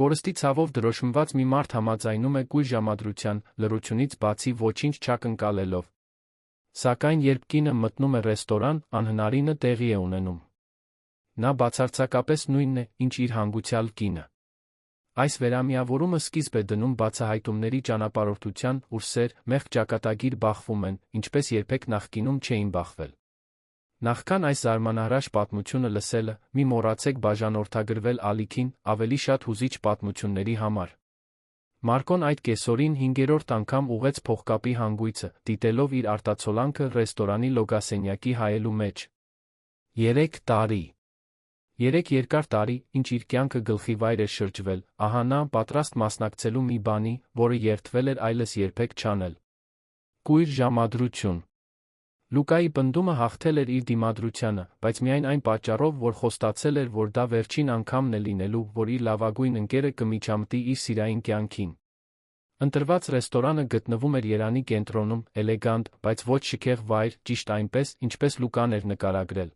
Կորստի ցավով դրոշմված մի մարդ համաձայնում է կույր ժամադրության, լռությունից բացի ոչինչ չակնկալելով։ Սակայն երբ կինը մտնում է ռեստորան, անհնարինը տեղի է ունենում։ Նա բացարձակապես նույնն է, ինչ իր հանգուցյալ կինը։ Այս վերամիավորումը սկիզբ է դնում բացահայտումների ճանապարհորդության, ուր սեր, մեղք ճակատագիր բախվում են, ինչպես երբեք նախկինում չէին բախվել։ Նախքան այս զարմանահրաշ պատմությունը լսելը, մի մոռացեք բաժանորդագրվել ալիքին ավելի շատ հուզիչ պատմությունների համար։ Մարկոն այդ կեսօրին 5-րդ անգամ ուղղեց փողկապի հանգույցը, դիտելով իր արտացոլանքը ռեստորանի լոգասենյակի հայելու մեջ։ 3 տարի։ 3 երկար տարի, ինչ իր կյանքը գլխիվայր էր շրջվել, ահա նա պատրաստ մասնակցելու մի բանի, որը երդվել էր այլս երբեք չանել։ Կույր ժամադրություն։ Լուկայի պնդումը հաղթել էր իր դիմադրությանը, բայց միայն այն պատճառով, որ խոստացել էր, որ դա վերջին անգամն է լինելու, որ իր լավագույն ընկերը կմիջամտի իր սիրային կյանքին։ Ընտրված ռեստորանը գտնվում էր Երանի կենտրոնում, էլեգանտ, բայց ոչ շքեղ վայր, ճիշտ այնպես, ինչպես Լուկան էր նկարագրել։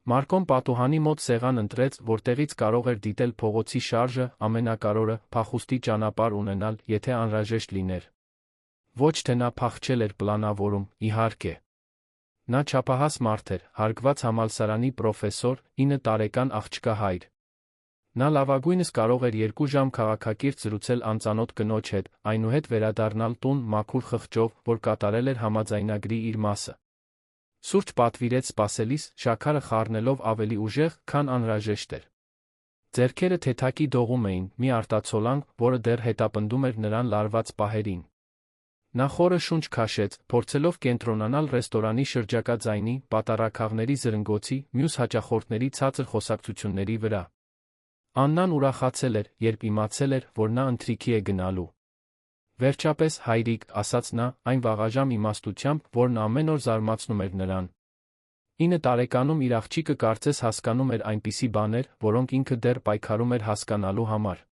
Մարկոն պատուհանի մոտ սեղան ընտրեց, որտեղից կարող էր դիտել փողոցի շարժը, ամենակարևորը, փախուստի ճանապարհ ունենալ, եթե անհրաժեշտ լիներ։ Ոչ թե նա փախչել էր պլանավորում, իհարկե։ Նա չափահաս մարդ էր, հարգված համալսարանի պրոֆեսոր, 9 տարեկան աղջկա հայր։ Նա լավագույնս կարող էր 2 ժամ քաղաքակիրթ զրուցել անծանոթ կնոջ հետ, այնուհետ վերադառնալ տուն մաքուր խղճով, որ կատարել էր համաձայնագրի իր մասը։ Սուրճ պատվիրեց սպասելիս, շաքարը խառնելով ավելի ուժեղ, քան անհրաժեշտ էր։ Ձեռքերը թեթակի դողում էին, մի արտացոլանք, որը դեռ հետապնդում էր նրան լարված պահերին։ Նա խորը շունչ քաշեց, փորձելով կենտրոնանալ ռեստորանի շրջակա ձայնի, պատառաքաղների զրնգոցի, մյուս հաճախորդների ցածր խոսակցությունների վրա։ Աննան ուրախացել էր, երբ իմացել էր, որ նա ընթրիքի է գնալու։ Վերջապես, հայրիկ, ասաց նա, այն վաղաժամ իմաստությամբ, որն ամեն օր զարմացնում էր նրան։ 9 տարեկանում իր աղջիկը կարծես հասկանում էր այնպիսի բաներ, որոնք ինքը դեռ պայքարում էր հասկանալու համար։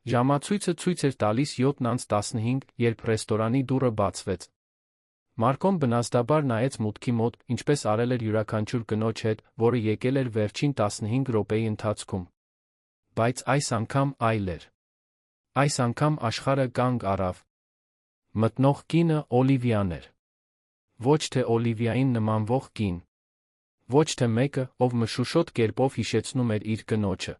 Ժամացույցը ցույց էր տալիս 7:15, երբ ռեստորանի դուռը բացվեց։ Մարկոն բնազդաբար նայեց մուտքի մոտ, ինչպես արել էր յուրաքանչյուր կնոջ հետ, որը եկել էր վերջին 15 րոպեի ընթացքում։ Բայց այս անգամ այլ էր։ Այս անգամ աշխարհը կանգ առավ։ Մտնող կինը Օլիվիան էր։ Ոչ թե Օլիվիային նմանվող կին։ Ոչ թե մեկը, ով մշուշոտ կերպով հիշեցնում էր իր կնոջը։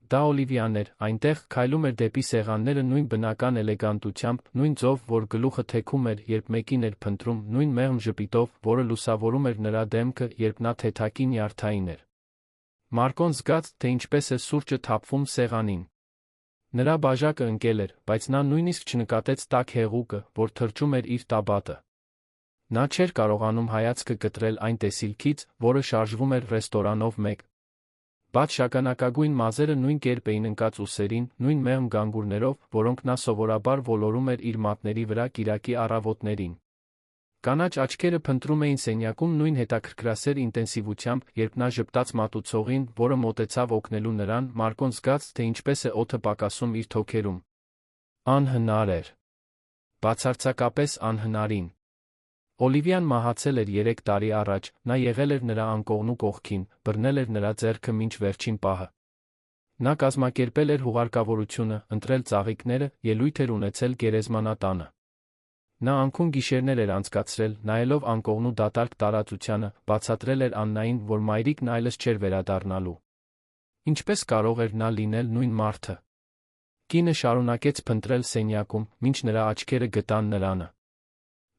Դա Օլիվիան էր, այնտեղ քայլում էր դեպի սեղանները նույն բնական էլեգանտությամբ, նույն ձով, որ գլուխը թեքում էր, երբ մեկին էր փնտրում, նույն մեղմ ժպիտով, որը լուսավորում էր նրա դեմքը, երբ նա թեթակի նյարդային էր։ Մարկոն զգաց, թե ինչպես է սուրճը թափվում սեղանին։ Նրա բաժակը ընկել էր, բայց նա նույնիսկ չնկատեց տաք հեղուկը, որ թրջում էր իր տաբատը։ Նա չէր կարողանում հայացքը կտրել այն տեսիլքից, որը շարժվում էր ռեստորանով մեկ։ Բաց շագանակագույն մազերը նույն կերպ էին ընկած ուսերին, նույն մեղմ գանգուրներով, որոնք նա սովորաբար ոլորում էր իր մատների վրա կիրակի առավոտներին։ Կանաչ աչքերը փնտրում էին սենյակում նույն հետաքրքրասեր ինտենսիվությամբ, երբ նա ժպտաց մատուցողին, որը մոտեցավ օգնելու նրան, Մարկոն զգաց, թե ինչպես է օդը պակասում իր թոքերում։ Անհնար էր։ Բացարձակապես անհնարին։ Օլիվիան մահացել էր 3 տարի առաջ, նա եղել էր նրա անկողնու կողքին, բռնել էր նրա ձեռքը մինչ վերջին պահը։ Նա կազմակերպել էր հուղարկավորությունը, ընտրել ծաղիկները, ելույթ էր ունեցել գերեզմանատանը։ Նա անքուն գիշերներ էր անցկացրել, նայելով անկողնու դատարկ տարածությանը, բացատրել էր Աննային, որ մայրիկն այլս չէր վերադառնալու։ Ինչպես կարող էր նա լինել նույն մարդը։ Կինը շարունակեց փնտրել սենյակում, մինչ նրա աչքերը գտան նրանը։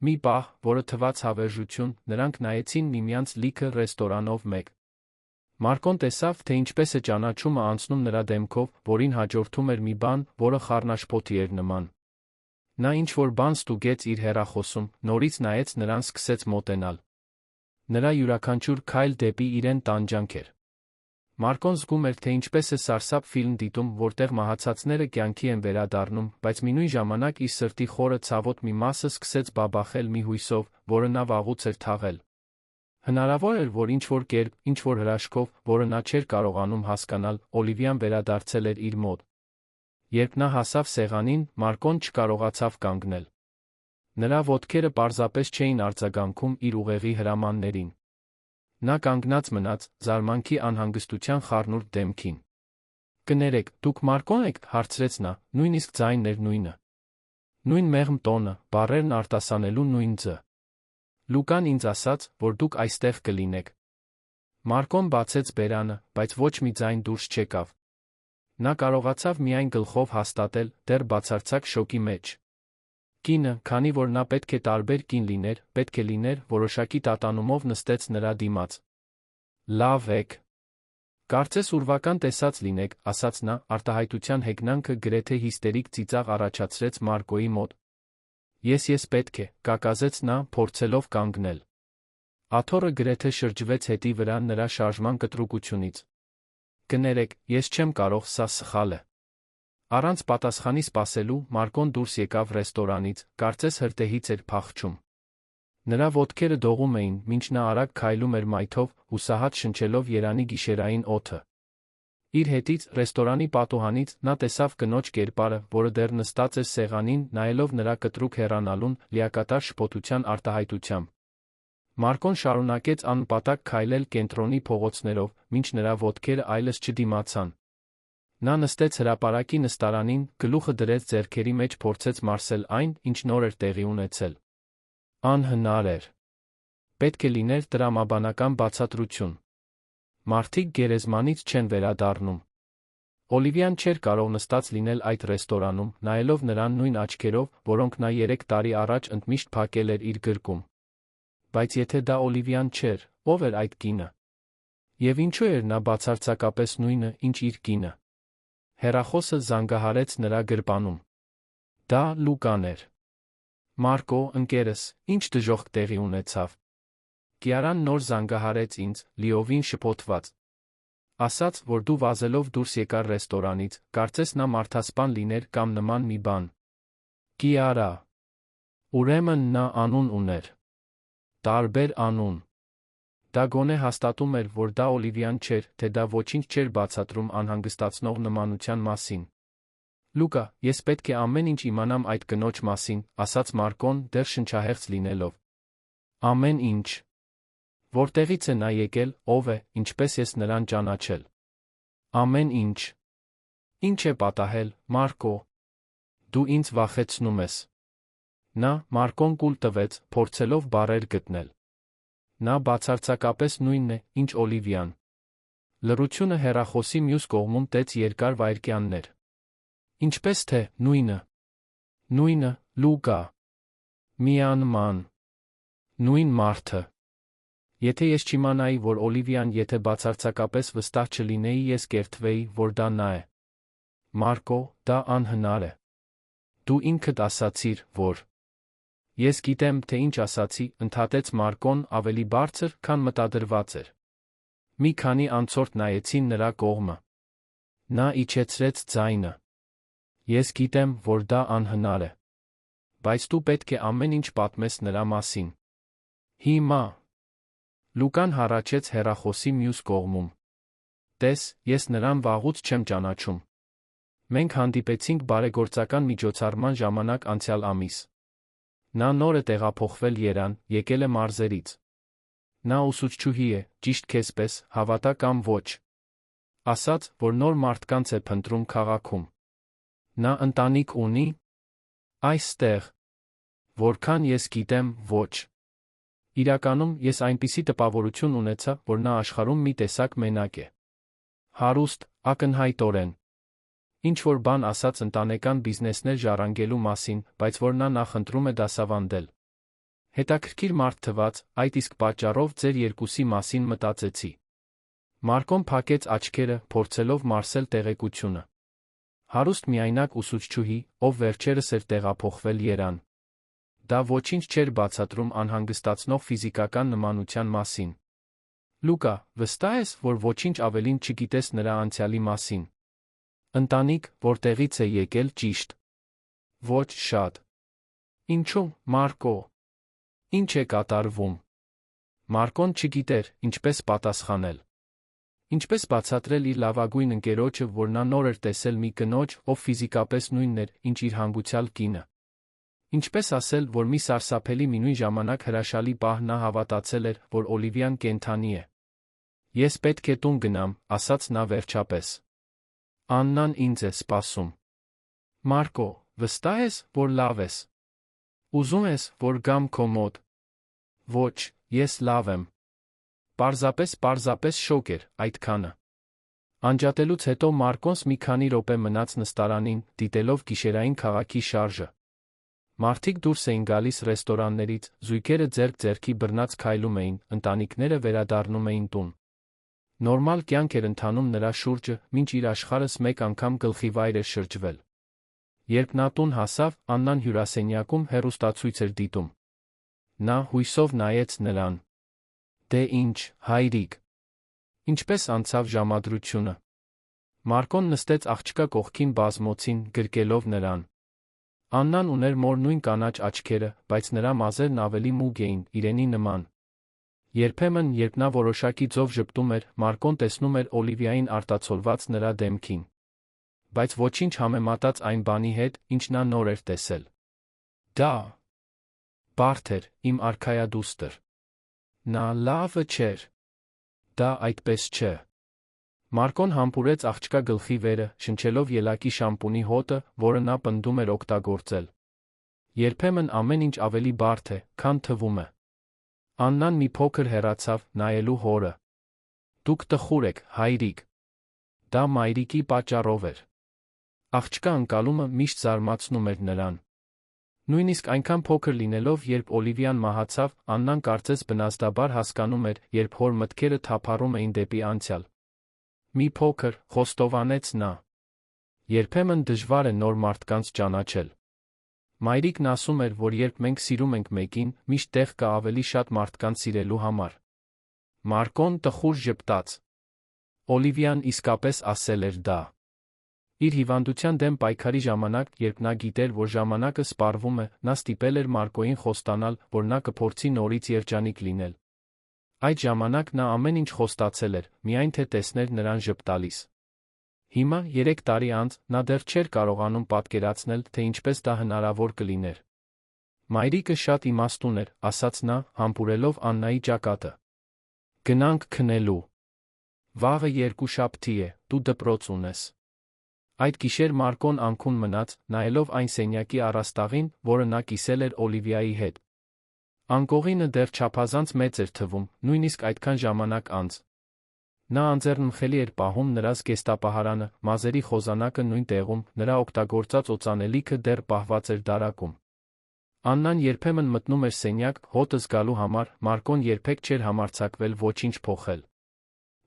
Մի պահ, որը թվաց հավերժություն, նրանք նայեցին միմյանց լիքը ռեստորանով մեկ։ Մարկոն տեսավ, թե ինչպես է ճանաչումը անցնում նրա դեմքով, որին հաջորդում էր մի բան, որը խառնաշփոթի էր նման։ Նա ինչ-որ բան ստուգեց իր հեռախոսում, նորից նայեց նրան, սկսեց մոտենալ։ Նրա յուրաքանչյուր քայլ դեպի իրեն տանջանք էր։ Մարկոն զգում էր, թե ինչպես է սարսափ ֆիլմ դիտում, որտեղ մահացածները կյանքի են վերադառնում, բայց միևնույն ժամանակ իր սրտի խորը ցավոտ մի մասը սկսեց բաբախել մի հույսով, որը նա վաղուց էր թաղել։ Հնարավոր էր, որ ինչ-որ կերպ, ինչ-որ հրաշքով, որը նա չէր կարողանում հասկանալ, Օլիվիան վերադարձել էր իր մոտ։ Երբ նա հասավ սեղանին, Մարկոն չկարողացավ կանգնել։ Նրա ոտքերը պարզապես չէին արձագանքում իր ուղեղի հրամաններին։ Նա կանգնած մնաց, զարմանքի անհանգստության խառնուրդ դեմքին։ Կներեք, դուք Մարկոն եք, հարցրեց նա, նույնիսկ ձայնն էր նույնը։ Նույն մեղմ տոնը, բառերն արտասանելու նույն ձ. Լուկան ինձ ասաց, որ դուք այստեղ կլինեք։ Մարկոն բացեց բերանը, բայց ոչ մի ձայն դուրս չեկավ։ Նա կարողացավ միայն գլխով հաստատել, դեռ բացարձակ շոկի մեջ։ Կինը, քանի որ նա պետք է տարբեր կին լիներ, պետք է լիներ, որոշակի տատանումով նստեց նրա դիմաց։ Լավ եք։ Կարծես ուրվական տեսած լինեք, ասաց նա, արտահայտության հեգնանքը գրեթե հիստերիկ ծիծաղ առաջացրեց Մարկոյի մոտ։ Ես պետք է, կակազեց նա, փորձելով կանգնել։ Աթոռը գրեթե շրջվեց հետի վրա նրա շարժման կտրուկությունից։ Կներեք, ես չեմ կարող, սա սխալ է։ Առանց պատասխանի սպասելու, Մարկոն դուրս եկավ ռեստորանից, կարծես հրդեհից էր փախչում։ Նրա ոտքերը դողում էին, մինչ նա արագ քայլում էր մայթով, հուսահատ շնչելով Երանի գիշերային օդը։ Իր հետից, ռեստորանի պատուհանից, նա տեսավ կնոջ կերպարը, որը դեռ նստած էր սեղանին, նայելով նրա կտրուկ հեռանալուն, լիակատար շփոթության արտահայտությամբ։ Մարկոն շարունակեց աննպատակ քայլել կենտրոնի փողոցներով, մինչ նրա ոտքերը այլևս չդիմացան։ Նա նստեց հրապարակի նստարանին, գլուխը դրեց ձեռքերի մեջ, փորձեց մարսել այն, ինչ նոր էր տեղի ունեցել։ Անհնար էր։ Պետք է լիներ տրամաբանական բացատրություն։ Մարդիկ գերեզմանից չեն վերադառնում։ Օլիվիան չէր կարող նստած լինել այդ ռեստորանում, նայելով նրան նույն աչքերով, որոնք նա 3 տարի առաջ ընդմիշտ փակել էր իր գրկում։ Բայց եթե դա Օլիվիան չէր, ով էր այդ կինը։ Եվ ինչու էր նա բացարձակապես նույնը, ինչ իր կինը։ Հեռախոսը զանգահարեց նրա գրպանում։ Դա Լուկան էր։ Մարկո, ընկերս, ինչ դժոխք տեղի ունեցավ։ Կիարան նոր զանգահարեց ինձ, լիովին շփոթված։ Ասաց, որ դու վազելով դուրս եկար ռեստորանից, կարծես նա մարդասպան լիներ կամ նման մի բան։ Կիարա։ Ուրեմն նա անուն ուներ։ Տարբեր անուն։ Դա գոնե հաստատում էր, որ դա Օլիվիան չէր, թե դա ոչինչ չէր բացատրում անհանգստացնող նմանության մասին։ Լուկա, ես պետք է ամեն ինչ իմանամ այդ կնոջ մասին, ասաց Մարկոն, դեռ շնչահեղձ լինելով։ Ամեն ինչ։ Որտեղից է նա եկել, ով է, ինչպես ես նրան ճանաչել։ Ամեն ինչ։ Ինչ է պատահել, Մարկո։ Դու ինձ վախեցնում ես։ Նա, Մարկոն կուլ տվեց, փորձելով բառեր գտնել։ Նա բացարձակապես նույնն է, ինչ Օլիվիան։ Լռությունը հեռախոսի մյուս կողմում տեց երկար վայրկյաններ։ Ինչպես թե, նույնը։ Նույնը, Լուկա։ Միանման։ Նույն մարդը։ Եթե ես չիմանայի, որ Օլիվիան, եթե բացարձակապես վստահ չլինեի, ես կերթվեի, որ դա նա է։ Մարկո, դա անհնար է։ Դու ինքդ ասացիր, որ… Ես գիտեմ, թե ինչ ասացի, ընդհատեց Մարկոն ավելի բարձր, քան մտադրված էր։ Մի քանի անցորդ նայեցին նրա կողմը։ Նա իջեցրեց ձայնը։ Ես գիտեմ, որ դա անհնար է։ Բայց դու պետք է ամեն ինչ պատմես նրա մասին։ Հիմա… Լուկան հառաչեց հեռախոսի մյուս կողմում։ Տես, ես նրան վաղուց չեմ ճանաչում։ Մենք հանդիպեցինք բարեգործական միջոցառման ժամանակ անցյալ ամիս։ Նա նոր է տեղափոխվել Երան, եկել է մարզերից։ Նա ուսուցչուհի է, ճիշտ քեզպես, հավատա կամ ոչ։ Ասաց, որ նոր մարդկանց է փնտրում քաղաքում։ Նա ընտանիք ունի։ Այստեղ։ Որքան ես գիտեմ, ոչ։ Իրականում, ես այնպիսի տպավորություն ունեցա, որ նա աշխարհում մի տեսակ մենակ է։ Հարուստ, ակնհայտորեն։ Ինչ-որ բան ասաց ընտանեկան բիզնեսներ ժառանգելու մասին, բայց որ նա նախընտրում է դասավանդել։ Հետաքրքիր մարդ թվաց, այդ իսկ պատճառով ձեր երկուսի մասին մտածեցի։ Մարկոն փակեց աչքերը, փորձելով մարսել տեղեկությունը։ Հարուստ միայնակ ուսուցչուհի, ով վերջերս էր տեղափոխվել Երան։ Դա ոչինչ չէր բացատրում անհանգստացնող ֆիզիկական նմանության մասին։ Լուկա, վստահ ես, որ ոչինչ ավելին չգիտես նրա անցյալի մասին։ Ընտանիք, որտեղից է եկել, ճիշտ։ Ոչ շատ։ Ինչու, Մարկո։ Ինչ է կատարվում։ Մարկոն չգիտեր, ինչպես պատասխանել։ Ինչպես բացատրել իր լավագույն ընկերոջը, որ նա նոր էր տեսել մի կնոջ, ով ֆիզիկապես նույնն էր, ինչ իր հանգուցյալ կինը։ Ինչպես ասել, որ մի սարսափելի մի նույն ժամանակ հրաշալի պահ նա հավատացել էր, որ Օլիվիան կենդանի է։ Ես պետք է տուն գնամ, ասաց նա վերջապես։ Աննան ինձ է սպասում։ Մարկո, վստահ ես, որ լավ ես։ Ուզում ես, որ գամ քո մոտ։ Ոչ, ես լավ եմ։ Պարզապես շոկ էր, այդքանը։ Անջատելուց հետո Մարկոնս մի քանի րոպե մնաց նստարանին, դիտելով գիշերային քաղաքի շարժը։ Մարդիկ դուրս էին գալիս ռեստորաններից, զույգերը ձեռք ձեռքի բռնած քայլում էին, ընտանիքները վերադառնում էին տուն։ Նորմալ կյանք էր ընթանում նրա շուրջը, մինչ իր աշխարհս մեկ անգամ գլխիվայր էր շրջվել։ Երբ նա տուն հասավ, Աննան հյուրասենյակում հեռուստացույց էր դիտում։ Նա հույսով նայեց նրան։ Դե ինչ, հայրիկ։ Ինչպես անցավ ժամադրությունը։ Մարկոն նստեց աղջկա կողքին բազմոցին, գրկելով նրան։ Աննան ուներ մոր նույն կանաչ աչքերը, բայց նրա մազերն ավելի մուգ էին, իրենի նման։ Երբեմն, երբ նա որոշակի ձով ժպտում էր, Մարկոն տեսնում էր Օլիվիային արտացոլված նրա դեմքին։ Բայց ոչինչ համեմատած այն բանի հետ, ինչ նա նոր էր տեսել։ Դա բարդ էր, իմ արքայադուստր։ Նա լավը չէր։ Դա այդպես չէ։ Մարկոն համբուրեց աղջկա գլխի վերը, շնչելով ելակի շամպունի հոտը, որը նա պնդում էր օգտագործել։ Երբեմն ամեն ինչ ավելի բարդ է, քան թվում է։ Աննան մի փոքր հեռացավ, նայելու հորը։ Դուք տխուր եք, հայրիկ։ Դա մայրիկի պատճառով էր։ Աղջկա ընկալումը միշտ զարմացնում էր նրան։ Նույնիսկ այնքան փոքր լինելով, երբ Օլիվիան մահացավ, Աննան կարծես բնազդաբար հասկանում էր, երբ հոր մտքերը թափառում էին դեպի անցյալ։ Մի փոքր, խոստովանեց նա։ Երբեմն դժվար է նոր մարդկանց ճանաչել։ Մայրիկն ասում էր, որ երբ մենք սիրում ենք մեկին, միշտ տեղ կա ավելի շատ մարդկանց սիրելու համար։ Մարկոն տխուր ժպտաց։ Օլիվիան իսկապես ասել էր դա։ Իր հիվանդության դեմ պայքարի ժամանակ, երբ նա գիտեր, որ ժամանակը սպառվում է, նա ստիպել էր Մարկոյին խոստանալ, որ նա կփորձի նորից երջանիկ լինել։ Այդ ժամանակ նա ամեն ինչ խոստացել էր, միայն թե տեսներ նրան ժպտալիս։ Հիմա, 3 տարի անց, նա դեռ չէր կարողանում պատկերացնել, թե ինչպես դա հնարավոր կլիներ։ Մայրիկը շատ իմաստուն էր, ասաց նա, համբուրելով Աննայի ճակատը։ Գնանք քնելու։ Վաղը երկուշաբթի է, դու դպրոց ունես։ Այդ գիշեր Մարկոն անքուն մնաց, նայելով այն սենյակի առաստաղին, որը նա կիսել էր Օլիվիայի հետ։ Անկողինը դեռ չափազանց մեծ էր թվում, նույնիսկ այդքան ժամանակ անց։ Նա անձեռնմխելի էր պահում նրա զգեստապահարանը, մազերի խոզանակը նույն տեղում, նրա օգտագործած օծանելիքը դեռ պահված էր դարակում։ Աննան երբեմն մտնում էր սենյակ, հոտը զգալու համար, Մարկոն երբեք չէր համարձակվել ոչինչ փոխել։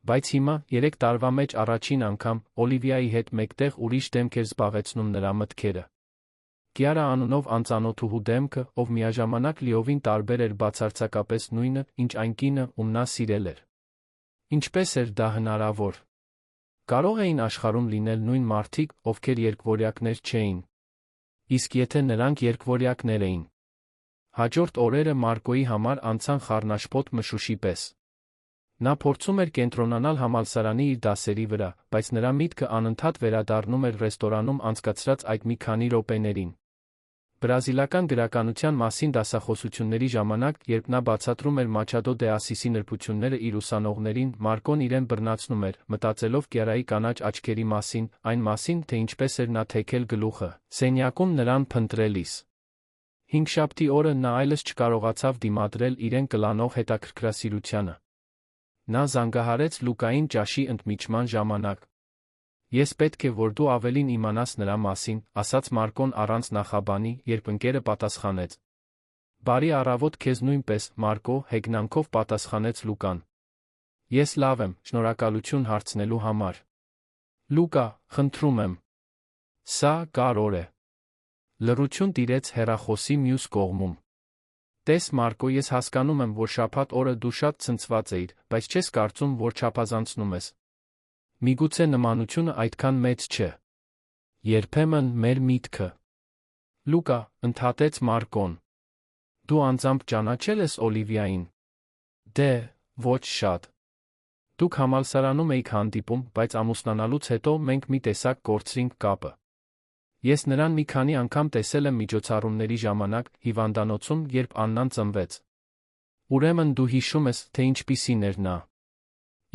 Բայց հիմա, 3 տարվա մեջ առաջին անգամ, Օլիվիայի հետ մեկտեղ ուրիշ դեմք էր զբաղեցնում նրա մտքերը։ Կիարա անունով անծանոթուհու դեմքը, ով միաժամանակ լիովին տարբեր էր բացարձակապես նույնը, ինչ այն կինը, ում նա սիրել էր։ Ինչպես էր դա հնարավոր։ Կարող էին աշխարհում լինել նույն մարդիկ, ովքեր երկվորյակներ չէին։ Իսկ եթե նրանք երկվորյակներ էին։ Հաջորդ օրերը Մարկոյի համար անցան խառնաշփոթ մշուշի պես։ Նա փորձում էր կենտրոնանալ համալսարանի իր դասերի վրա, բայց նրա միտքը անընդհատ վերադառնում էր ռեստորանում անցկացրած այդ մի քանի րոպեներին։ Բրազիլական գրականության մասին դասախոսությունների ժամանակ, երբ նա բացատրում էր Մաչադո դե Ասիսի նրբությունները իր ուսանողներին, Մարկոն իրեն բռնացնում էր, մտածելով Կիարայի կանաչ աչքերի մասին, այն մասին, թե ինչպես էր նա թեքել գլուխը, սենյակում նրան փնտրելիս։ Հինգշաբթի օրը նա այլևս չկարողացավ դիմադրել իրեն կլանող հետաքրքրասիրությանը։ Նա զանգահարեց Լուկային ճաշի ընդմիջման ժամանակ։ Ես պետք է, որ դու ավելին իմանաս նրա մասին, ասաց Մարկոն առանց նախաբանի, երբ ընկերը պատասխանեց։ Բարի առավոտ քեզ նույնպես, Մարկո, հեգնանքով պատասխանեց Լուկան։ Ես լավ եմ, շնորհակալություն հարցնելու համար։ Լուկա, խնդրում եմ։ Սա կարևոր է։ Լռություն տիրեց հեռախոսի մյուս կողմում։ Տես Մարկո, ես հասկանում եմ, որ շաբաթ օրը դու շատ ցնցված էիր, բայց չես կարծում, որ չափազանցնում ես։ Միգուցե նմանությունը այդքան մեծ չէ։ Երբեմն մեր միտքը։ Լուկա, ընդհատեց Մարկոն։ Դու անձամբ ճանաչել ես Օլիվիային։ Դե, ոչ շատ։ Դուք համալսարանում էիք հանդիպում, բայց ամուսնանալուց հետո մենք մի տեսակ կորցրինք կապը։ Ես նրան մի քանի անգամ տեսել եմ միջոցառումների ժամանակ, հիվանդանոցում, երբ Աննան ծնվեց։ Ուրեմն դու հիշում ես, թե ինչպիսին էր նա։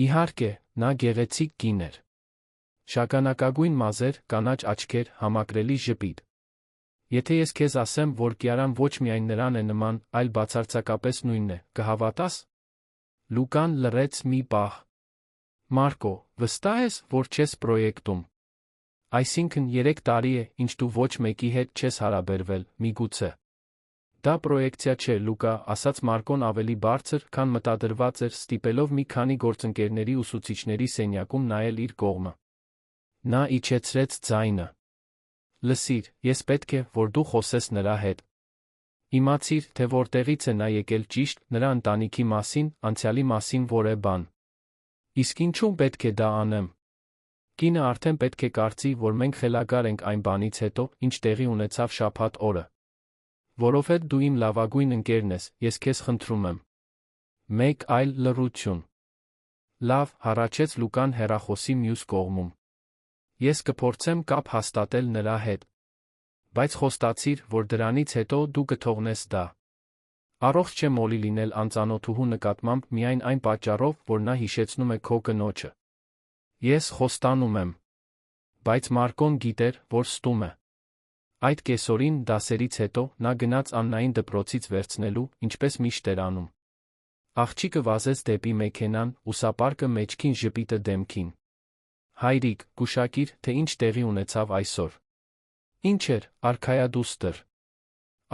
Իհարկե, նա գեղեցիկ կին էր։ Շագանակագույն մազեր, կանաչ աչքեր, համակրելի ժպիտ։ Եթե ես քեզ ասեմ, որ Կիարան ոչ միայն նրան է նման, այլ բացարձակապես նույնն է, կհավատա՞ս։ Լուկան լռեց մի պահ։ Մարկո, վստահ ես, որ չես պրոյեկտում։ Այսինքն 3 տարի է, ինչ դու ոչ մեկի հետ չես հարաբերվել, միգուցե։ Դա պրոյեկցիա չէ, Լուկա, ասաց Մարկոն ավելի բարձր, քան մտադրված էր, ստիպելով մի քանի գործընկերների ուսուցիչների սենյակում նայել իր կողմը։ Նա իջեցրեց ձայնը։ Լսիր, ես պետք է, որ դու խոսես նրա հետ։ Իմացիր, թե որտեղից է նա եկել ճիշտ, նրա ընտանիքի մասին, անցյալի մասին որևէ բան։ Իսկ ինչու պետք է դա անեմ։ Կինը արդեն պետք է կարծի, որ մենք խելագար ենք այն բանից հետո, ինչ տեղի ունեցավ շաբաթ օրը։ Որովհետև դու իմ լավագույն ընկերն ես, ես քեզ խնդրում եմ։ Մեկ այլ լռություն։ Լավ, հառաչեց Լուկան հեռախոսի մյուս կողմում։ Ես կփորձեմ կապ հաստատել նրա հետ։ Բայց խոստացիր, որ դրանից հետո դու կթողնես դա։ Առողջ չէ Մոլի լինել անծանոթուհու նկատմամբ միայն այն պատճառով, որ նա հիշեցնում է քո կնոջը։ Ես խոստանում եմ։ Բայց Մարկոն գիտեր, որ ստում է։ Այդ կեսօրին դասերից հետո նա գնաց Աննային դպրոցից վերցնելու, ինչպես միշտ էր անում։ Աղջիկը վազեց դեպի մեքենան, ուսապարկը մեջքին, ժպիտը դեմքին։ Հայրիկ, գուշակիր, թե ինչ տեղի ունեցավ այսօր։ Ինչ էր, արքայադուստր։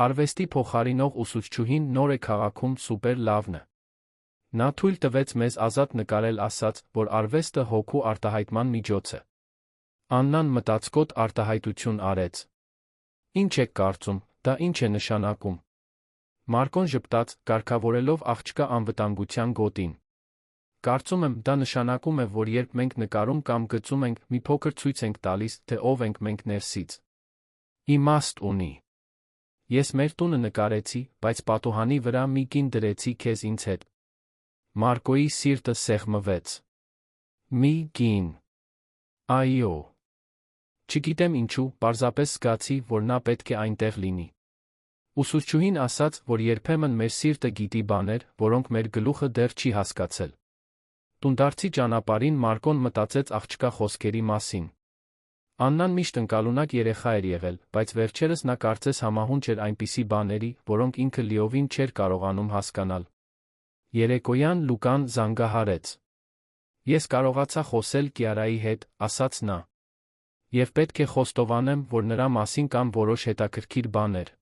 Արվեստի փոխարինող ուսուցչուհին նոր է քաղաքում, սուպեր լավն է։ Նա թույլ տվեց մեզ ազատ նկարել, ասաց, որ արվեստը հոգու արտահայտման միջոց է։ Աննան մտածկոտ արտահայտություն արեց։ Ինչ եք կարծում, դա ինչ է նշանակում։ Մարկոն ժպտաց, կարգավորելով աղջկա անվտանգության գոտին։ Կարծում եմ, դա նշանակում է, որ երբ մենք նկարում կամ գծում ենք, մի փոքր ցույց ենք տալիս, թե ով ենք մենք ներսից։ Իմաստ ունի։ Ես մեր տունը նկարեցի, բայց պատուհանի վրա մի կին դրեցի քեզ ինձ հետ։ Մարկոյի սիրտը սեղմվեց։ Մի կին։ Այո։ Չգիտեմ ինչու, պարզապես զգացի, որ նա պետք է այնտեղ լինի։ Ուսուցչուհին ասաց, որ երբեմն մեր սիրտը գիտի բաներ, որոնք մեր գլուխը դեռ չի հասկացել։ Տունդարձի ճանապարհին Մարկոն մտածեց աղջկա խոսքերի մասին։ Աննան միշտ ընկալունակ երեխա էր եղել, բայց վերջերս նա կարծես համահունչ էր այնպիսի բաների, որոնք ինքը լիովին չէր կարողանում հասկանալ։ Երեկոյան Լուկան զանգահարեց։ Ես կարողացա խոսել Կիարայի հետ, ասաց նա։ Եվ պետք է խոստովանեմ, որ նրա մասին կան որոշ հետաքրքիր բաներ։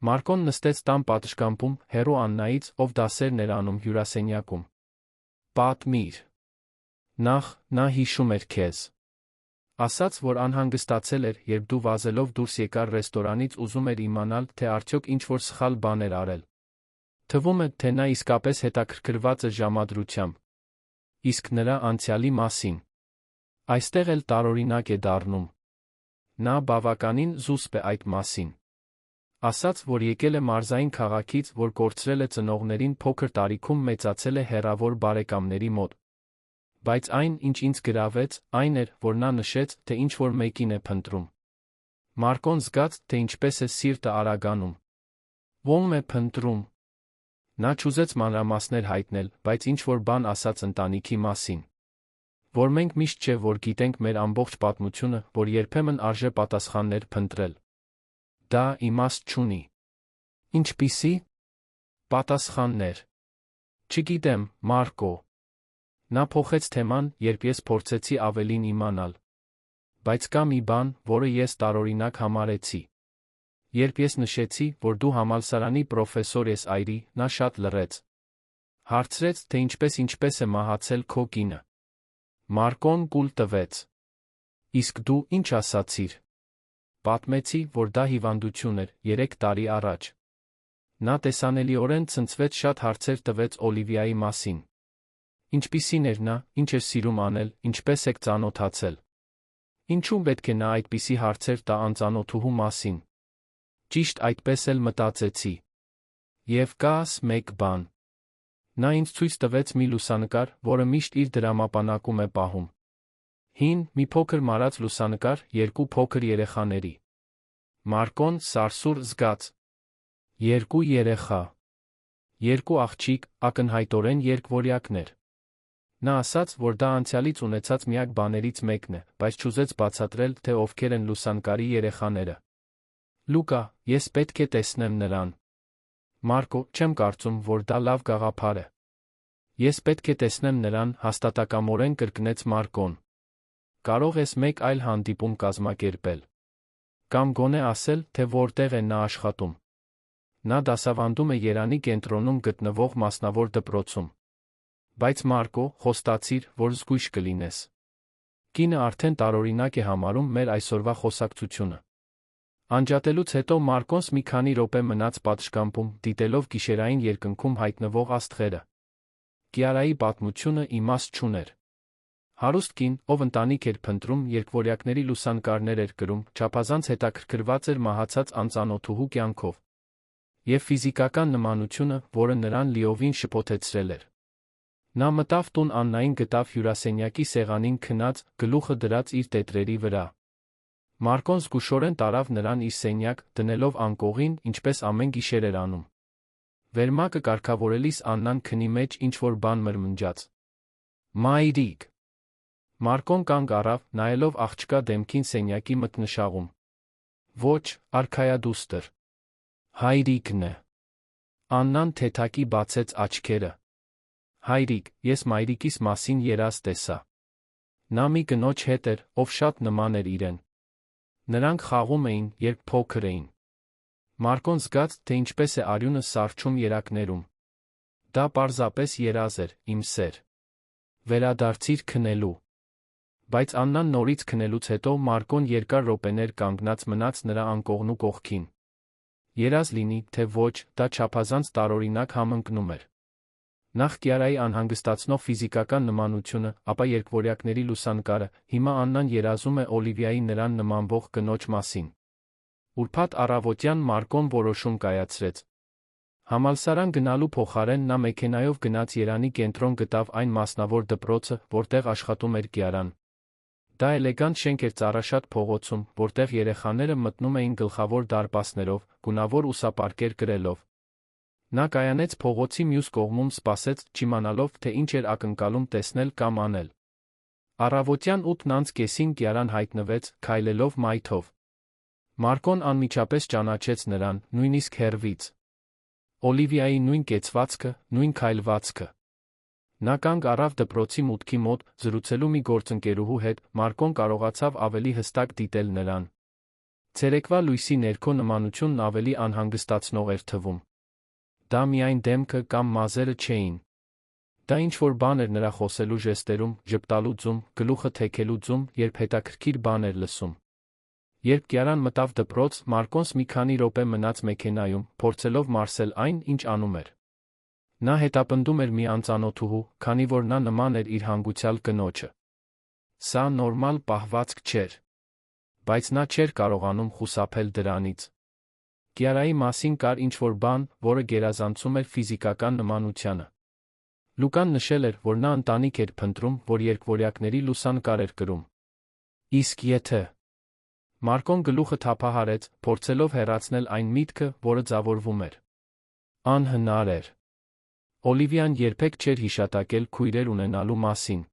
Մարկոն նստեց տան պատշգամբում, հեռու Աննայից, ով դասերն էր անում հյուրասենյակում։ Պատմիր։ Նախ, նա հիշում էր քեզ։ Ասաց, որ անհանգստացել էր, երբ դու վազելով դուրս եկար ռեստորանից, ուզում էր իմանալ, թե արդյոք ինչ-որ սխալ բան էր արել։ Թվում է, թե նա իսկապես հետաքրքրված է ժամադրությամբ։ Իսկ նրա անցյալի մասին։ Այստեղ էլ տարօրինակ է դառնում։ Նա բավականին զուսպ է այդ մասին։ Ասաց, որ եկել է մարզային քաղաքից, որ կորցրել է ծնողներին, փոքր տարիքում մեծացել է հեռավոր բարեկամների մոտ։ Բայց այն, ինչ ինձ գրավեց, այն էր, որ նա նշեց, թե ինչ-որ մեկին է փնտրում։ Մարկոն զգաց, թե ինչպես է սիրտը արագանում։ Ո՞մ է փնտրում։ Նա չուզեց մանրամասներ հայտնել, բայց ինչ-որ բան ասաց ընտանիքի մասին։ Որ մենք միշտ չէ, որ գիտենք մեր ամբողջ պատմությունը, որ երբեմն արժե պատասխաններ փնտրել։ Դա իմաստ չունի։ Ինչպիսի պատասխաններ։ Չգիտեմ, Մարկո։ Նա փոխեց թեման, երբ ես փորձեցի ավելին իմանալ։ Բայց կա մի բան, որը ես տարօրինակ համարեցի։ Երբ ես նշեցի, որ դու համալսարանի պրոֆեսոր ես այրի, նա շատ լռեց։ Հարցրեց, թե ինչպես է մահացել քո կինը։ Մարկոն կուլ տվեց։ Իսկ դու ինչ ասացիր։ Պատմեցի, որ դա հիվանդություն էր, 3 տարի առաջ։ Նա տեսանելիորեն ցնցվեց, շատ հարցեր տվեց Օլիվիայի մասին։ Ինչպիսին էր նա, ինչ էր սիրում անել, ինչպես եք ծանոթացել։ Ինչու պետք է նա այդպիսի հարցեր տա անծանոթուհու մասին։ Ճիշտ այդպես էլ մտածեցի։ Եվ կաս մեկ բան։ Նա ինձ ցույց տվեց մի լուսանկար, որը միշտ իր դրամապանակում է պահում։ Հին, մի փոքր մարած լուսանկար, 2 փոքր երեխաների։ Մարկոն սարսուռ զգաց։ 2 երեխա։ 2 աղջիկ, ակնհայտորեն երկվորյակներ։ Նա ասաց, որ դա անցյալից ունեցած միակ բաներից մեկն է, բայց չուզեց բացատրել, թե ովքեր են լուսանկարի երեխաները։ Լուկա, ես պետք է տեսնեմ նրան։ Մարկո, չեմ կարծում, որ դա լավ գաղափար է։ Ես պետք է տեսնեմ նրան, հաստատակամորեն կրկնեց Մարկոն։ Կարող ես մեկ այլ հանդիպում կազմակերպել։ Կամ գոնե ասել, թե որտեղ է նա աշխատում։ Նա դասավանդում է Երանի կենտրոնում գտնվող մասնավոր դպրոցում։ Բայց Մարկո, խոստացիր, որ զգույշ կլինես։ Կինը արդեն տարօրինակ է համարում մեր այսօրվա խոսակցությունը։ Անջատելուց հետո Մարկոնս մի քանի րոպե մնաց պատշգամբում, դիտելով գիշերային երկնքում հայտնվող աստղերը։ Կիարայի պատմությունը իմաստ չուներ։ Հարուստ կին, ով ընտանիք էր փնտրում, երկվորյակների լուսանկարներ էր կրում, չափազանց հետաքրքրված էր մահացած անծանոթուհու կյանքով և ֆիզիկական նմանությունը, որը նրան լիովին շփոթեցրել էր։ Նա մտավ տուն, Աննային գտավ հյուրասենյակի սեղանին քնած, գլուխը դրած իր տետրերի վրա։ Մարկոն զգուշորեն տարավ նրան իր սենյակ, դնելով անկողին, ինչպես ամեն գիշեր էր անում։ Վերմակը կարգավորելիս Աննան քնի մեջ ինչ-որ բան մրմնջաց։ Մայրիկ։ Մարկոն կանգ առավ, նայելով աղջկա դեմքին սենյակի մթնշաղում։ Ոչ, արքայադուստր։ Հայրիկն է։ Աննան թեթակի բացեց աչքերը։ Հայրիկ, ես մայրիկիս մասին երազ տեսա։ Նա մի կնոջ հետ էր, ով շատ նման էր իրեն։ Նրանք խաղում էին, երբ փոքր էին։ Մարկոն զգաց, թե ինչպես է արյունը սառչում երակներում։ Դա պարզապես երազ էր, իմ սեր։ Վերադարձիր քնելու։ Բայց Աննան նորից քնելուց հետո Մարկոն երկար րոպեներ կանգնած մնաց նրա անկողնու կողքին։ Երազ լինի, թե ոչ, դա չափազանց տարօրինակ համընկնում էր։ Նախ Կիարայի անհանգստացնող ֆիզիկական նմանությունը, ապա երկվորյակների լուսանկարը, հիմա Աննան երազում է Օլիվիայի նրան նմանվող կնոջ մասին։ Ուրբաթ առավոտյան Մարկոն որոշում կայացրեց։ Համալսարան գնալու փոխարեն նա մեքենայով գնաց Երանի կենտրոն, գտավ այն մասնավոր դպրոցը, որտեղ աշխատում էր Կիարան։ Դա էլեգանտ շենք էր Ծառաշատ փողոցում, որտեղ երեխաները մտնում էին գլխավոր դարպասներով, գունավոր ուսապարկեր կրելով։ Նա կայանեց փողոցի մյուս կողմում, սպասեց, չիմանալով, թե ինչ էր ակնկալում տեսնել կամ անել։ Առավոտյան 8:30-ին Կիարան հայտնվեց, քայլելով մայթով։ Մարկոն անմիջապես ճանաչեց նրան, նույնիսկ հեռվից։ Օլիվիայի նույն կեցվածքը, նույն քայլվածքը։ Նա կանգ առավ դպրոցի մուտքի մոտ, զրուցելու մի գործընկերուհու հետ, Մարկոն կարողացավ ավելի հստակ դիտել նրան։ Ցերեկվա լույսի ներքո նմանությունն ավելի անհանգստացնող էր թվում։ Դա միայն դեմքը կամ մազերը չէին։ Դա ինչ-որ բան էր նրա խոսելու ժեստերում, ժպտալու ձում, գլուխը թեքելու ձում, երբ հետաքրքիր բան էր լսում։ Երբ Կիարան մտավ դպրոց, Մարկոնս մի քանի րոպե մնաց մեքենայում, փորձելով մարսել այն, ինչ անում էր։ Նա հետապնդում էր մի անծանոթուհու, քանի որ նա նման էր իր հանգուցյալ կնոջը։ Սա նորմալ պահվածք չէր։ Բայց նա չէր կարողանում խուսափել դրանից։ Կիարայի մասին կար ինչ-որ բան, որը գերազանցում էր ֆիզիկական նմանությանը։ Լուկան նշել էր, որ նա ընտանիք էր փնտրում, որ երկվորյակների լուսանկար էր կրում։ Իսկ եթե… Մարկոն գլուխը թափահարեց, փորձելով հեռացնել այն միտքը, որը ձավորվում էր։ Անհնար էր։ Օլիվիան երբեք չէր հիշատակել քույրեր ունենալու մասին։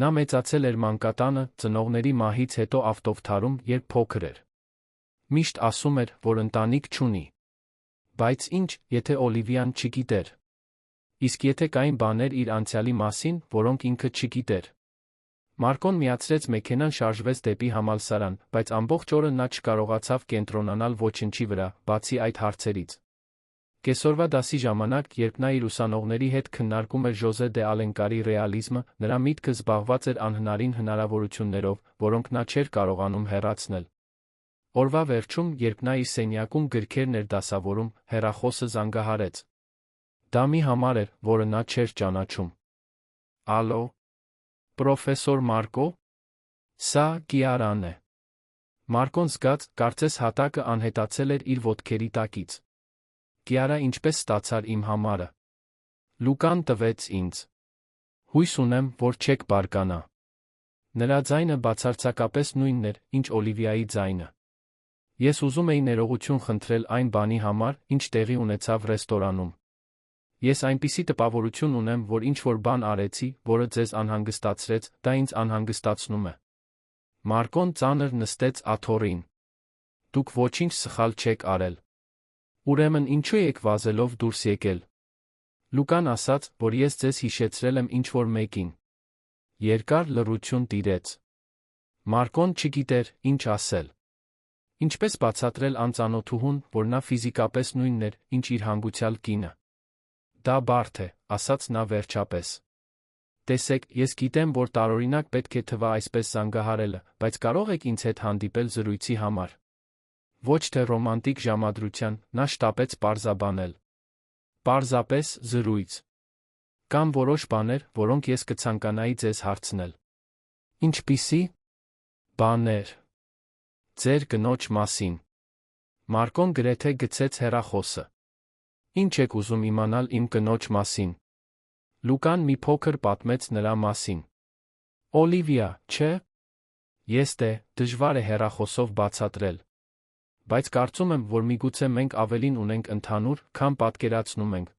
Նա մեծացել էր մանկատանը, ծնողների մահից հետո ավտովթարում, երբ փոքր էր։ Միշտ ասում էր, որ ընտանիք չունի։ Բայց ինչ, եթե Օլիվիան չգիտեր։ Իսկ եթե կային բաներ իր անցյալի մասին, որոնք ինքը չգիտեր։ Մարկոն միացրեց մեքենան, շարժվեց դեպի համալսարան, բայց ամբողջ օրը նա չկարողացավ կենտրոնանալ ոչնչի վրա, բացի այդ հարցերից։ Կեսօրվա դասի ժամանակ, երբ նա իր ուսանողների հետ քննարկում էր Ժոզե դե Ալենկարի ռեալիզմը, նրա միտքը զբաղված էր անհնարին հնարավորություններով, որոնք նա չէր կարողանում հեռացնել։ Օրվա վերջում, երբ նա իր սենյակում գրքերն էր դասավորում, հեռախոսը զանգահարեց։ Դա մի համար էր, որը նա չէր ճանաչում։ Ալո, պրոֆեսոր Մարկո։ Սա Կիարան է։ Մարկոն զգաց, կարծես հատակը անհետացել էր իր ոտքերի տակից։ Կիարա, ինչպես ստացար իմ համարը։ Լուկան տվեց ինձ։ Հույս ունեմ, որ չեք բարկանա։ Նրա ձայնը բացարձակապես նույնն էր, ինչ Օլիվիայի ձայնը։ Ես ուզում էի ներողություն խնդրել այն բանի համար, ինչ տեղի ունեցավ ռեստորանում։ Ես այնպիսի տպավորություն ունեմ, որ ինչ-որ բան արեցի, որը ձեզ անհանգստացրեց, դա ինձ անհանգստացնում է։ Մարկոն ծանր նստեց աթոռին։ Դուք ոչինչ սխալ չեք արել։ Ուրեմն ինչու եք վազելով դուրս եկել։ Լուկան ասաց, որ ես ձեզ հիշեցրել եմ ինչ-որ մեկին։ Երկար լռություն տիրեց։ Մարկոն չգիտեր, ինչ ասել։ Ինչպես բացատրել անծանոթուհուն, որ նա ֆիզիկապես նույնն էր, ինչ իր հանգուցյալ կինը։ Դա բարդ է, ասաց նա վերջապես։ Տեսեք, ես գիտեմ, որ տարօրինակ պետք է թվա այսպես զանգահարելը, բայց կարող եք ինձ հետ հանդիպել զրույցի համար։ Ոչ թե ռոմանտիկ ժամադրության, նա շտապեց պարզաբանել։ Պարզապես զրույց։ Կամ որոշ բաներ, որոնք ես կցանկանայի ձեզ հարցնել։ Ինչպիսի բաներ։ Ձեր կնոջ մասին։ Մարկոն գրեթե գցեց հեռախոսը։ Ինչ եք ուզում իմանալ իմ կնոջ մասին։ Լուկան մի փոքր պատմեց նրա մասին։ Օլիվիա, չէ՞։ Ես դժվար է հեռախոսով բացատրել։ Բայց կարծում եմ, որ միգուցե մենք ավելին ունենք ընդհանուր, քան պատկերացնում ենք։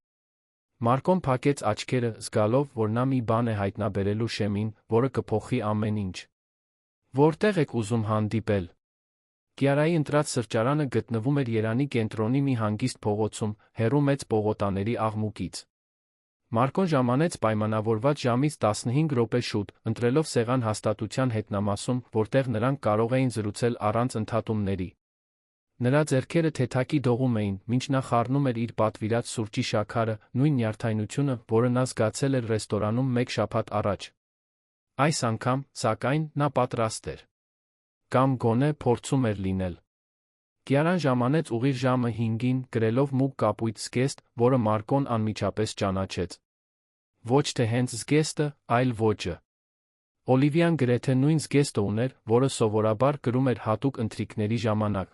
Մարկոն փակեց աչքերը, զգալով, որ նա մի բան է հայտնաբերելու շեմին, որը կփոխի ամեն ինչ։ Որտեղ եք ուզում հանդիպել։ Կիարայի ընտրած սրճարանը գտնվում էր Երանի կենտրոնի մի հանգիստ փողոցում, հեռու մեծ պողոտաների աղմուկից։ Մարկոն ժամանեց պայմանավորված ժամից 15 րոպե շուտ, ընտրելով սեղան հաստատության հետնամասում, որտեղ նրանք կարող էին զրուցել առանց ընդհատումների։ Նրա ձեռքերը թեթակի դողում էին, մինչ նա խառնում էր իր պատվիրած սուրճի շաքարը, նույն նյարդայնությունը, որը նա զգացել էր ռեստորանում մեկ շաբաթ առաջ։ Այս անգամ, սակայն, նա պատրաստ էր։ Կամ գոնե փորձում էր լինել։ Կիարան ժամանեց ուղիղ ժամը 5-ին, գրելով մուգ կապույտ զգեստ, որը Մարկոն անմիջապես ճանաչեց։ Ոչ թե հենց զգեստը, այլ ոճը։ Օլիվիան գրեթե նույն զգեստը ուներ, որը սովորաբար կրում էր հատուկ ընթրիքների ժամանակ։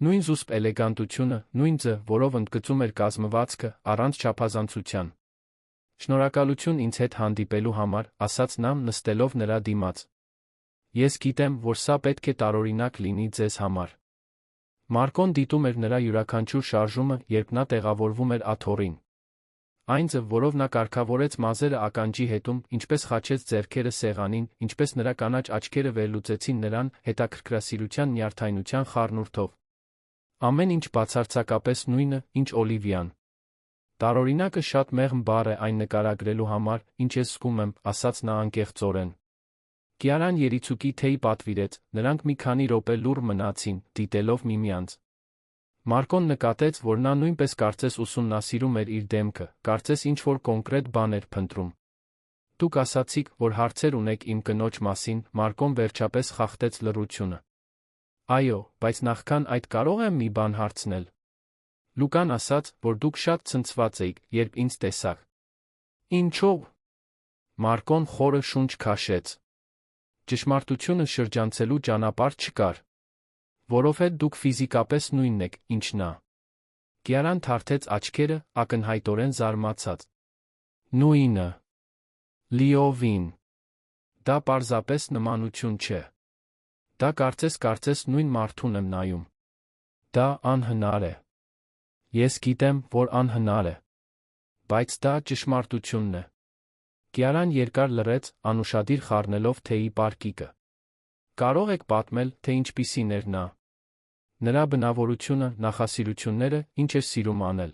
Նույն զուսպ էլեգանտությունը, նույն ձը, որով ընդգծում էր կազմվածքը, առանց չափազանցության։ Շնորհակալություն ինձ հետ հանդիպելու համար, ասաց նա, նստելով նրա դիմաց։ Ես գիտեմ, որ սա պետք է տարօրինակ լինի ձեզ համար։ Մարկոն դիտում էր նրա յուրաքանչյուր շարժումը, երբ նա տեղավորվում էր աթոռին։ Այն ձև, որով նա կարգավորեց մազերը ականջի հետում, ինչպես խաչեց ձեռքերը սեղանին, ինչպես նրա կանաչ աչքերը վերլուծեցին նրան, հետաքրքրասիրության նյարդայնության խառնուրդով։ Ամեն ինչ բացարձակապես նույնը, ինչ Օլիվիան։ Տարօրինակը շատ մեղմ բառ է այն նկարագրելու համար, ինչ ես զգում եմ, ասաց նա անկեղծորեն։ Կիարան երիցուկի թեյ պատվիրեց, նրանք մի քանի րոպե լուռ մնացին, դիտելով միմյանց։ Մարկոն նկատեց, որ նա նույնպես կարծես ուսումնասիրում էր իր դեմքը, կարծես ինչ-որ կոնկրետ բան էր փնտրում։ Դուք ասացիք, որ հարցեր ունեք իմ կնոջ մասին, Մարկոն վերջապես խախտեց լռությունը։ Այո, բայց նախքան այդ կարող եմ մի բան հարցնել։ Լուկան ասաց, որ դուք շատ ցնցված էիք, երբ ինձ տեսաք։ Ինչո՞վ։ Մարկոն խորը շունչ քաշեց։ Ճշմարտությունը շրջանցելու ճանապարհ չկար։ Որովհետև դուք ֆիզիկապես նույնն եք, ինչ նա։ Կիարան թարթեց աչքերը, ակնհայտորեն զարմացած։ Նույնը։ Լիովին։ Դա պարզապես նմանություն չէ։ Դա կարծես նույն մարդուն եմ նայում։ Դա անհնար է։ Ես գիտեմ, որ անհնար է։ Բայց դա ճշմարտությունն է։ Կիարան երկար լռեց, անուշադիր խառնելով թեյի պարկիկը։ Կարող եք պատմել, թե ինչպիսին էր նա։ Նրա բնավորությունը, նախասիրությունները, ինչ էր սիրում անել։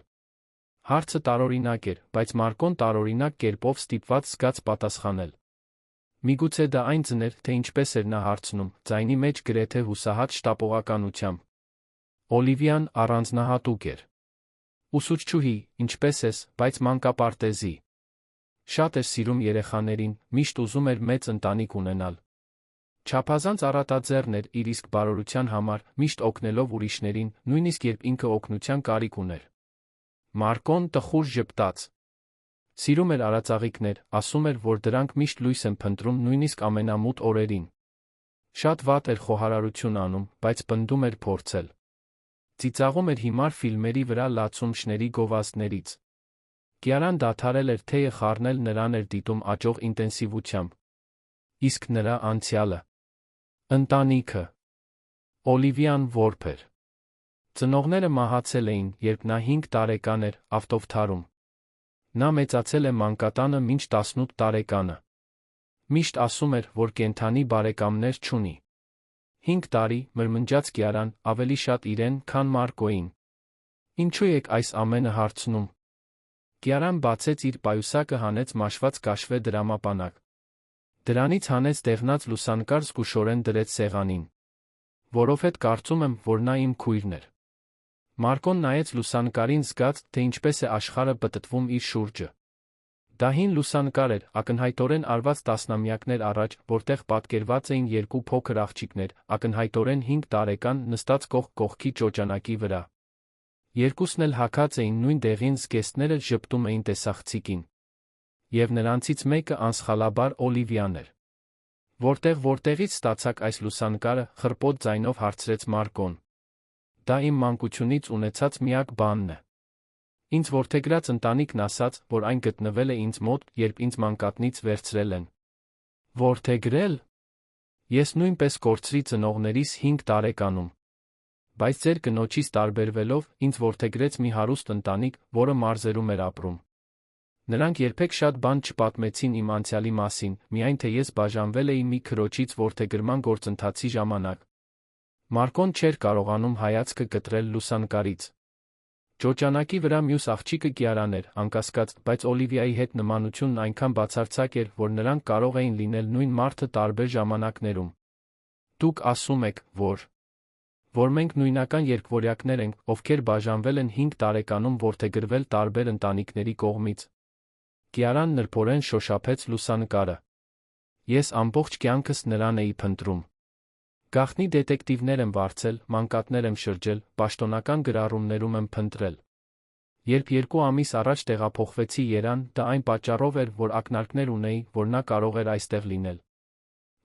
Հարցը տարօրինակ էր, բայց Մարկոն տարօրինակ կերպով ստիպված զգաց պատասխանել։ Միգուցե դա այն ձն էր, թե ինչպես էր նա հարցնում, ձայնի մեջ գրեթե հուսահատ շտապողականությամբ։ Օլիվիան առանձնահատուկ էր։ Ուսուցչուհի, ինչպես ես, բայց մանկապարտեզի։ Շատ էր սիրում երեխաներին, միշտ ուզում էր մեծ ընտանիք ունենալ։ Չափազանց առատաձեռն էր իր իսկ բարօրության համար, միշտ օգնելով ուրիշներին, նույնիսկ երբ ինքը օգնության կարիք ուներ։ Մարկոն տխուր ժպտաց։ Սիրում էր արածաղիկներ, ասում էր, որ դրանք միշտ լույս են փնտրում նույնիսկ ամենամութ օրերին։ Շատ վատ էր խոհարարություն անում, բայց պնդում էր փորձել։ Ծիծաղում էր հիմար ֆիլմերի վրա լացում շների գովազդներից։ Կիարան դադարել էր թեյը խառնել, նրան էր դիտում աճող ինտենսիվությամբ։ Իսկ նրա անցյալը։ Ընտանիքը։ Օլիվիան որբ էր։ Ծնողները մահացել էին, երբ նա 5 տարեկան էր, ավտովթարում։ Նա մեծացել է մանկատանը մինչ 18 տարեկանը։ Միշտ ասում էր, որ կենդանի բարեկամներ չունի։ 5 տարի, մրմնջաց Կիարան, ավելի շատ իրեն, քան Մարկոյին։ Ինչու եք այս ամենը հարցնում։ Կիարան բացեց իր պայուսակը, հանեց մաշված կաշվե դրամապանակ։ Դրանից հանեց դեղնած լուսանկար, զգուշորեն դրեց սեղանին։ Որովհետև կարծում եմ, որ նա իմ քույրն էր։ Մարկոն նայեց լուսանկարին, զգաց, թե ինչպես է աշխարհը պտտվում իր շուրջը։ Դա հին լուսանկար էր, ակնհայտորեն արված տասնամյակներ առաջ, որտեղ պատկերված էին երկու փոքր աղջիկներ, ակնհայտորեն 5 տարեկան, նստած կողք կողքի ճոճանակի վրա։ Երկուսն էլ հագած էին նույն դեղին զգեստները, ժպտում էին տեսախցիկին։ Եվ նրանցից մեկը անսխալաբար Օլիվիան էր։ Որտեղից ստացաք այս լուսանկարը, խռպոտ ձայնով հարցրեց Մարկոն։ Դա իմ մանկությունից ունեցած միակ բանն է։ Ինձ որդեգրած ընտանիքն ասաց, որ այն գտնվել է ինձ մոտ, երբ ինձ մանկատնից վերցրել են։ Որդեգրել։ Ես նույնպես կորցրի ծնողներիս 5 տարեկանում։ Բայց ձեր կնոջից տարբերվելով, ինձ որդեգրեց մի հարուստ ընտանիք, որը մարզերում էր ապրում։ Նրանք երբեք շատ բան չպատմեցին իմ անցյալի մասին, միայն թե ես բաժանվել էի մի քրոջից որդեգրման գործընթացի ժամանակ։ Մարկոն չէր կարողանում հայացքը կտրել լուսանկարից։ Ճոճանակի վրա մյուս աղջիկը Կիարան էր, անկասկած, բայց Օլիվիայի հետ նմանությունն այնքան բացարձակ էր, որ նրանք կարող էին լինել նույն մարդը տարբեր ժամանակներում։ Դուք ասում եք, որ մենք նույնական երկվորյակներ ենք, ովքեր բաժանվել են 5 տարեկանում, որդեգրվել տարբեր ընտանիքների կողմից։ Կիարան նրբորեն շոշափեց լուսանկարը։ Ես ամբողջ կյանքս նրան էի փնտրում։ Գաղտնի դետեկտիվներ եմ վարձել, մանկատներ եմ շրջել, պաշտոնական գրառումներում եմ փնտրել։ Երբ 2 ամիս առաջ տեղափոխվեցի Երան, դա այն պատճառով էր, որ ակնարկներ ունեի, որ նա կարող էր այստեղ լինել։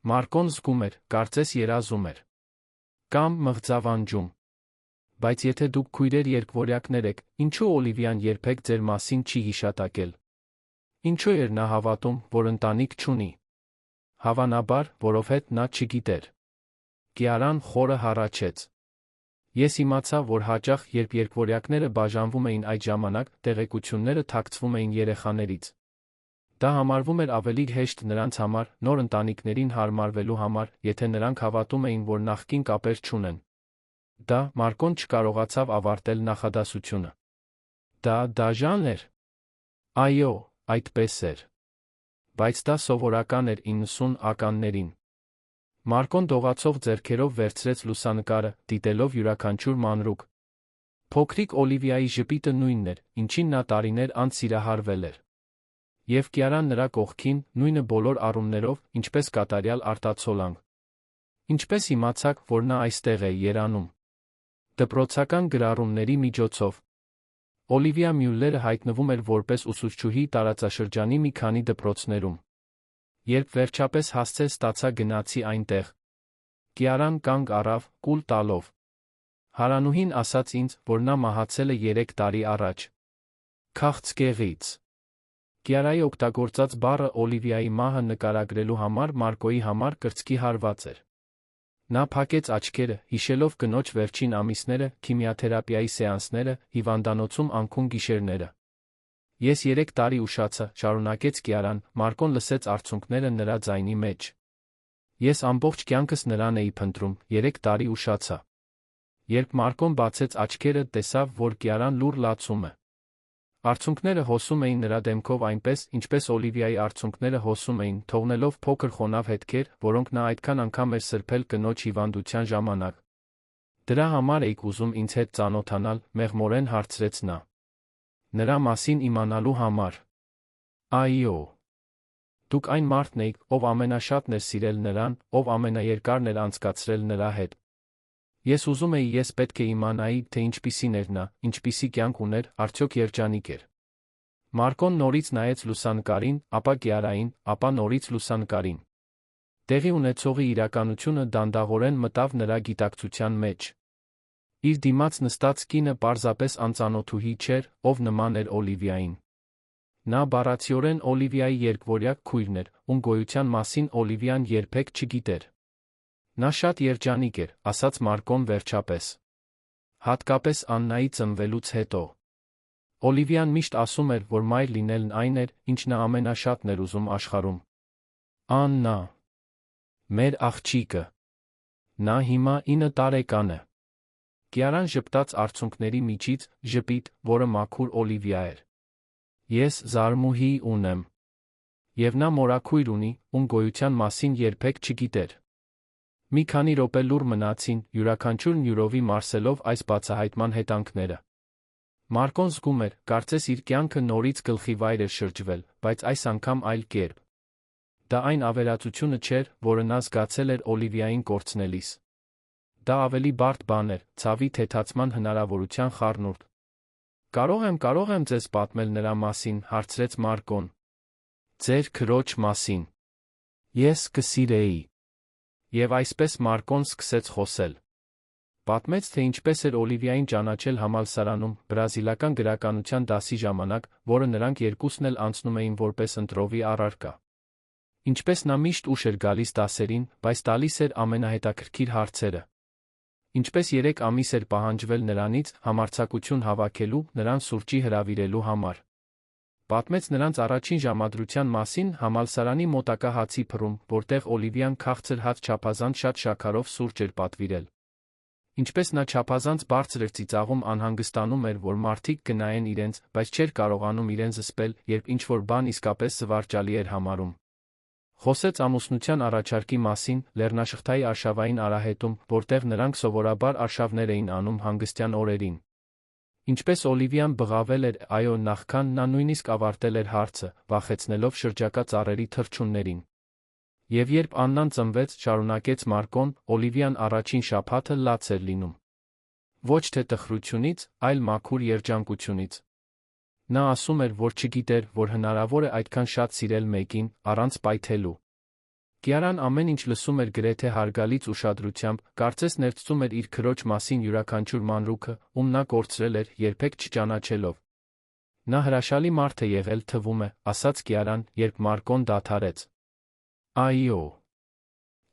Մարկոն զգում էր, կարծես երազում էր։ Կամ մղձավանջում։ Բայց եթե դուք քույրեր երկվորյակներ եք, ինչու Օլիվիան երբեք ձեր մասին չի հիշատակել։ Ինչու էր նա հավատում, որ ընտանիք չունի։ Հավանաբար, որովհետև նա չգիտեր։ Կիարան խորը հառաչեց։ Ես իմացա, որ հաճախ, երբ երկվորյակները բաժանվում էին այդ ժամանակ, տեղեկությունները թաքցվում էին երեխաներից։ Դա համարվում էր ավելի հեշտ նրանց համար, նոր ընտանիքներին հարմարվելու համար, եթե նրանք հավատում էին, որ նախկին կապեր չունեն։ Մարկոն չկարողացավ ավարտել նախադասությունը։ Դա դաժան էր։ Այո, այդպես էր։ Բայց դա սովորական էր 90 ականներին։ Մարկոն դողացող ձեռքերով վերցրեց լուսանկարը, դիտելով յուրաքանչյուր մանրուք։ Փոքրիկ Օլիվիայի ժպիտը նույնն էր, ինչին նա տարիներ անց սիրահարվել էր։ Եվ Կիարան նրա կողքին, նույնը բոլոր առումներով, ինչպես կատարյալ արտացոլանք։ Ինչպես իմացաք, որ նա այստեղ է Երանում։ Դպրոցական գրառումների միջոցով։ Օլիվիա Մյուլլերը հայտնվում էր որպես ուսուցչուհի տարածաշրջանի մի քանի դպրոցներում։ Երբ վերջապես հասցե ստացա, գնացի այնտեղ։ Կիարան կանգ առավ, կուլ տալով։ Հարանուհին ասաց ինձ, որ նա մահացել է 3 տարի առաջ։ Քաղցկեղից։ Կիարայի օգտագործած բառը Օլիվիայի մահը նկարագրելու համար Մարկոյի համար կրծքի հարված էր։ Նա փակեց աչքերը, հիշելով կնոջ վերջին ամիսները, քիմիաթերապիայի սեանսները, հիվանդանոցում անքուն գիշերները։ Ես 3 տարի ուշացա, շարունակեց Կիարան, Մարկոն լսեց արցունքները նրա ձայնի մեջ։ Ես ամբողջ կյանքս նրան էի փնտրում, 3 տարի ուշացա։ Երբ Մարկոն բացեց աչքերը, տեսավ, որ Կիարան լուռ լացում է։ Արցունքները հոսում էին նրա դեմքով այնպես, ինչպես Օլիվիայի արցունքները հոսում էին, թողնելով փոքր խոնավ հետքեր, որոնք նա այդքան անգամ էր սրբել կնոջ հիվանդության ժամանակ։ Դրա համար էիք ուզում ինձ հետ ծանոթանալ, մեղմորեն հարցրեց նա։ Նրա մասին իմանալու համար։ Այո։ Դուք այն մարդն էիք, ով ամենաշատն էր սիրել նրան, ով ամենաերկարն էր անցկացրել նրա հետ։ Ես ուզում էի, ես պետք է իմանայի, թե ինչպիսին էր նա, ինչպիսի կյանք ուներ, արդյոք երջանիկ էր։ Մարկոն նորից նայեց լուսանկարին, ապա Կիարային, ապա նորից լուսանկարին։ Տեղի ունեցողի իրականությունը դանդաղորեն մտավ նրա գիտակցության մեջ։ Իր դիմաց նստած կինը պարզապես անծանոթուհի չէր, ով նման էր Օլիվիային։ Նա բառացիորեն Օլիվիայի երկվորյակ քույրն էր, ում գոյության մասին Օլիվիան երբեք չգիտեր։ Նա շատ երջանիկ էր, ասաց Մարկոն վերջապես։ Հատկապես Աննայի ծնվելուց հետո։ Օլիվիան միշտ ասում էր, որ մայր լինելն այն էր, ինչ նա ամենաշատն էր ուզում աշխարհում։ Աննա։ Մեր աղջիկը։ Նա հիմա 9 տարեկան է։ Կիարան ժպտաց արցունքների միջից, ժպիտ, որը մաքուր Օլիվիա էր։ Ես զարմուհի ունեմ։ Եվ նա մորաքույր ունի, ում գոյության մասին երբեք չգիտեր։ Մի քանի րոպե լուռ մնացին, յուրաքանչյուրն յուրովի մարսելով այս բացահայտման հետանքները։ Մարկոն զգում էր, կարծես իր կյանքը նորից գլխի վայր էր շրջվել, բայց այս անգամ այլ կերպ։ Դա այն ավերածությունը չէր, որը նա զգացել էր Օլիվիային կորցնելիս։ Դա ավելի բարդ բան էր, ցավի թեթացման հնարավորության խառնուրդ։ Կարող եմ ձեզ պատմել նրա մասին, հարցրեց Մարկոն։ Ձեր քրոջ մասին։ Ես կսիրեի։ Եվ այսպես Մարկոն սկսեց խոսել։ Պատմեց, թե ինչպես էր Օլիվիային ճանաչել համալսարանում, բրազիլական գրականության դասի ժամանակ, որը նրանք երկուսն էլ անցնում էին որպես ընտրովի առարկա։ Ինչպես նա միշտ ուշ էր գալիս դասերին, բայց տալիս էր ամենահետաքրքիր հարցերը։ Ինչպես 3 ամիս էր պահանջվել նրանից համարձակություն հավաքելու, նրան սուրճի հրավիրելու համար։ Պատմեց նրանց առաջին ժամադրության մասին համալսարանի մոտակա հացի փռում, որտեղ Օլիվիան քաղցր հաց չափազանց շատ շաքարով սուրճ էր պատվիրել։ Ինչպես նա չափազանց բարձր էր ծիծաղում, անհանգստանում էր, որ մարդիկ կնայեն իրենց, բայց չէր կարողանում իրեն զսպել, երբ ինչ-որ բան իսկապես զվարճալի էր համարում։ Խոսեց ամուսնության առաջարկի մասին, Լեռնաշղթայի արշավային արահետում, որտեղ նրանք սովորաբար արշավներ էին անում հանգստյան օրերին։ Ինչպես Օլիվիան բղավել էր, այո, նախքան նա նույնիսկ ավարտել էր հարցը, վախեցնելով շրջակա ծառերի թռչուններին։ Եվ երբ Աննան ծնվեց, շարունակեց Մարկոն, Օլիվիան առաջին շաբաթը լաց էր լինում։ Ոչ թե տխրությունից, այլ մաքուր երջանկությունից։ Նա ասում էր, որ չգիտեր, որ հնարավոր է այդքան շատ սիրել մեկին, առանց պայթելու։ Կիարան ամեն ինչ լսում էր գրեթե հարգալից ուշադրությամբ, կարծես ներծծում էր իր քրոջ մասին յուրաքանչյուր մանրուքը, ում նա կորցրել էր, երբեք չճանաչելով։ Նա հրաշալի մարդ է եղել, թվում է, ասաց Կիարան, երբ Մարկոն դադարեց։ Այո։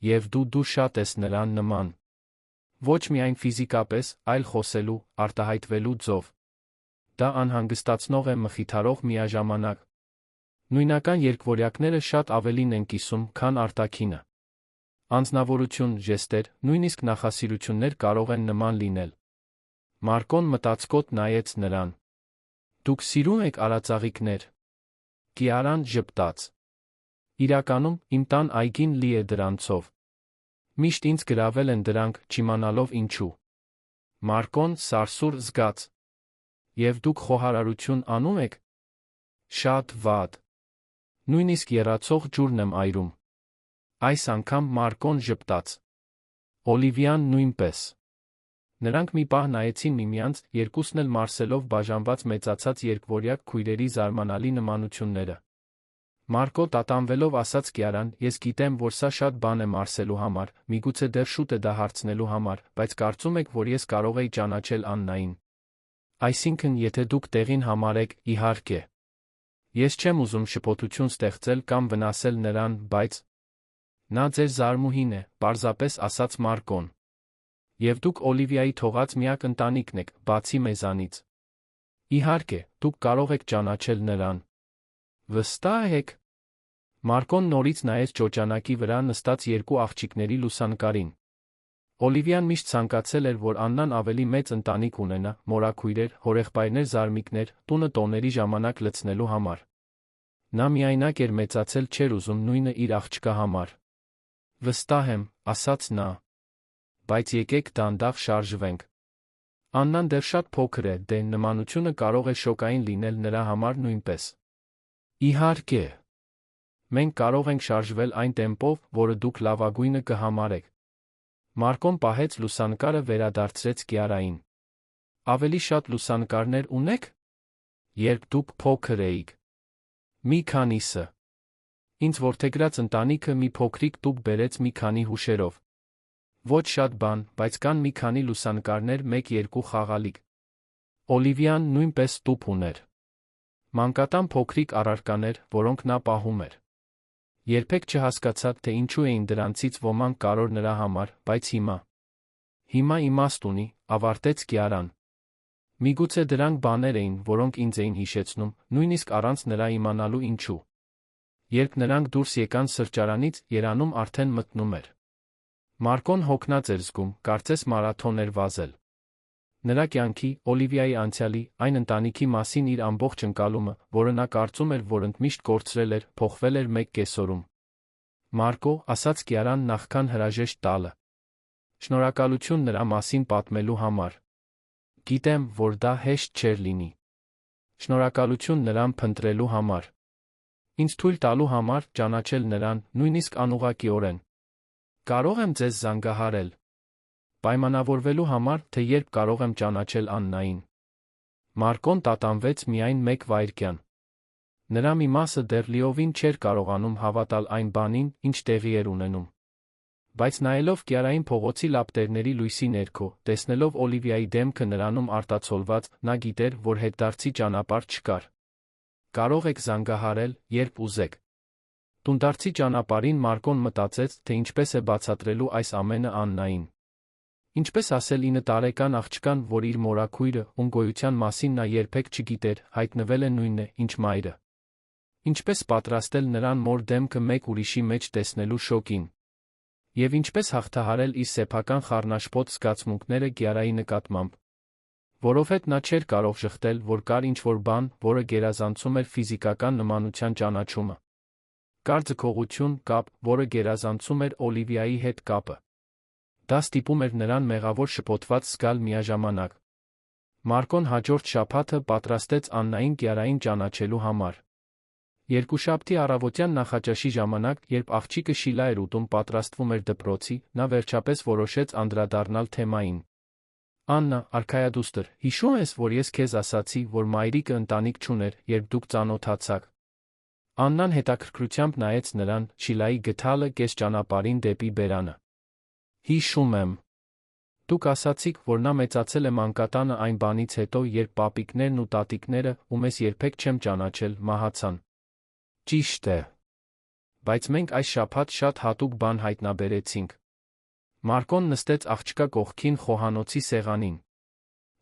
Եվ դու շատ ես նրան նման։ Ոչ միայն ֆիզիկապես, այլ խոսելու, արտահայտվելու ձով։ Դա անհանգստացնող է, մխիթարող միաժամանակ։ Նույնական երկվորյակները շատ ավելին են կիսում, քան արտաքինը։ Անձնավորություն, ժեստեր, նույնիսկ նախասիրություններ կարող են նման լինել։ Մարկոն մտածկոտ նայեց նրան։ Դուք սիրում եք արածաղիկներ։ Կիարան ժպտաց։ Իրականում, իմ տան այգին լի է դրանցով։ Միշտ ինձ գրավել են դրանք, չիմանալով ինչու։ Մարկոն սարսուռ զգաց։ Եվ դուք խոհարարություն անում եք։ Շատ վատ։ Նույնիսկ եռացող ջուրն եմ այրում։ Այս անգամ Մարկոն ժպտաց։ Օլիվիան նույնպես։ Նրանք մի պահ նայեցին միմյանց, երկուսն էլ մարսելով բաժանված մեծացած երկվորյակ քույրերի զարմանալի նմանությունները։ Մարկո տատանվելով ասաց Կիարան, ես գիտեմ, որ սա շատ բան է մարսելու համար, միգուցե դեռ շուտ է դա հարցնելու համար, բայց կարծում եք, որ ես կարող էի ճանաչել Աննային։ Այսինքն, եթե դուք տեղին համարեք, իհարկե։ Ես չեմ ուզում շփոթություն ստեղծել կամ վնասել նրան, բայց… Նա ձեր զարմուհին է, պարզապես ասաց Մարկոն։ Եվ դուք Օլիվիայի թողած միակ ընտանիքն եք, բացի մեզանից։ Իհարկե, դուք կարող եք ճանաչել նրան։ Վստահ եք։ Մարկոն նորից նայեց ճոճանակի վրա նստած 2 աղջիկների լուսանկարին։ Օլիվիան միշտ ցանկացել էր, որ Աննան ավելի մեծ ընտանիք ունենա, մորաքույրեր, հորեղբայրներ, զարմիկներ, տունը տոների ժամանակ լցնելու համար։ Նա միայնակ էր մեծացել, չէր ուզում նույնը իր աղջկա համար։ Վստահ եմ, ասաց նա։ Բայց եկեք դանդաղ շարժվենք։ Աննան դեռ շատ փոքր է, դե նմանությունը կարող է շոկային լինել նրա համար նույնպես։ Իհարկե։ Մենք կարող ենք շարժվել այն տեմպով, որը դուք լավագույնը կհամարեք։ Մարկոն պահեց լուսանկարը, վերադարձրեց Կիարային։ Ավելի շատ լուսանկարներ ունեք։ Երբ դուք փոքր էիք։ Մի քանիսը։ Ինձ որդեգրած ընտանիքը մի փոքրիկ տուփ բերեց մի քանի հուշերով։ Ոչ շատ բան, բայց կան մի քանի լուսանկարներ, 1-2 խաղալիք։ Օլիվիան նույնպես տուփ ուներ։ Մանկատան փոքրիկ առարկաներ, որոնք նա պահում էր։ Երբեք չհասկացա, թե ինչու էին դրանցից ոմանք կարևոր նրա համար, բայց հիմա իմաստ ունի, ավարտեց Կիարան։ Միգուցե դրանք բաներ էին, որոնք ինձ էին հիշեցնում, նույնիսկ առանց նրա իմանալու ինչու։ Երբ նրանք դուրս եկան սրճարանից, Երանում արդեն մթնում էր։ Մարկոն հոգնած էր զգում, կարծես մարաթոն էր վազել։ Նրա կյանքի, Օլիվիայի անցյալի, այն ընտանիքի մասին իր ամբողջ ընկալումը, որը նա կարծում էր, որ ընդմիշտ կորցրել էր, փոխվել էր մեկ կեսօրում։ Մարկո, ասաց Կիարան նախքան հրաժեշտ տալը։ Շնորհակալություն նրա մասին պատմելու համար։ Գիտեմ, որ դա հեշտ չէր լինի։ Շնորհակալություն նրան փնտրելու համար։ Ինձ թույլ տալու համար ճանաչել նրան, նույնիսկ անուղղակիորեն։ Կարող եմ ձեզ զանգահարել։ Պայմանավորվելու համար, թե երբ կարող եմ ճանաչել Աննային։ Մարկոն տատանվեց միայն մեկ վայրկյան։ Նրա մի մասը դեռ լիովին չէր կարողանում հավատալ այն բանին, ինչ տեղի էր ունենում։ Բայց նայելով Կիարային փողոցի լապտերների լույսի ներքո, տեսնելով Օլիվիայի դեմքը նրանում արտացոլված, նա գիտեր, որ հետդարձի ճանապարհ չկար։ Կարող եք զանգահարել, երբ ուզեք։ Տունդարձի ճանապարհին Մարկոն մտածեց, թե ինչպես է բացատրելու այս ամենը Աննային։ Ինչպես ասել 9 տարեկան աղջկան, որ իր մորաքույրը, ում գոյության մասին նա երբեք չգիտեր, հայտնվել է նույնն է, ինչ մայրը։ Ինչպես պատրաստել նրան մոր դեմքը մեկ ուրիշի մեջ տեսնելու շոկին։ Եվ ինչպես հաղթահարել իր սեփական խառնաշփոթ զգացմունքները Կիարայի նկատմամբ։ Որովհետև նա չէր կարող շղթել, որ կար ինչ-որ բան, որը գերազանցում էր ֆիզիկական նմանության ճանաչումը։ Կար ձգողություն, կապ, որը գերազանցում էր Օլիվիայի հետ կապը։ Դա ստիպում էր նրան մեղավոր շփոթված զգալ միաժամանակ։ Մարկոն հաջորդ շաբաթը պատրաստեց Աննային Կիարային ճանաչելու համար։ Երկուշաբթի առավոտյան նախաճաշի ժամանակ, երբ աղջիկը շիլա էր ուտում պատրաստվում էր դպրոցի, նա վերջապես որոշեց անդրադառնալ թեմային։ Աննա, արքայադուստր, հիշո՞ւմ ես, որ ես քեզ ասացի, որ մայրիկը ընտանիք չուներ, երբ դուք ծանոթացաք։ Աննան հետաքրքրությամբ նայեց նրան, շիլայի գդալը կես ճանապարհին դեպի բերանը։ Հիշում եմ։ Դուք ասացիք, որ նա մեծացել է մանկատանը այն բանից հետո, երբ պապիկներն ու տատիկները, ում ես երբեք չեմ ճանաչել, մահացան։ Ճիշտ է։ Բայց մենք այս շաբաթ շատ հատուկ բան հայտնաբերեցինք։ Մարկոն նստեց աղջկա կողքին խոհանոցի սեղանին։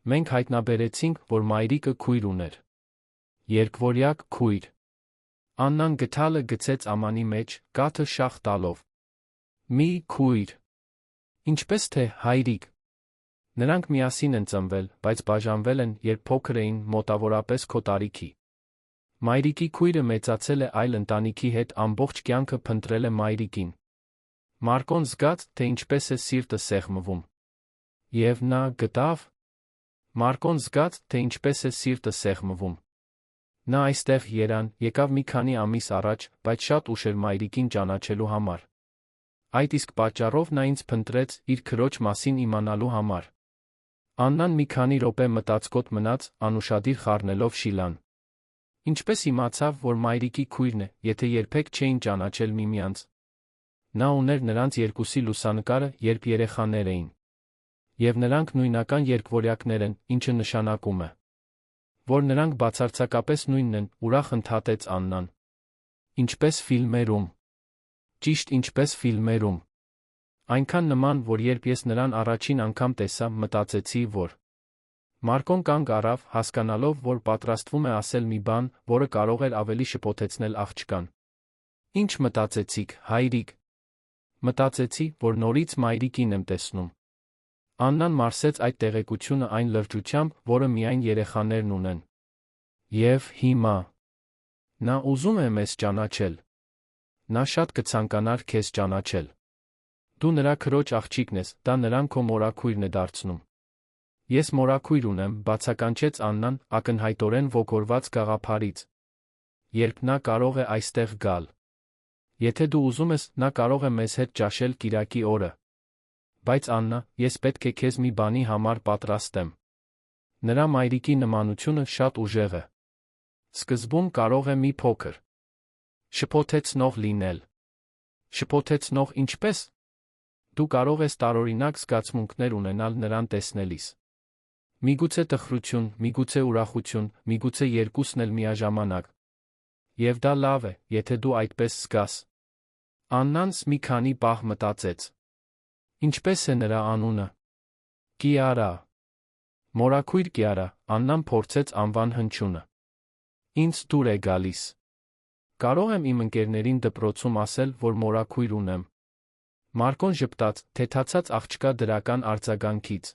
Մենք հայտնաբերեցինք, որ մայրիկը քույր ուներ։ Երկվորյակ քույր։ Աննան գդալը գցեց ամանի մեջ, կաթը շաղ տալով։ Մի քույր։ Ինչպես թե հայրիկ։ Նրանք միասին են ծնվել, բայց բաժանվել են, երբ փոքր էին, մոտավորապես քո տարիքի։ Մայրիկի քույրը մեծացել է այլ ընտանիքի հետ, ամբողջ կյանքը փնտրել է մայրիկին։ Մարկոն զգաց, թե ինչպես է սիրտը սեղմվում։ Եվ նա գտավ։ Մարկոն զգաց, թե ինչպես է սիրտը սեղմվում։ Նա այստեղ եկավ մի քանի ամիս առաջ, բայց շատ ուշ էր մայրիկին ճանաչելու համար։ Այդ իսկ պատճառով նա ինձ փնտրեց իր քրոջ մասին իմանալու համար։ Աննան մի քանի րոպե մտածկոտ մնաց, անուշադիր խառնելով շիլան։ Ինչպես իմացավ, որ մայրիկի քույրն է, եթե երբեք չէին ճանաչել միմյանց։ Նա ուներ նրանց երկուսի լուսանկարը, երբ երեխաներ էին։ Եվ նրանք նույնական երկվորյակներ են, ինչը նշանակում է, որ նրանք բացարձակապես նույնն են, ուրախ ընդհատեց Աննան։ Ինչպես ֆիլմերում։ Ճիշտ ինչպես ֆիլմերում։ Այնքան նման, որ երբ ես նրան առաջին անգամ տեսա, մտածեցի, որ… Մարկոն կանգ առավ, հասկանալով, որ պատրաստվում է ասել մի բան, որը կարող էր ավելի շփոթեցնել աղջկան։ Ինչ մտածեցիք, հայրիկ։ Մտածեցի, որ նորից մայրիկին եմ տեսնում։ Աննան մարսեց այդ տեղեկությունը այն լրջությամբ, որը միայն երեխաներն ունեն։ Եվ հիմա… Նա ուզում է մեզ ճանաչել։ Նա շատ կցանկանար քեզ ճանաչել։ Դու նրա քրոջ աղջիկն ես, դա նրան քո մորաքույրն է դարձնում։ Ես մորաքույր ունեմ, բացականչեց Աննան, ակնհայտորեն ոգորված գաղափարից։ Երբ նա կարող է այստեղ գալ։ Եթե դու ուզում ես, նա կարող է մեզ հետ ճաշել կիրակի օրը։ Բայց Աննա, ես պետք է քեզ մի բանի համար պատրաստեմ։ Նրա մայրիկի նմանությունը շատ ուժեղ է։ Սկզբում կարող է մի փոքր շփոթեցնող լինել։ Շփոթեցնող ինչպես։ Դու կարող ես տարօրինակ զգացմունքներ ունենալ նրան տեսնելիս։ Միգուցե տխրություն, միգուցե ուրախություն, միգուցե երկուսն էլ միաժամանակ։ Եվ դա լավ է, եթե դու այդպես զգաս։ Աննան մի քանի պահ մտածեց։ Ինչպես է նրա անունը։ Կիարա։ Մորաքույր Կիարա, Աննան փորձեց անվան հնչյունը։ Ինձ դուր է գալիս։ Կարող եմ իմ ընկերներին դպրոցում ասել, որ մորաքույր ունեմ։ Մարկոն ժպտաց, թեթացած աղջկա դրական արձագանքից։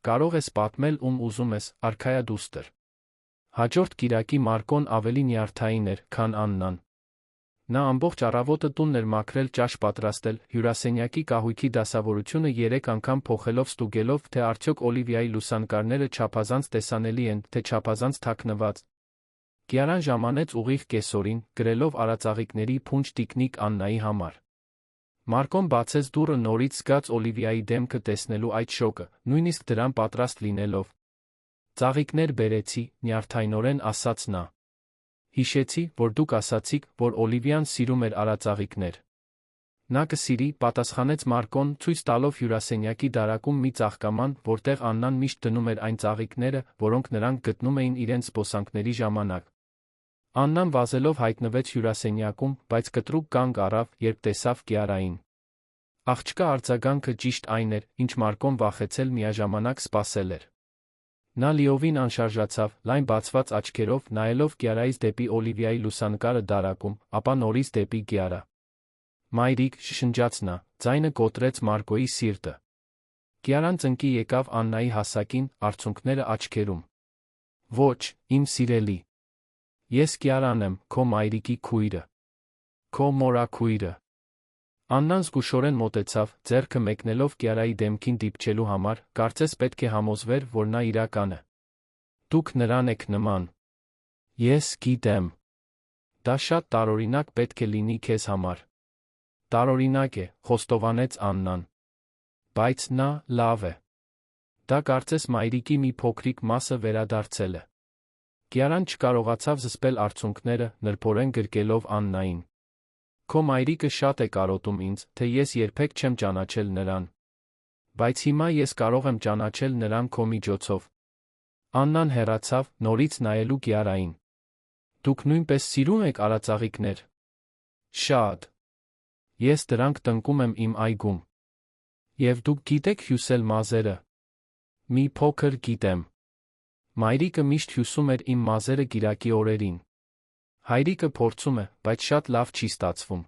Կարող ես պատմել, ում ուզում ես, արքայադուստր։ Հաջորդ կիրակի Մարկոն ավելի նյարդային էր, քան Աննան։ Նա ամբողջ առավոտը տունն էր մաքրել, ճաշ պատրաստել, հյուրասենյակի կահույքի դասավորությունը 3 անգամ փոխելով ստուգելով, թե արդյոք Օլիվիայի լուսանկարները չափազանց տեսանելի են, թե չափազանց թաքնված։ Կիարան ժամանեց ուղիղ կեսօրին, գրելով արածաղիկների փունջ տիկնիկ Աննայի համար։ Մարկոն բացեց դուռը նորից զգաց Օլիվիայի դեմքը տեսնելու այդ շոկը, նույնիսկ դրան պատրաստ լինելով։ Ծաղիկներ բերեցի, նյարդայնորեն ասաց նա։ Հիշեցի, որ դուք ասացիք, որ Օլիվիան սիրում էր արածաղիկներ։ Նա կսիրի, պատասխանեց Մարկոն, ցույց տալով հյուրասենյակի դարակում մի ծաղկաման, որտեղ Աննան միշտ դնում էր այն ծաղիկները, որոնք նրանք գտնում էին իրենց զբոսանքների ժամանակ։ Աննան վազելով հայտնվեց հյուրասենյակում, բայց կտրուկ կանգ առավ, երբ տեսավ Կիարային։ Աղջկա արձագանքը ճիշտ այն էր, ինչ Մարկոն վախեցել միաժամանակ սպասել էր։ Նա լիովին անշարժացավ, լայն բացված աչքերով, նայելով Կիարայից դեպի Օլիվիայի լուսանկարը դարակում, ապա նորից դեպի Կիարա։ Մայրիկ, շշնջաց նա, ձայնը կոտրեց Մարկոյի սիրտը։ Կիարան ծնկի եկավ Աննայի հասակին, արցունքները աչքերում։ Ոչ, իմ սիրելի։ Ես Կիարան եմ, քո մայրիկի քույրը։ Քո մորաքույրը։ Աննան զգուշորեն մոտեցավ, ձեռքը մեկնելով Կիարայի դեմքին դիպչելու համար, կարծես պետք է համոզվեր, որ նա իրական է։ Դուք նրան եք նման։ Ես գիտեմ։ Դա շատ տարօրինակ պետք է լինի քեզ համար։ Տարօրինակ է, խոստովանեց Աննան։ Բայց նա լավ է։ Դա կարծես մայրիկի մի փոքրիկ մասը վերադարձել է։ Կիարան չկարողացավ զսպել արցունքները, նրբորեն գրկելով Աննային։ Քո մայրիկը շատ է կարոտում ինձ, թե ես երբեք չեմ ճանաչել նրան։ Բայց հիմա ես կարող եմ ճանաչել նրան քո միջոցով։ Աննան հեռացավ, նորից նայելու Կիարային։ Դուք նույնպես սիրում եք արածաղիկներ։ Շատ։ Ես դրանք տնկում եմ իմ այգում։ Եվ դուք գիտեք հյուսել մազերը։ Մի փոքր գիտեմ։ Մայրիկը միշտ հյուսում էր իմ մազերը կիրակի օրերին։ Հայրիկը փորձում է, բայց շատ լավ չի ստացվում։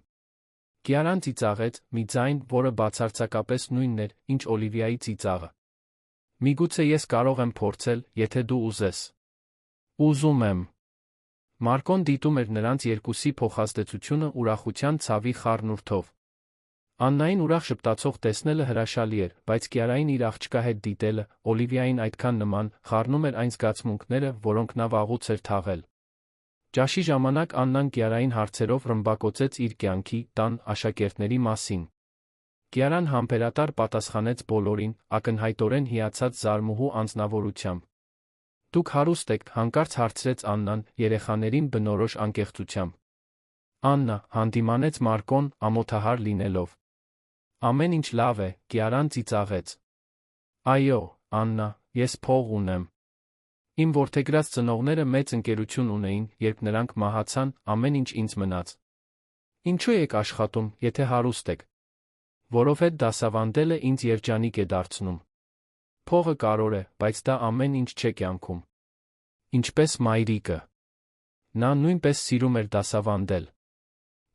Կիարան ծիծաղեց, մի ձայն, որը բացարձակապես նույնն էր, ինչ Օլիվիայի ծիծաղը։ Միգուցե ես կարող եմ փորձել, եթե դու ուզես։ Ուզում եմ։ Մարկոն դիտում էր նրանց երկուսի փոխազդեցությունը ուրախության ցավի խառնուրդով։ Աննային ուրախ շպտացող տեսնելը հրաշալի էր, բայց Կիարային իր աղջկա հետ դիտելը, Օլիվիային այդքան նման, խառնում էր այն զգացմունքները, որոնք նա վաղուց էր թաղել։ Ճաշի ժամանակ Աննան Կիարային հարցերով ռմբակոծեց իր կյանքի, տան, աշակերտների մասին։ Կիարան համբերատար պատասխանեց բոլորին, ակնհայտորեն հիացած զարմուհու անձնավորությամբ։ Դուք հարուստ եք, հանկարծ հարցրեց Աննան, երեխաներին բնորոշ անկեղծությամբ։ Աննա, հանդիմանեց Մարկոն, ամոթահար լինելով։ Ամեն ինչ լավ է, Կիարան ծիծաղեց։ Այո, Աննա, ես փող ունեմ։ Իմ որդեգրած ծնողները մեծ ընկերություն ունեին, երբ նրանք մահացան, ամեն ինչ ինձ մնաց։ Ինչու եք աշխատում, եթե հարուստ եք։ Որովհետև դասավանդելը ինձ երջանիկ է դարձնում։ Փողը կարևոր է, բայց դա ամեն ինչ չէ կյանքում։ Ինչպես մայրիկը։ Նա նույնպես սիրում էր դասավանդել։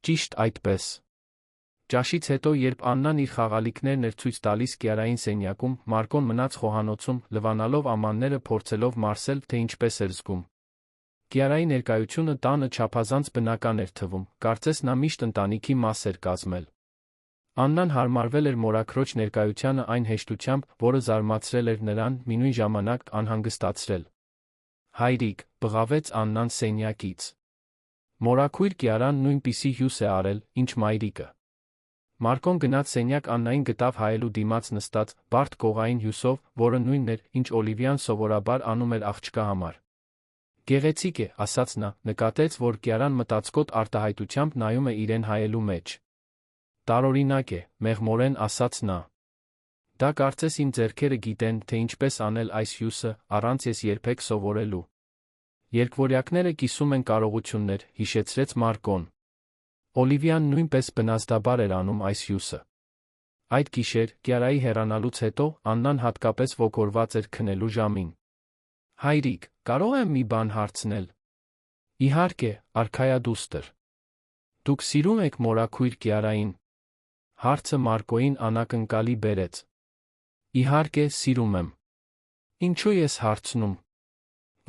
Ճիշտ այդպես։ Ճաշից հետո, երբ Աննան իր խաղալիքներն էր ցույց տալիս Կիարային սենյակում, Մարկոն մնաց խոհանոցում, լվանալով ամանները, փորձելով մարսել, թե ինչպես էր զգում։ Կիարայի ներկայությունը տանը չափազանց բնական էր թվում, կարծես նա միշտ ընտանիքի մաս էր կազմել։ Աննան հարմարվել էր մորաքրոջ ներկայությանը այն հեշտությամբ, որը զարմացրել էր նրան, մինույն ժամանակ անհանգստացրել։ Հայրիկ, բղավեց Աննան սենյակից։ Մորաքույր Կիարան նույնպիսի հյուս է արել, ինչ մայրիկը։ Մարկոն գնաց սենյակ Աննային գտավ հայելու դիմաց նստած, բարդ կողային հյուսով, որը նույնն էր, ինչ Օլիվիան սովորաբար անում էր աղջկա համար։ Գեղեցիկ է, ասաց նա, նկատեց, որ Կիարան մտածկոտ արտահայտությամբ նայում է իրեն հայելու մեջ։ Տարօրինակ է, մեղմորեն ասաց նա։ Դա կարծես իմ ձեռքերը գիտեն, թե ինչպես անել այս հյուսը, առանց ես երբեք սովորելու։ Երկվորյակները կիսում են կարողություններ, հիշեցրեց Մարկոն։ Օլիվիան նույնպես բնազդաբար էր անում այս հյուսը։ Այդ գիշեր, Կիարայի հեռանալուց հետո, Աննան հատկապես ոգորված էր քնելու ժամին։ «Հայրիկ, կարող եմ մի բան հարցնել»։ «Իհարկե, արքայադուստր»։ «Դուք սիրում եք մորաքույր Կիարային»։ Հարցը Մարկոյին անակնկալի բերեց։ «Իհարկե, սիրում եմ»։ «Ինչու ես հարցնում»։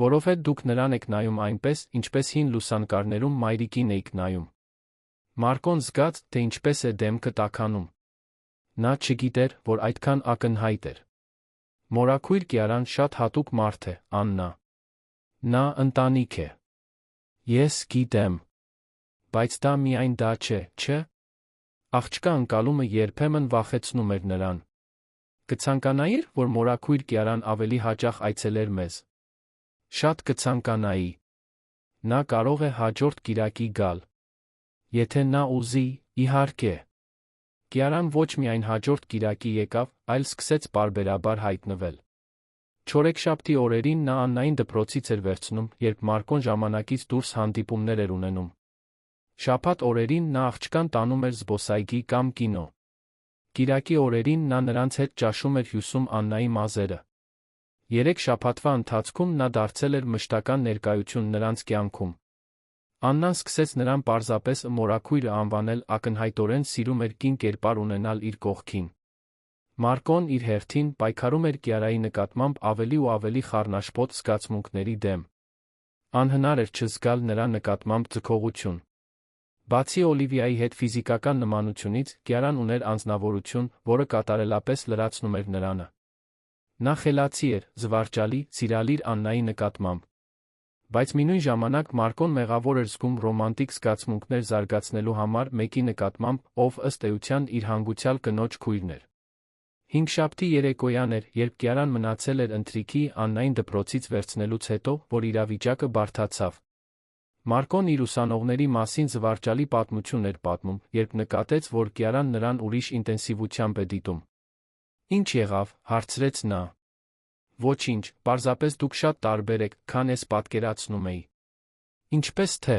«Որովհետև դուք նրան եք նայում այնպես, ինչպես հին լուսանկարներում մայրիկին էիք նայում»։ Մարկոն զգաց, թե ինչպես է դեմքը տաքանում։ Նա չգիտեր, որ այդքան ակնհայտ էր։ Մորաքույր Կիարան շատ հատուկ մարդ է, Աննա։ Նա ընտանիք է։ Ես գիտեմ։ Բայց դա միայն դա չէ, չէ՞։ Աղջկա ընկալումը երբեմն վախեցնում էր նրան։ Կցանկանայիր, որ մորաքույր Կիարան ավելի հաճախ այցելեր մեզ։ Շատ կցանկանայի։ Նա կարող է հաջորդ կիրակի գալ։ Եթե նա ուզի, իհարկե։ Կիարան ոչ միայն հաջորդ կիրակի եկավ, այլ սկսեց պարբերաբար հայտնվել։ Չորեքշաբթի օրերին նա Աննային դպրոցից էր վերցնում, երբ Մարկոն ժամանակից դուրս հանդիպումներ էր ունենում։ Շաբաթ օրերին նա աղջկան տանում էր զբոսայգի կամ կինո։ Կիրակի օրերին նա նրանց հետ ճաշում էր հյուսում Աննայի մազերը։ 3 շաբաթվա ընթացքում նա դարձել էր մշտական ներկայություն նրանց կյանքում։ Աննան սկսեց նրան պարզապես մորաքույրը անվանել, ակնհայտորեն սիրում էր կին կերպար ունենալ իր կողքին։ Մարկոն իր հերթին պայքարում էր Կիարայի նկատմամբ ավելի ու ավելի խառնաշփոթ զգացմունքների դեմ։ Անհնար էր չզգալ նրա նկատմամբ ձգողություն։ Բացի Օլիվիայի հետ ֆիզիկական նմանությունից, Կիարան ուներ անձնավորություն, որը կատարելապես լրացնում էր նրանը։ Նա խելացի էր, զվարճալի, սիրալիր Աննայի նկատմամբ։ Բայց մինույն ժամանակ Մարկոն մեղավոր էր զգում ռոմանտիկ զգացմունքներ զարգացնելու համար մեկի նկատմամբ, ով ըստ էության իր հանգուցյալ կնոջ քույրն էր։ Հինգշաբթի երեկոյան էր, երբ Կիարան մնացել էր ընթրիքի Աննային դպրոցից վերցնելուց հետո, որ իրավիճակը բարդացավ։ Մարկոն իր ուսանողների մասին զվարճալի պատմություն էր պատմում, երբ նկատեց, որ Կիարան նրան ուրիշ ինտենսիվությամբ է դիտում։ «Ինչ եղավ»՝ հարցրեց նա։ «Ոչինչ, պարզապես դուք շատ տարբեր եք, քան ես պատկերացնում էի»։ «Ինչպես թե»։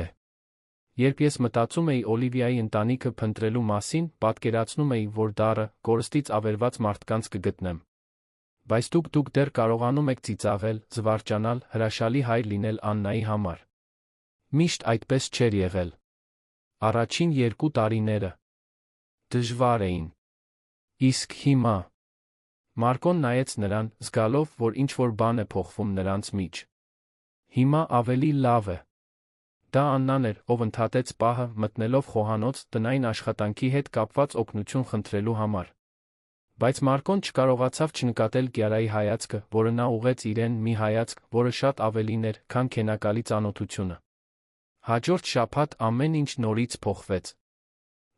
Երբ ես մտածում էի Օլիվիայի ընտանիքը փնտրելու մասին, պատկերացնում էի, որ դառը, կորստից ավերված մարդկանց կգտնեմ։ Բայց դուք դեռ կարողանում եք ծիծաղել, զվարճանալ, հրաշալի հայր լինել Աննայի համար։ Միշտ այդպես չէր եղել։ Առաջին 2 տարիները դժվար էին։ Իսկ հիմա։ Մարկոն նայեց նրան, զգալով, որ ինչ-որ բան է փոխվում նրանց մեջ։ Հիմա ավելի լավ է։ Դա Աննան էր, ով ընդհատեց պահը, մտնելով խոհանոց, տնային աշխատանքի հետ կապված օգնություն խնդրելու համար։ Բայց Մարկոն չկարողացավ չնկատել Կիարայի հայացքը, որը նա ուղղեց իրեն, մի հայացք, որը շատ ավելին էր, քան քենակալի ծանոթությունը։ Հաջորդ շաբաթ ամեն ինչ նորից փոխվեց։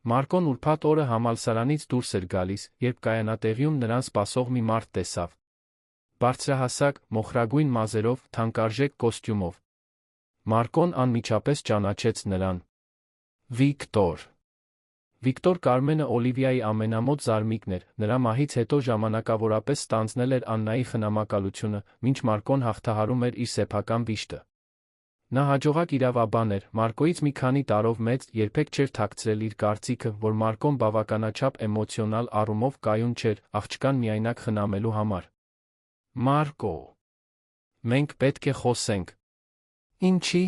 Մարկոն ուրբաթ օրը համալսարանից դուրս էր գալիս, երբ կայանատեղիում նրան սպասող մի մարդ տեսավ։ Բարձրահասակ, մոխրագույն մազերով, թանկարժեք կոստյումով։ Մարկոն անմիջապես ճանաչեց նրան։ Վիկտոր։ Վիկտոր Կարմենը Օլիվիայի ամենամոտ զարմիկն էր, նրա մահից հետո ժամանակավորապես ստանձնել էր Աննայի խնամակալությունը, մինչ Մարկոն հաղթահարում էր իր սեփական վիշտը։ Նա հաջողակ իրավաբան էր, Մարկոյից մի քանի տարով մեծ, երբեք չէր թաքցրել իր կարծիքը, որ Մարկոն բավականաչափ էմոցիոնալ առումով կայուն չէր, աղջկան միայնակ խնամելու համար։ Մարկո։ Մենք պետք է խոսենք։ Ինչի՞։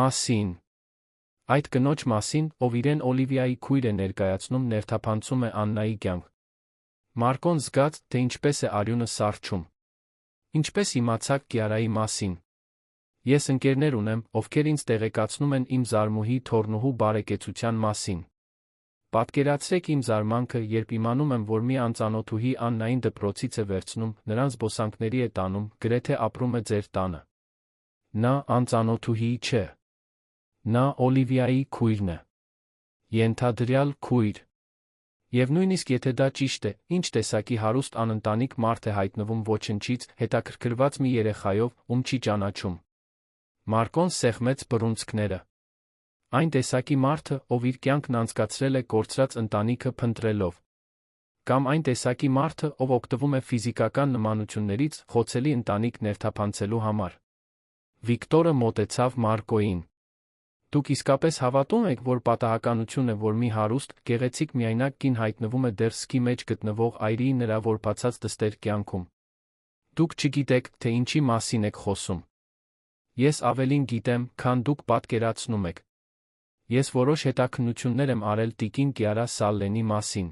Մասին։ Այդ կնոջ մասին, ով իրեն Օլիվիայի քույր է ներկայացնում, ներթափանցում է Աննայի կյանք։ Մարկոն զգաց, թե ինչպես է արյունը սառչում։ Ինչպես իմացաք Կիարայի մասին։ Ես ընկերներ ունեմ, ովքեր ինձ տեղեկացնում են իմ զարմուհի թոռնուհու բարեկեցության մասին։ Պատկերացրեք իմ զարմանքը, երբ իմանում եմ, որ մի անծանոթուհի Աննային դպրոցից է վերցնում, նրան զբոսանքների է տանում, գրեթե ապրում է ձեր տանը։ Նա անծանոթուհի չէ։ Նա Օլիվիայի քույրն է։ Ենթադրյալ քույր։ Եվ նույնիսկ եթե դա ճիշտ է, ինչ տեսակի հարուստ անընտանիք մարդ է հայտնվում ոչնչից, հետաքրքրված մի երեխայով, ում չի ճանաչում։ Մարկոն սեղմեց բռունցքները։ Այն տեսակի մարդը, ով իր կյանքն անցկացրել է կորցրած ընտանիքը փնտրելով։ Կամ այն տեսակի մարդը, ով օգտվում է ֆիզիկական նմանություններից, խոցելի ընտանիք ներթափանցելու համար։ Վիկտորը մոտեցավ Մարկոյին։ Դուք իսկապես հավատում եք, որ պատահականություն է, որ մի հարուստ, գեղեցիկ միայնակ կին հայտնվում է դեռ սկի մեջ գտնվող այրիի նրա որբացած դստեր կյանքում։ Դուք չգիտեք, թե ինչի մասին եք խոսում։ Ես ավելին գիտեմ, քան դուք պատկերացնում եք։ Ես որոշ հետաքննություններ եմ արել տիկին Կիարա Սալլենի մասին։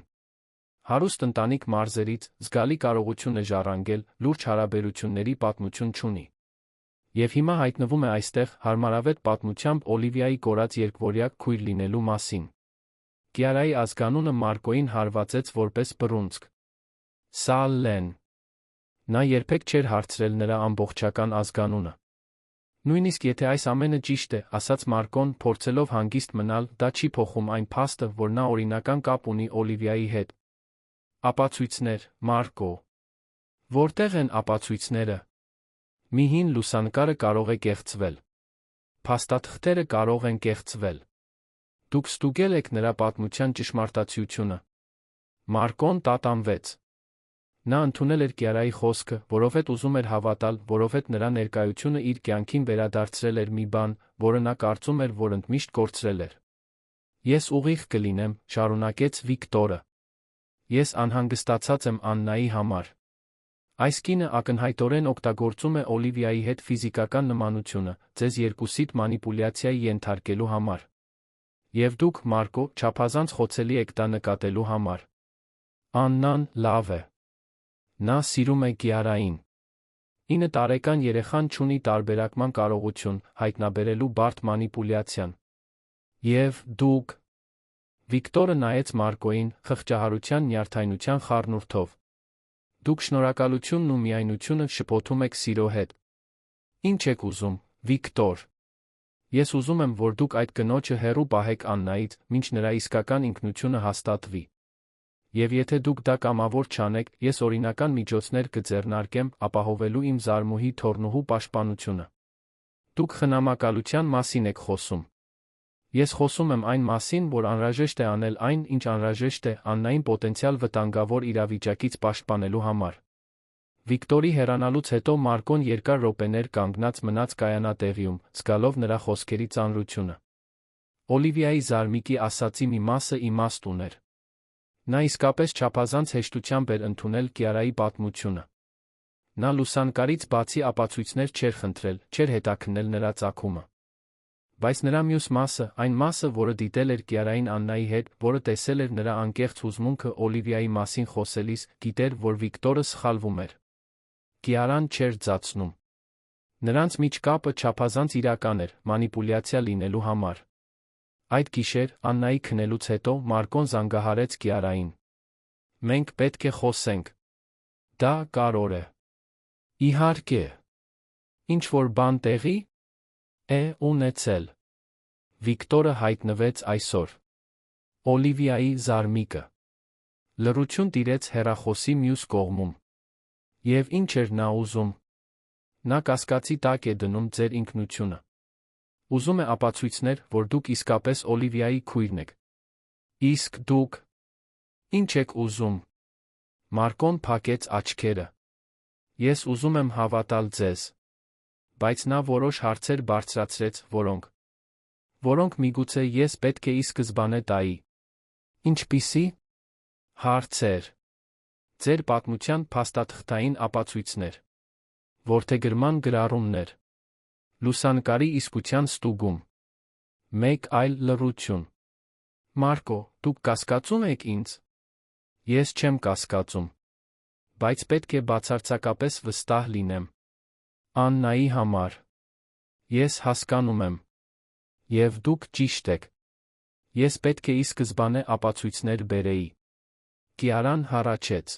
Հարուստ ընտանիք մարզերից, զգալի կարողություն է ժառանգել, լուրջ հարաբերությունների պատմություն չունի։ Եվ հիմա հայտնվում է այստեղ, հարմարավետ պատմությամբ Օլիվիայի կորած երկվորյակ քույր լինելու մասին։ Կիարայի ազգանունը Մարկոին հարվածեց որպես բռունցք։ Սալլեն։ Նա երբեք չէր հարցրել նրա ամբողջական ազգանունը։ Նույնիսկ եթե այս ամենը ճիշտ է, ասաց Մարկոն, փորձելով հանգիստ մնալ, դա չի փոխում այն փաստը, որ նա օրինական կապ ունի Օլիվիայի հետ։ Ապացույցներ, Մարկո։ Որտեղ են ապացույցները։ Մի հին լուսանկարը կարող է կեղծվել։ Փաստաթղթերը կարող են կեղծվել։ Դուք ստուգել եք նրա պատմության ճշմարտացիությունը։ Մարկոն տատանվեց։ Նա ընդունել էր Կիարայի խոսքը, որովհետև ուզում էր հավատալ, որովհետև նրա ներկայությունը իր կյանքին վերադարձրել էր մի բան, որը նա կարծում էր, որ ընդմիշտ կորցրել էր։ Ես ուղիղ կլինեմ, շարունակեց Վիկտորը։ Ես անհանգստացած եմ Աննայի համար։ Այս կինը ակնհայտորեն օգտագործում է Օլիվիայի հետ ֆիզիկական նմանությունը, ձեզ երկուսիդ մանիպուլյացիայի ենթարկելու համար։ Եվ դուք, Մարկո, չափազանց խոցելի եք դա նկատելու համար։ Աննան լավ է։ Նա սիրում է Կիարային։ 9 տարեկան երեխան չունի տարբերակման կարողություն, հայտնաբերելու բարդ մանիպուլյացիան։ Եվ դուք։ Վիկտորը նայեց Մարկոյին, խղճահարության նյարդայնության խառնուրդով։ Դուք շնորհակալությունն ու միայնությունը շփոթում եք սիրո հետ։ Ինչ եք ուզում, Վիկտոր։ Ես ուզում եմ, որ դուք այդ կնոջը հեռու պահեք Աննայից, մինչ նրա իսկական ինքնությունը հաստատվի։ Եվ եթե դուք դա կամավոր չանեք, ես օրինական միջոցներ կձեռնարկեմ, ապահովելու իմ զարմուհի թոռնուհու պաշտպանությունը։ Դուք խնամակալության մասին եք խոսում։ Ես խոսում եմ այն մասին, որ անհրաժեշտ է անել այն, ինչ անհրաժեշտ է Աննային պոտենցիալ վտանգավոր իրավիճակից պաշտպանելու համար։ Վիկտորի հեռանալուց հետո Մարկոն երկար րոպեներ կանգնած մնաց կայանատեղիում, զգալով նրա խոսքերի ծանրությունը։ Օլիվիայի զարմիկի ասացի մի մասը իմաստ ուներ։ Նա իսկապես չափազանց հեշտությամբ էր ընդունել Կիարայի պատմությունը։ Նա լուսանկարից բացի ապացույցներ չէր խնդրել, չէր հետաքննել նրա ծագումը։ Բայց նրա մյուս մասը, այն մասը, որը դիտել էր Կիարային Աննայի հետ, որը տեսել էր նրա անկեղծ հուզմունքը Օլիվիայի մասին խոսելիս, գիտեր, որ Վիկտորը սխալվում էր։ Կիարան չէր ձացնում։ Նրանց միջ կապը չափազանց իրական էր, մանիպուլյացիա լինելու համար։ Այդ գիշեր, Աննայի քնելուց հետո, Մարկոն զանգահարեց Կիարային։ Մենք պետք է խոսենք։ Դա կարևոր է։ Իհարկե։ Ինչ-որ բան տեղի է ունեցել։ Վիկտորը հայտնվեց այսօր։ Օլիվիայի զարմիկը։ Լռություն տիրեց հեռախոսի մյուս կողմում։ Եվ ինչ էր նա ուզում։ Նա կասկածի տակ է դնում ձեր ինքնությունը։ Ուզում է ապացույցներ, որ դուք իսկապես Օլիվիայի քույրն եք։ Իսկ դուք ինչ եք ուզում։ Մարկոն փակեց աչքերը։ Ես ուզում եմ հավատալ ձեզ։ Բայց նա որոշ հարցեր բարձրացրեց, որոնք միգուցե ես պետք է ի սկզբանե տայի։ Ինչպիսի հարցեր։ Ձեր պատմության փաստաթղթային ապացույցներ։ Որդեգրման գրառումներ։ Լուսանկարի իսկության ստուգում։ Մեկ այլ լռություն։ Մարկո, դուք կասկածում եք ինձ։ Ես չեմ կասկածում։ Բայց պետք է բացարձակապես վստահ լինեմ։ Աննայի համար։ Ես հասկանում եմ։ Եվ դուք ճիշտ եք։ Ես պետք է ի սկզբանե ապացույցներ բերեի։ Կիարան հառաչեց։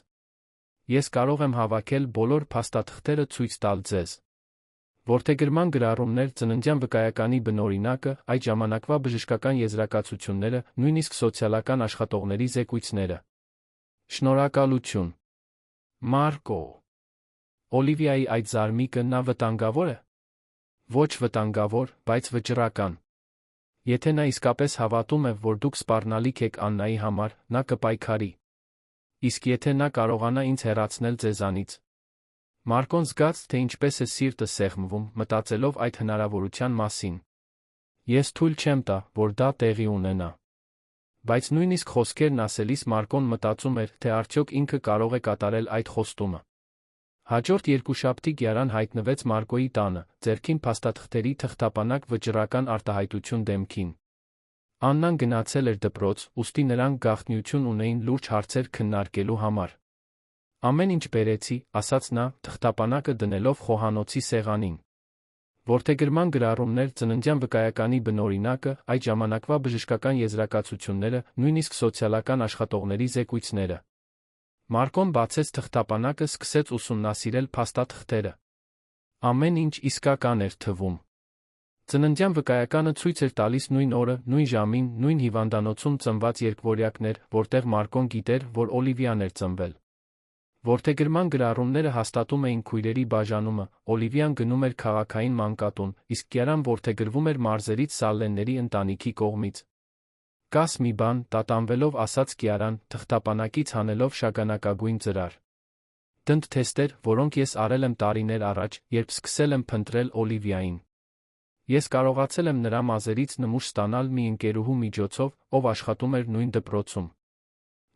Ես կարող եմ հավաքել բոլոր փաստաթղթերը ցույց տալ ձեզ։ Որդեգրման գրառումներ, ծննդյան վկայականի բնօրինակը, այդ ժամանակվա բժշկական եզրակացությունները, նույնիսկ սոցիալական աշխատողների զեկույցները։ Շնորհակալություն։ Մարկո։ Օլիվիայի այդ զարմիկը նա վտանգավոր է։ Ոչ վտանգավոր, բայց վճռական։ Եթե նա իսկապես հավատում է, որ դուք սպառնալիք եք Աննայի համար, նա կպայքարի։ Իսկ եթե նա կարողանա ինձ հեռացնել ձեզանից։ Մարկոն զգաց, թե ինչպես է սիրտը սեղմվում, մտածելով այդ հնարավորության մասին։ Ես թույլ չեմ տա, որ դա տեղի ունենա։ Բայց նույնիսկ խոսքերն ասելիս Մարկոն մտածում էր, թե արդյոք ինքը կարող է կատարել այդ խոստումը։ Հաջորդ երկուշաբթի Կիարան հայտնվեց Մարկոյի տանը, ձեռքին փաստաթղթերի թղթապանակ վճռական արտահայտություն դեմքին։ Աննան գնացել էր դպրոց, ուստի նրանք գաղտնիություն ունեին լուրջ հարցեր քննարկելու համար։ Ամեն ինչ բերեցի, ասաց նա, թղթապանակը դնելով խոհանոցի սեղանին։ Որդեգրման գրառումներ, ծննդյան վկայականի բնօրինակը, այդ ժամանակվա բժշկական եզրակացությունները, նույնիսկ սոցիալական աշխատողների զեկույցները։ Մարկոն բացեց թղթապանակը, սկսեց ուսումնասիրել փաստաթղթերը։ Ամեն ինչ իսկական էր թվում։ Ծննդյան վկայականը ցույց էր տալիս նույն օրը, նույն ժամին, նույն հիվանդանոցում ծնված երկվորյակներ, որտեղ Մարկոն գիտեր, որ Օլիվիան էր ծնվել։ Որդեգրման գրառումները հաստատում էին քույրերի բաժանումը, Օլիվիան գնում էր քաղաքային մանկատուն, իսկ Կիարան որդեգրվում էր մարզերից Սալլենների ընտանիքի կողմից։ Կաս մի բան, տատանվելով ասաց Կիարան, թղթապանակից հանելով շագանակագույն ծրար։ Դնդ թեստեր, որոնք ես արել եմ տարիներ առաջ, երբ սկսել եմ փնտրել Օլիվիային։ Ես կարողացել եմ նրա մազերից նմուշ ստանալ մի ընկերուհու միջոցով, ով աշխատում էր նույն դպրոցում։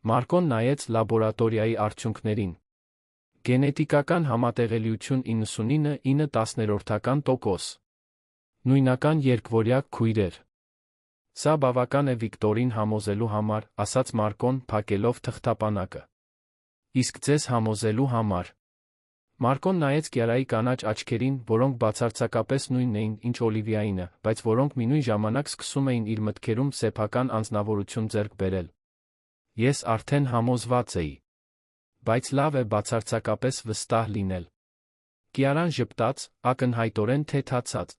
Մարկոն նայեց լաբորատորիայի արդյունքներին։ Գենետիկական համատեղելիություն 99,9%։ Նույնական երկվորյակ քույրեր։ Սա բավական է Վիկտորին համոզելու համար, ասաց Մարկոն, փակելով թղթապանակը։ Իսկ ձեզ համոզելու համար։ Մարկոն նայեց Կիարայի կանաչ աչքերին, որոնք բացարձակապես նույնն էին, ինչ Օլիվիայինը, բայց որոնք մինույն ժամանակ սկսում էին իր մտքերում սեփական անձնավորություն ձեռք բերել։ Ես արդեն համոզված էի։ Բայց լավ է բացարձակապես վստահ լինել։ Կիարան ժպտաց, ակնհայտորեն թեթացած։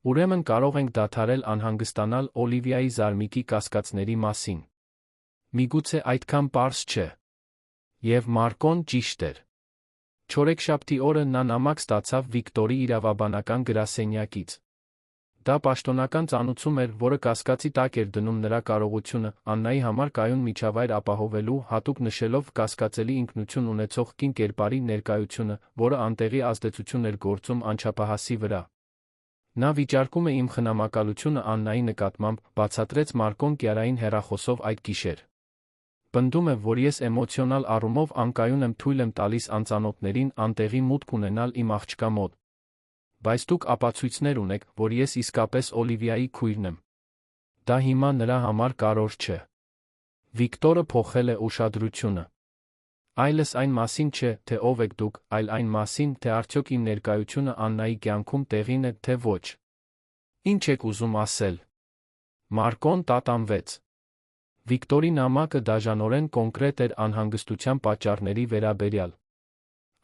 Ուրեմն կարող ենք դադարել անհանգստանալ Օլիվիայի զարմիկի կասկածների մասին։ Միգուցե այդքան պարզ չէ։ Եվ Մարկոն ճիշտ էր։ Չորեքշաբթի օրը նա նամակ ստացավ Վիկտորի իրավաբանական գրասենյակից։ Դա պաշտոնական ծանուցում էր, որը կասկածի տակ էր դնում նրա կարողությունը Աննայի համար կայուն միջավայր ապահովելու, հատուկ նշելով կասկածելի ինքնություն ունեցող կին կերպարի ներկայությունը, որը անտեղի ազդեցություն էր գործում անչափահասի վրա։ Նա վիճարկում է իմ խնամակալությունը Աննայի նկատմամբ, բացատրեց Մարկոն Կիարային հեռախոսով այդ գիշեր։ Պնդում է, որ ես էմոցիոնալ առումով անկայուն եմ, թույլ եմ տալիս անծանոթներին անտեղի մուտք ունենալ իմ աղջկա մոտ։ Բայց դուք ապացույցներ ունեք, որ ես իսկապես Օլիվիայի քույրն եմ։ Դա հիմա նրա համար կարևոր չէ։ Վիկտորը փոխել է ուշադրությունը։ Այլս այն մասին չէ, թե ով եք դուք, այլ այն մասին, թե արդյոք իմ ներկայությունը Աննայի կյանքում տեղին է, թե ոչ։ Ինչ եք ուզում ասել։ Մարկոն տատանվեց։ Վիկտորի նամակը դաժանորեն կոնկրետ էր անհանգստության պատճառների վերաբերյալ։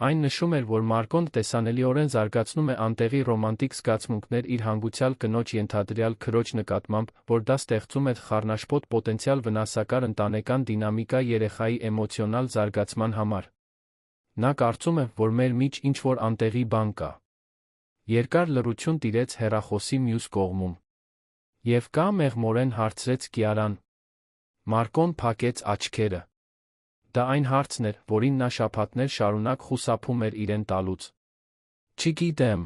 Այն նշում էր, որ Մարկոն տեսանելիորեն զարգացնում է անտեղի ռոմանտիկ զգացմունքներ իր հանգուցյալ կնոջ ենթադրյալ քրոջ նկատմամբ, որ դա ստեղծում է խառնաշփոթ պոտենցիալ վնասակար ընտանեկան դինամիկա երեխայի էմոցիոնալ զարգացման համար։ Նա կարծում է, որ մեր միջ ինչ-որ անտեղի բան կա։ Երկար լռություն տիրեց հեռախոսի մյուս կողմում։ Եվ կա մեղմորեն հարցրեց Կիարան։ Մարկոն փակեց աչքերը։ Դա այն հարցն էր, որին նա շաբաթներ շարունակ խուսափում էր իրեն տալուց։ Չգիտեմ։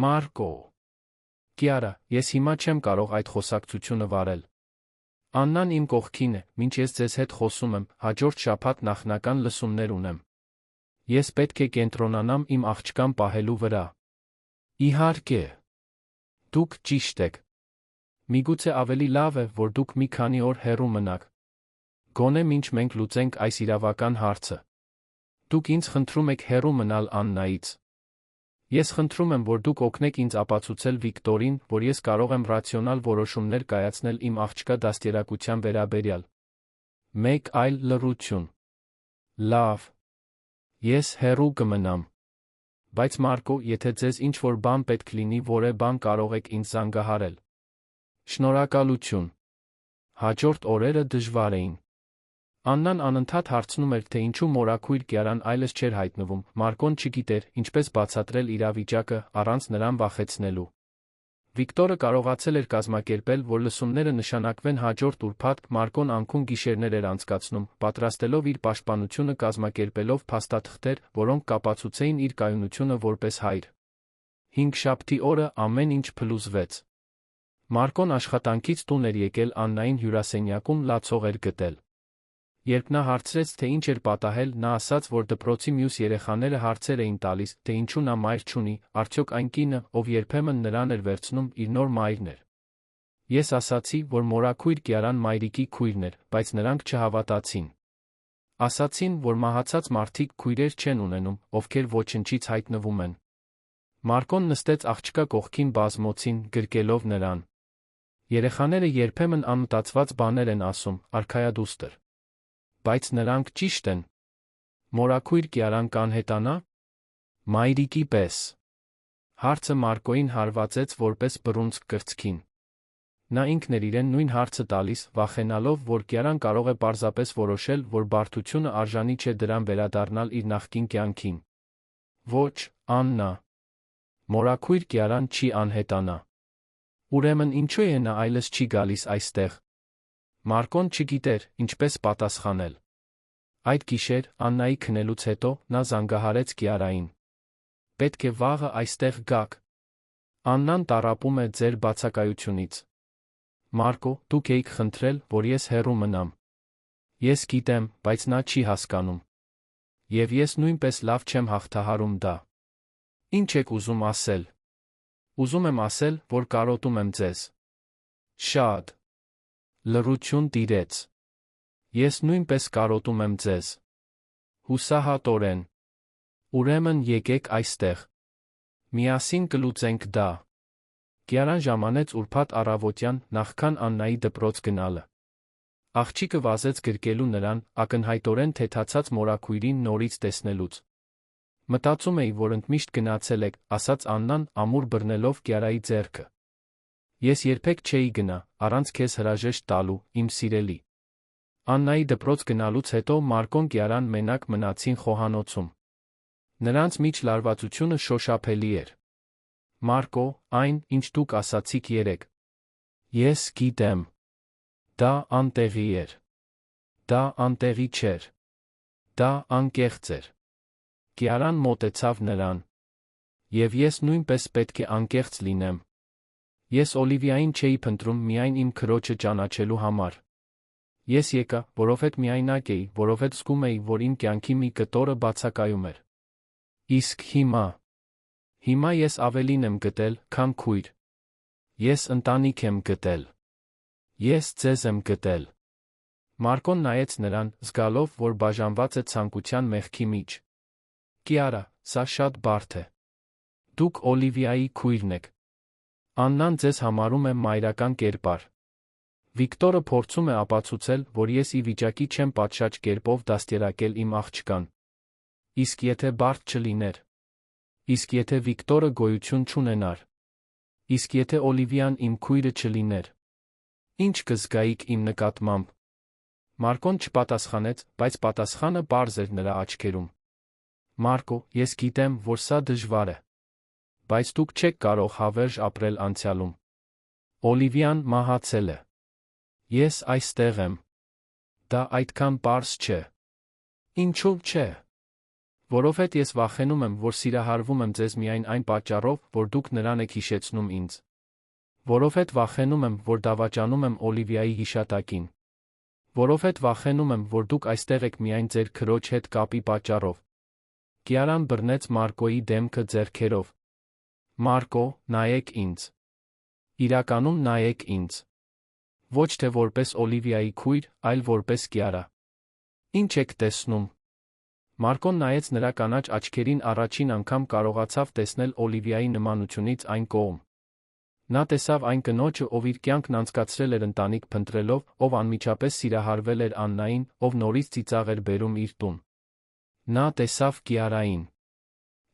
Մարկո։ Կիարա, ես հիմա չեմ կարող այդ խոսակցությունը վարել։ Աննան իմ կողքին է, մինչ ես ձեզ հետ խոսում եմ, հաջորդ շաբաթ նախնական լսումներ ունեմ։ Ես պետք է կենտրոնանամ իմ աղջկան պահելու վրա։ Իհարկե։ Դուք ճիշտ եք։ Միգուցե ավելի լավ է, որ դուք մի քանի օր հեռու մնաք։ Գոնե մինչ մենք լուծենք այս իրավական հարցը։ Դուք ինձ խնդրում եք հեռու մնալ Աննայից։ Ես խնդրում եմ, որ դուք օգնեք ինձ ապացուցել Վիկտորին, որ ես կարող եմ ռացիոնալ որոշումներ կայացնել իմ աղջկա դաստիարակության վերաբերյալ։ Մեկ այլ լռություն։ Լավ։ Ես հեռու կմնամ։ Բայց Մարկո, եթե ձեզ ինչ-որ բան պետք լինի, որը բան կարող եք ինձ զանգահարել։ Շնորհակալություն։ Հաջորդ օրերը դժվար էին։ Աննան անընդհատ հարցնում էր, թե ինչու մորաքույր Կիարան այլս չէր հայտնվում, Մարկոն չգիտեր, ինչպես բացատրել իրավիճակը, առանց նրան վախեցնելու։ Վիկտորը կարողացել էր կազմակերպել, որ լսումները նշանակվեն հաջորդ ուրբաթ, Մարկոն անքուն գիշերներ էր անցկացնում, պատրաստելով իր պաշտպանությունը կազմակերպելով փաստաթղթեր, որոնք կապացուցեին իր կայունությունը որպես հայր։ Հինգշաբթի օրը ամեն ինչ փլուզվեց։ Մարկոն աշխատանքից տուն էր եկել Աննային հյուրասենյակում լացող էր գտել։ Երբ նա հարցրեց, թե ինչ էր պատահել, նա ասաց, որ դպրոցի մյուս երեխաները հարցեր էին տալիս, թե ինչու նա մայր չունի, արդյոք այն կինը, ով երբեմն նրան էր վերցնում, իր նոր մայրն էր։ Ես ասացի, որ մորաքույր Կիարան մայրիկի քույրն էր, բայց նրանք չհավատացին։ Ասացին, որ մահացած մարդիկ քույրեր չեն ունենում, ովքեր ոչնչից հայտնվում են։ Մարկոն նստեց աղջկա կողքին բազմոցին, գրկելով նրան։ Երեխաները երբեմն անմտածված բաներ են ասում, արքայադուստր։ Բայց նրանք ճիշտ են։ Մորաքույր Կիարան կանհետանա։ Մայրիկի պես։ Հարցը Մարկոյին հարվածեց որպես բռունցք կրծքին։ Նա ինքն էր իրեն նույն հարցը տալիս, վախենալով, որ Կիարան կարող է պարզապես որոշել, որ բարդությունը արժանի չէ դրան վերադառնալ իր նախկին կյանքին։ Ոչ, Աննա։ Մորաքույր Կիարան չի անհետանա։ Ուրեմն ինչու է նա այլս չի գալիս այստեղ։ Մարկոն չգիտեր, ինչպես պատասխանել։ Այդ գիշեր, Աննայի քնելուց հետո, նա զանգահարեց Կիարային։ Պետք է վաղը այստեղ գաք։ Աննան տառապում է ձեր բացակայությունից։ Մարկո, դուք էիք խնդրել, որ ես հեռու մնամ։ Ես գիտեմ, բայց նա չի հասկանում։ Եվ ես նույնպես լավ չեմ հաղթահարում դա։ Ինչ եք ուզում ասել։ Ուզում եմ ասել, որ կարոտում եմ ձեզ։ Շատ։ Լռություն տիրեց։ Ես նույնպես կարոտում եմ ձեզ։ Հուսահատորեն։ Ուրեմն եկեք այստեղ։ Միասին կլուծենք դա։ Կիարան ժամանեց ուրբաթ առավոտյան, նախքան Աննայի դպրոց գնալը։ Աղջիկը վազեց գրկելու նրան, ակնհայտորեն թեթացած մորաքույրին նորից տեսնելուց։ Մտածում էի, որ ընդմիշտ գնացել եք, ասաց Աննան, ամուր բռնելով Կիարայի ձեռքը։ Ես երբեք չէի գնա, առանց քեզ հրաժեշտ տալու, իմ սիրելի։ Աննայի դպրոց գնալուց հետո Մարկոն Կիարան մենակ մնացին խոհանոցում։ Նրանց միջ լարվածությունը շոշափելի էր։ Մարկո, այն, ինչ դուք ասացիք երեկ։ Ես գիտեմ։ Դա անտեղի էր։ Դա անտեղի չէր։ Դա անկեղծ էր։ Կիարան մոտեցավ նրան։ Եվ ես նույնպես պետք է անկեղծ լինեմ։ Ես Օլիվիային չէի փնտրում միայն իմ քրոջը ճանաչելու համար։ Ես եկա, որովհետև միայնակ էի, որովհետև զգում էի, որ իմ կյանքի մի կտորը բացակայում էր։ Իսկ հիմա ես ավելին եմ գտել, քան քույր։ Ես ընտանիք եմ գտել։ Ես ձեզ եմ գտել։ Մարկոն նայեց նրան, զգալով, որ բաժանված է ցանկության մեղքի մեջ։ Կիարա, սա շատ բարդ է։ Դուք Օլիվիայի քույրն եք։ Աննան ձեզ համարում է մայրական կերպար։ Վիկտորը փորձում է ապացուցել, որ ես ի վիճակի չեմ պատշաճ կերպով դաստիարակել իմ աղջկան։ Իսկ եթե բարդ չլիներ։ Իսկ եթե Վիկտորը գոյություն չունենար։ Իսկ եթե Օլիվիան իմ քույրը չլիներ։ Ինչ կզգայիք իմ նկատմամբ։ Մարկոն չպատասխանեց, բայց պատասխանը պարզ էր նրա աչքերում։ Մարկո, ես գիտեմ, որ սա դժվար է։ Բայց դուք չեք կարող հավերժ ապրել անցյալում։ Օլիվիան մահացել է։ Ես այստեղ եմ։ Դա այդքան պարզ չէ։ Ինչու՞ չէ։ Որովհետև ես վախենում եմ, որ սիրահարվում եմ ձեզ միայն այն պատճառով, որ դուք նրան եք հիշեցնում ինձ։ Որովհետև վախենում եմ, որ դավաճանում եմ Օլիվիայի հիշատակին։ Որովհետև վախենում եմ, որ դուք այստեղ եք միայն ձեր քրոջ հետ կապի պատճառով։ Կիարան բռնեց Մարկոյի դեմքը ձեռքերով։ Մարկո, նայեք ինձ։ Իրականում նայեք ինձ։ Ոչ թե որպես Օլիվիայի քույր, այլ որպես Կիարա։ Ինչ եք տեսնում։ Մարկոն նայեց նրա կանաչ աչքերին առաջին անգամ կարողացավ տեսնել Օլիվիայի նմանությունից այն կողմ։ Նա տեսավ այն կնոջը, ով իր կյանքն անցկացրել էր ընտանիք փնտրելով, ով անմիջապես սիրահարվել էր Աննային, ով նորից ծիծաղ էր բերում իր տուն։ Նա տեսավ Կիարային։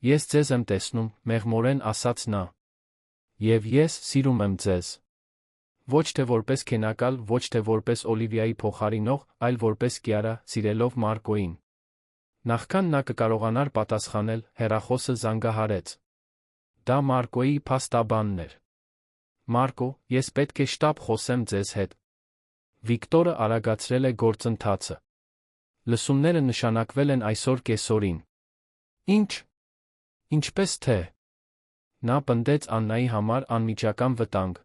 Ես ձեզ եմ տեսնում, մեղմորեն ասաց նա։ Եվ ես սիրում եմ ձեզ։ Ոչ թե որպես քենակալ, ոչ թե որպես Օլիվիայի փոխարինող, այլ որպես Կիարա, սիրելով Մարկոյին։ Նախքան նա կկարողանար պատասխանել, հեռախոսը զանգահարեց։ Դա Մարկոյի փաստաբանն էր։ Մարկո, ես պետք է շտապ խոսեմ ձեզ հետ։ Վիկտորը արագացրել է գործընթացը։ Լսումները նշանակվել են այսօր կեսօրին։ Ինչ։ Ինչպես թե։ Նա պնդեց Աննայի համար անմիջական վտանգ։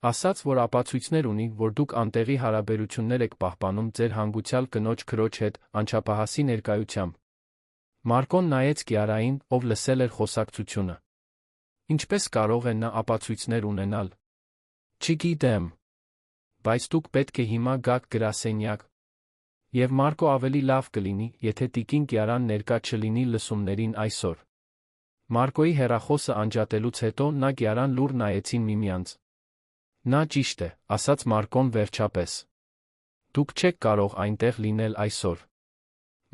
Ասաց, որ ապացույցներ ունի, որ դուք անտեղի հարաբերություններ եք պահպանում ձեր հանգուցյալ կնոջ քրոջ հետ, անչափահասի ներկայությամբ։ Մարկոն նայեց Կիարային, ով լսել էր խոսակցությունը։ Ինչպես կարող է նա ապացույցներ ունենալ։ Չգիտեմ։ Բայց դուք պետք է հիմա գաք գրասենյակ։ Եվ Մարկո ավելի լավ կլինի, եթե տիկին Կիարան ներկա չլինի լսումներին այսօր։ Մարկոյի հեռախոսը անջատելուց հետո նա Կիարան լուռ նայեցին միմյանց։ Նա ճիշտ է, ասաց Մարկոն վերջապես։ Դուք չեք կարող այնտեղ լինել այսօր։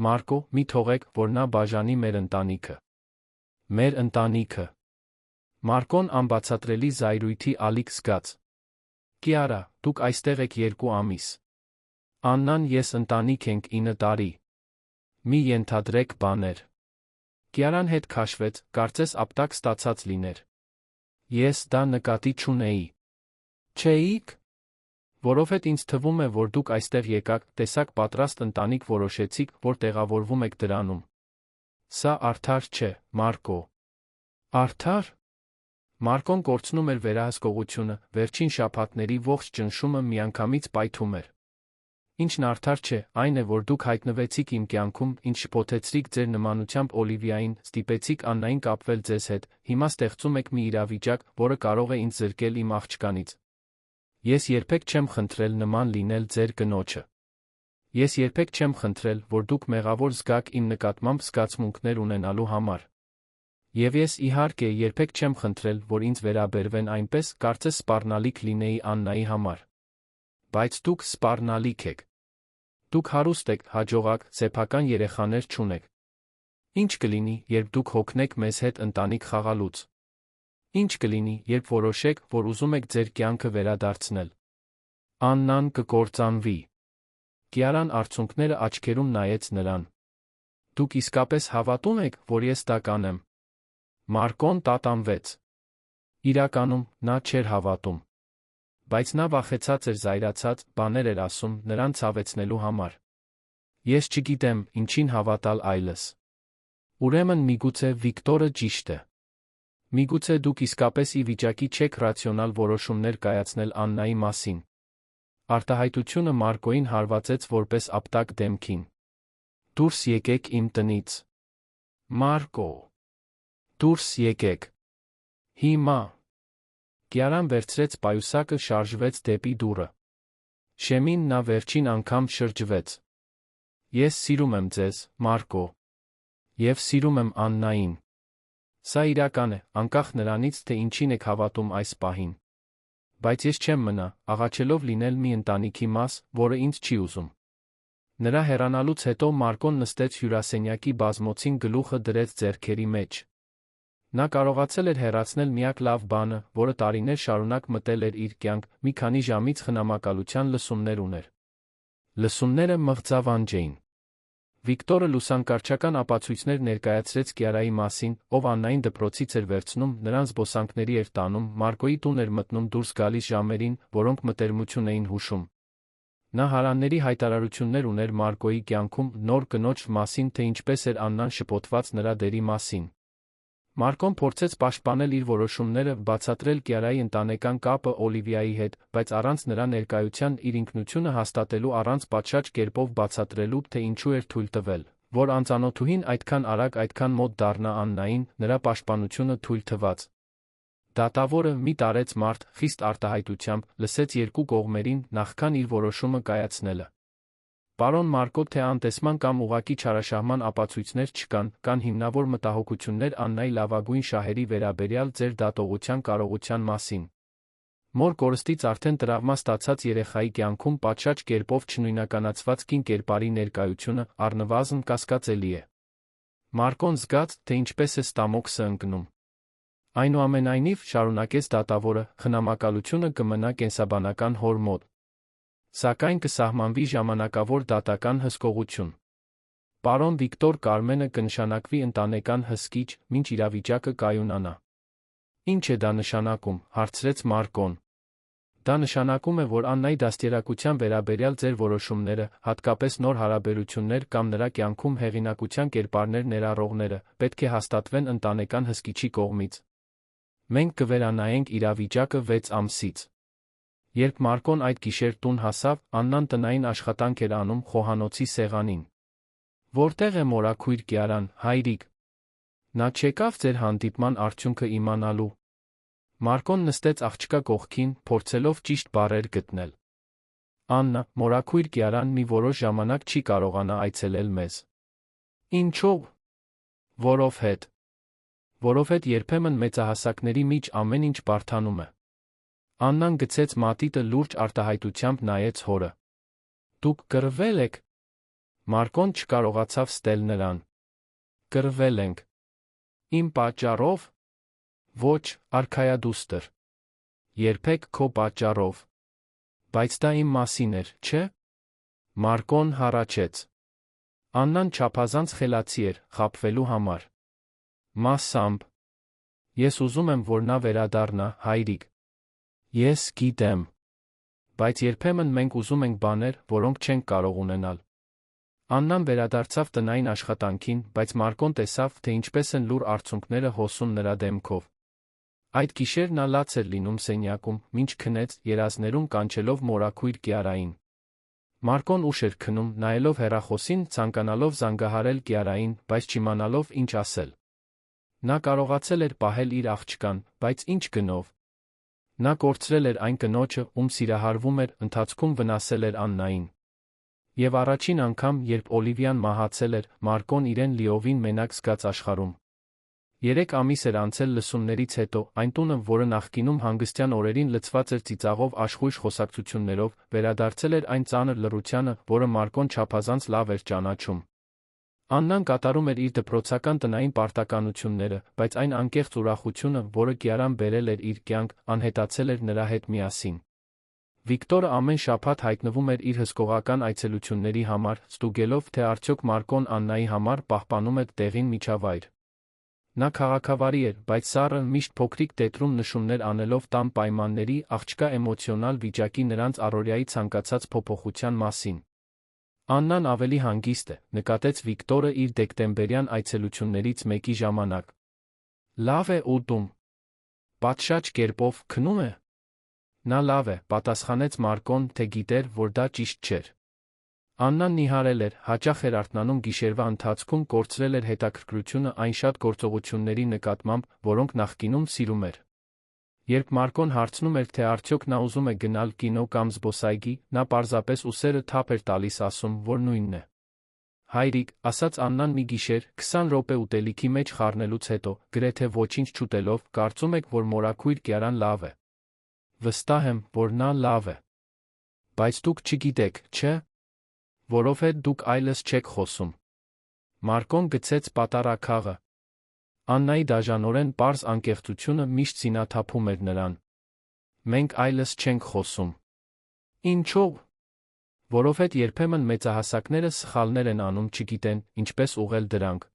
Մարկո, մի թողեք, որ նա բաժանի մեր ընտանիքը։ Մեր ընտանիքը։ Մարկոն անբացատրելի զայրույթի ալիք զգաց։ Կիարա, դուք այստեղ եք 2 ամիս։ Աննան ես ընտանիք ենք 9 տարի։ Մի ենթադրեք բաներ։ Կիարան հետ քաշվեց, կարծես ապտակ ստացած լիներ։ Ես դա նկատի չունեի։ Չէիք։ Որովհետև ինձ թվում է, որ դուք այստեղ եկաք, տեսակ պատրաստ ընտանիք որոշեցիք, որ տեղավորվում եք դրանում։ Սա արդար չէ, Մարկո։ Արդար։ Մարկոն կորցնում էր վերահսկողությունը, վերջին շաբաթների ողջ ճնշումը միանգամից պայթում էր։ Ինչն արդար չէ, այն է, որ դուք հայտնվեցիք իմ կյանքում, ինչ շփոթեցրիք ձեր նմանությամբ Օլիվիային, ստիպեցիք Աննային կապվել ձեզ հետ, հիմա ստեղծում եք մի իրավիճակ, որը կարող է ինձ զրկել իմ աղջկանից։ Ես երբեք չեմ խնդրել նման լինել ձեր կնոջը։ Ես երբեք չեմ խնդրել, որ դուք մեղավոր զգաք իմ նկատմամբ զգացմունքներ ունենալու համար։ Եվ ես, իհարկե, երբեք չեմ խնդրել, որ ինձ վերաբերվեն այնպես, կարծես սպառնալիք լինեի Աննայի համար։ Բայց դուք սպառնալիք եք։ Դուք հարուստ եք, հաջողակ, սեփական երեխաներ չունեք։ Ինչ կլինի, երբ դուք հոգնեք մեզ հետ ընտանիք խաղալուց։ Ինչ կլինի, երբ որոշեք, որ ուզում եք ձեր կյանքը վերադարձնել։ Աննան կկործանվի։ Կիարան արցունքները աչքերում նայեց նրան։ Դուք իսկապես հավատում եք, որ ես դա կանեմ։ Մարկոն տատանվեց։ Իրականում, նա չէր հավատում։ Բայց նա վախեցած էր, զայրացած, բաներ էր ասում, նրան ցավեցնելու համար։ Ես չգիտեմ, ինչին հավատալ այլս։ Ուրեմն միգուցե Վիկտորը ճիշտ է։ Միգուցե դուք իսկապես ի վիճակի չեք ռացիոնալ որոշումներ կայացնել Աննայի մասին։ Արտահայտությունը Մարկոյին հարվածեց որպես ապտակ դեմքին։ Դուրս եկեք իմ տնից։ Մարկո։ Դուրս եկեք։ Հիմա։ Կիարան վերցրեց պայուսակը, շարժվեց դեպի դուռը։ Շեմին նա վերջին անգամ շրջվեց։ Ես սիրում եմ ձեզ, Մարկո։ Եվ սիրում եմ Աննային։ Սա իրական է, անկախ նրանից, թե ինչին եք հավատում այս պահին։ Բայց ես չեմ մնա, աղաչելով լինել մի ընտանիքի մաս, որը ինձ չի ուզում։ Նրա հեռանալուց հետո Մարկոն նստեց հյուրասենյակի բազմոցին, գլուխը դրեց ձեռքերի մեջ։ Նա կարողացել էր հեռացնել միակ լավ բանը, որը տարիներ շարունակ մտել էր իր կյանք, մի քանի ժամից խնամակալության լսումներ ուներ։ Լսումները մղձավանջ էին։ Վիկտորը լուսանկարչական ապացույցներ ներկայացրեց Կիարայի մասին, ով Աննային դպրոցից էր վերցնում, նրան զբոսանքների էր տանում, Մարկոյի տուն էր մտնում դուրս գալիս ժամերին, որոնք մտերմություն էին հուշում։ Նա հարանների հայտարարություններ ուներ Մարկոյի կյանքում, նոր կնոջ մասին, թե ինչպես էր Աննան շփոթված նրա դերի մասին։ Մարկոն փորձեց պաշտպանել իր որոշումները, բացատրել Կիարայի ընտանեկան կապը Օլիվիայի հետ, բայց առանց նրա ներկայության իր ինքնությունը հաստատելու, առանց պատշաճ կերպով բացատրելու, թե ինչու էր թույլ տվել, որ անծանոթուհին այդքան արագ, այդքան մոտ դառնա Աննային, նրա պաշտպանությունը թույլ թված։ Դատավորը մի տարեց մարդ, խիստ արտահայտությամբ, լսեց երկու կողմերին, նախքան իր որոշումը կայացնելը։ Պարոն Մարկո, թե անտեսման կամ ուղղակի չարաշահման ապացույցներ չկան, կան հիմնավոր մտահոգություններ Աննայի լավագույն շահերի վերաբերյալ ձեր դատողության կարողության մասին։ Մոր կորստից արդեն տրավմա ստացած երեխայի կյանքում պատշաճ կերպով չնույնականացված կին կերպարի ներկայությունը առնվազն կասկածելի է։ Մարկոն զգաց, թե ինչպես է ստամոքսը ընկնում։ Այնուամենայնիվ, շարունակեց դատավորը, խնամակալությունը կմնա կենսաբանական հոր մոտ։ Սակայն կսահմանվի ժամանակավոր դատական հսկողություն։ Պարոն Վիկտոր Կարմենը կնշանակվի ընտանեկան հսկիչ, մինչ իրավիճակը կայունանա։ Ինչ է դա նշանակում, հարցրեց Մարկոն։ Դա նշանակում է, որ Աննայի դաստիարակության վերաբերյալ ձեր որոշումները, հատկապես նոր հարաբերություններ կամ նրա կյանքում հեղինակության կերպարներ ներառողները, պետք է հաստատվեն ընտանեկան հսկիչի կողմից։ Մենք կվերանայենք իրավիճակը 6 ամսից։ Երբ Մարկոն այդ գիշեր տուն հասավ, Աննան տնային աշխատանք էր անում խոհանոցի սեղանին։ Որտեղ է մորաքույր Կիարան, հայրիկ։ Նա չեկավ ձեր հանդիպման արդյունքը իմանալու։ Մարկոն նստեց աղջկա կողքին, փորձելով ճիշտ բառեր գտնել։ Աննա, մորաքույր Կիարան մի որոշ ժամանակ չի կարողանա այցելել մեզ։ Ինչո՞վ։ Որովհետև երբեմն մեծահասակների միջ ամեն ինչ բարդանում է։ Աննան գցեց մատիտը լուրջ արտահայտությամբ նայեց հորը։ Դուք կռվել եք։ Մարկոն չկարողացավ ստել նրան։ Կռվել ենք։ Իմ պատճառով։ Ոչ, արքայադուստր։ Երբեք քո պատճառով։ Բայց դա իմ մասին էր, չէ՞։ Մարկոն հառաչեց։ Աննան չափազանց խելացի էր, խաբվելու համար։ Մասամբ։ Ես ուզում եմ, որ նա վերադառնա, հայրիկ։ Ես գիտեմ։ Բայց երբեմն մենք ուզում ենք բաներ, որոնք չենք կարող ունենալ։ Աննան վերադարձավ տնային աշխատանքին, բայց Մարկոն տեսավ, թե ինչպես են լուռ արցունքները հոսում նրա դեմքով։ Այդ գիշեր նա լաց էր լինում սենյակում, մինչ քնեց, երազներում կանչելով մորաքույր Կիարային։ Մարկոն ուշ էր քնում, նայելով հեռախոսին, ցանկանալով զանգահարել Կիարային, բայց չիմանալով ինչ ասել։ Նա կարողացել էր պահել իր աղջկան, բայց ինչ գնով։ Նա կորցրել էր այն կնոջը, ում սիրահարվում էր, ընթացքում վնասել էր Աննային։ Եվ առաջին անգամ, երբ Օլիվիան մահացել էր, Մարկոն իրեն լիովին մենակ զգաց աշխարհում։ 3 ամիս էր անցել լսումներից հետո, այն տունը, որը նախկինում հանգստյան օրերին լցված էր ծիծաղով աշխույժ խոսակցություններով, վերադարձել էր այն ծանր լռությանը, որը Մարկոն չափազանց լավ էր ճանաչում։ Աննան կատարում էր իր դպրոցական տնային պարտականությունները, բայց այն անկեղծ ուրախությունը, որը Կիարան բերել էր իր կյանք, անհետացել էր նրա հետ միասին։ Վիկտորը ամեն շաբաթ հայտնվում էր իր հսկողական այցելությունների համար, ստուգելով, թե արդյոք Մարկոն Աննայի համար պահպանում էր տեղին միջավայր։ Նա քաղաքավարի էր, բայց սառը, միշտ փոքրիկ տետրում նշումներ անելով տան պայմանների, աղջկա էմոցիոնալ վիճակի նրանց առօրյայի ցանկացած փոփոխության մասին։ Աննան ավելի հանգիստ է, նկատեց Վիկտորը իր դեկտեմբերյան այցելություններից մեկի ժամանակ։ Լավ է ուտում։ Պատշաճ կերպով քնում է։ Նա լավ է, պատասխանեց Մարկոն, թե գիտեր, որ դա ճիշտ չէր։ Աննան նիհարել էր, հաճախ էր արթնանում գիշերվա ընթացքում, կորցրել էր հետաքրքրությունը այն շատ գործողությունների նկատմամբ, որոնք նախկինում սիրում էր։ Երբ Մարկոն հարցնում էր, թե արդյոք նա ուզում է գնալ կինո կամ զբոսայգի, նա պարզապես ուսերը թափ էր տալիս, ասում, որ նույնն է։ Հայրիկ, ասաց Աննան մի գիշեր, 20 րոպե ուտելիքի մեջ խառնելուց հետո, գրեթե ոչինչ չուտելով, կարծում եք, որ մորաքույր Կիարան լավ է։ Վստահ եմ, որ նա լավ է։ Բայց դուք չգիտեք, չէ՞։ Որովհետև դուք այլս չեք խոսում։ Մարկոն գցեց պատառաքաղը։ Աննայի դաժանորեն պարզ անկեղծությունը միշտ զինաթափում էր նրան։ Մենք այլս չենք խոսում։ Ինչո՞վ։ Որովհետև երբեմն մեծահասակները սխալներ են անում, չգիտեն, ինչպես ուղղել դրանք։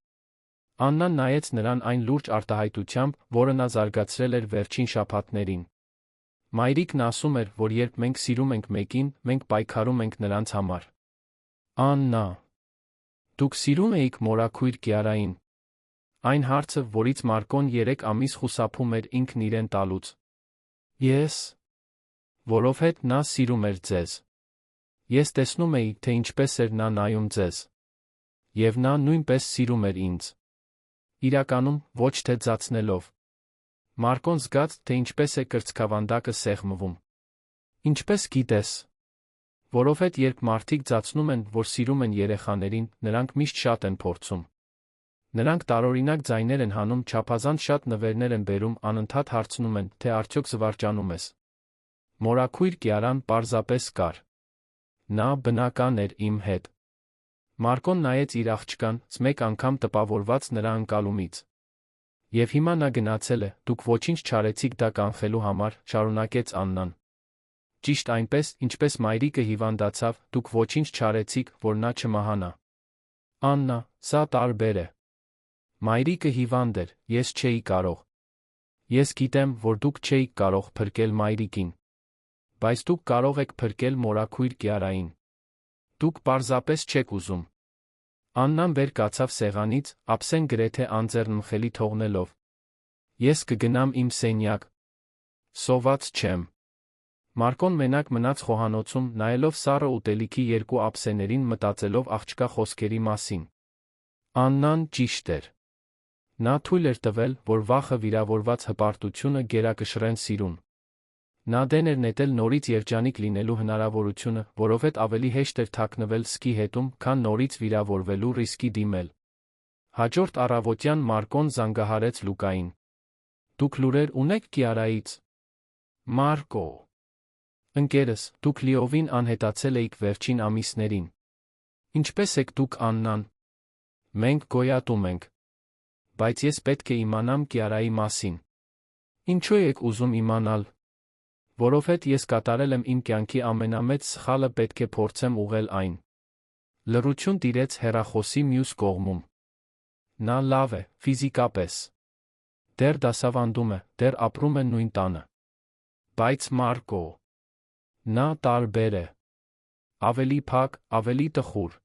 Աննան նայեց նրան այն լուրջ արտահայտությամբ, որը նա զարգացրել էր վերջին շաբաթներին։ Մայրիկն ասում էր, որ երբ մենք սիրում ենք մեկին, մենք պայքարում ենք նրանց համար։ Աննա, դուք սիրում էիք մորաքույր Կիարային։ Այն հարցը, որից Մարկոն 3 ամիս խուսափում էր ինքն իրեն տալուց։ Ես։ Որովհետև նա սիրում էր ձեզ։ Ես տեսնում էի, թե ինչպես էր նա նայում ձեզ։ Եվ նա նույնպես սիրում էր ինձ։ Իրականում, ոչ թե ձացնելով։ Մարկոն զգաց, թե ինչպես է կրծքավանդակը սեղմվում։ Ինչպես գիտես։ Որովհետև երբ մարդիկ ձացնում են, որ սիրում են երեխաներին, նրանք միշտ շատ են փորձում։ Նրանք տարօրինակ ձայներ են հանում, չափազանց շատ նվերներ են բերում, անընդհատ հարցնում են, թե արդյոք զվարճանում ես։ Մորաքույր Կիարան պարզապես կար։ Նա բնական էր իմ հետ։ Մարկոն նայեց իր աղջկան, մեկ անգամ տպավորված նրա ընկալումից։ Եվ հիմա նա գնացել է, դուք ոչինչ չարեցիք դա կանխելու համար, շարունակեց Աննան։ Ճիշտ այնպես, ինչպես մայրիկը հիվանդացավ, դուք ոչինչ չարեցիք, որ նա չմահանա։ Աննա, սա տարբեր է։ Մայրիկը հիվանդ էր, ես չէի կարող։ Ես գիտեմ, որ դուք չէիք կարող փրկել մայրիկին։ Բայց դուք կարող եք փրկել մորաքույր Կիարային։ Դուք պարզապես չեք ուզում։ Աննան վեր կացավ սեղանից, ափսեն գրեթե անձեռնմխելի թողնելով։ Ես կգնամ իմ սենյակ։ Սոված չեմ։ Մարկոն մենակ մնաց խոհանոցում, նայելով սառը ուտելիքի երկու ափսեներին, մտածելով աղջկա խոսքերի մասին։ Աննան ճիշտ էր։ Նա թույլ էր տվել, որ վախը վիրավորված հպարտությունը գերակշռեն սիրուն։ Նա դեն էր նետել նորից երջանիկ լինելու հնարավորությունը, որովհետև ավելի հեշտ էր թաքնվել սկի հետում, քան նորից վիրավորվելու ռիսկի դիմել։ Հաջորդ առավոտյան Մարկոն զանգահարեց Լուկային։ Դուք լուրեր ունեք Կիարայից։ Մարկո։ Ընկերս, դուք լիովին անհետացել էիք վերջին ամիսներին։ Ինչպե՞ս եք դուք Աննան։ Մենք գոյատում ենք։ Բայց ես պետք է իմանամ Կիարայի մասին։ Ինչու եք ուզում իմանալ։ Որովհետև ես կատարել եմ իմ կյանքի ամենամեծ սխալը, պետք է փորձեմ ուղղել այն։ Լռություն տիրեց հեռախոսի մյուս կողմում։ Նա լավ է, ֆիզիկապես։ Դեռ դասավանդում է, դեռ ապրում է նույն տանը։ Բայց Մարկո։ Նա տարբեր է։ Ավելի փակ, ավելի տխուր։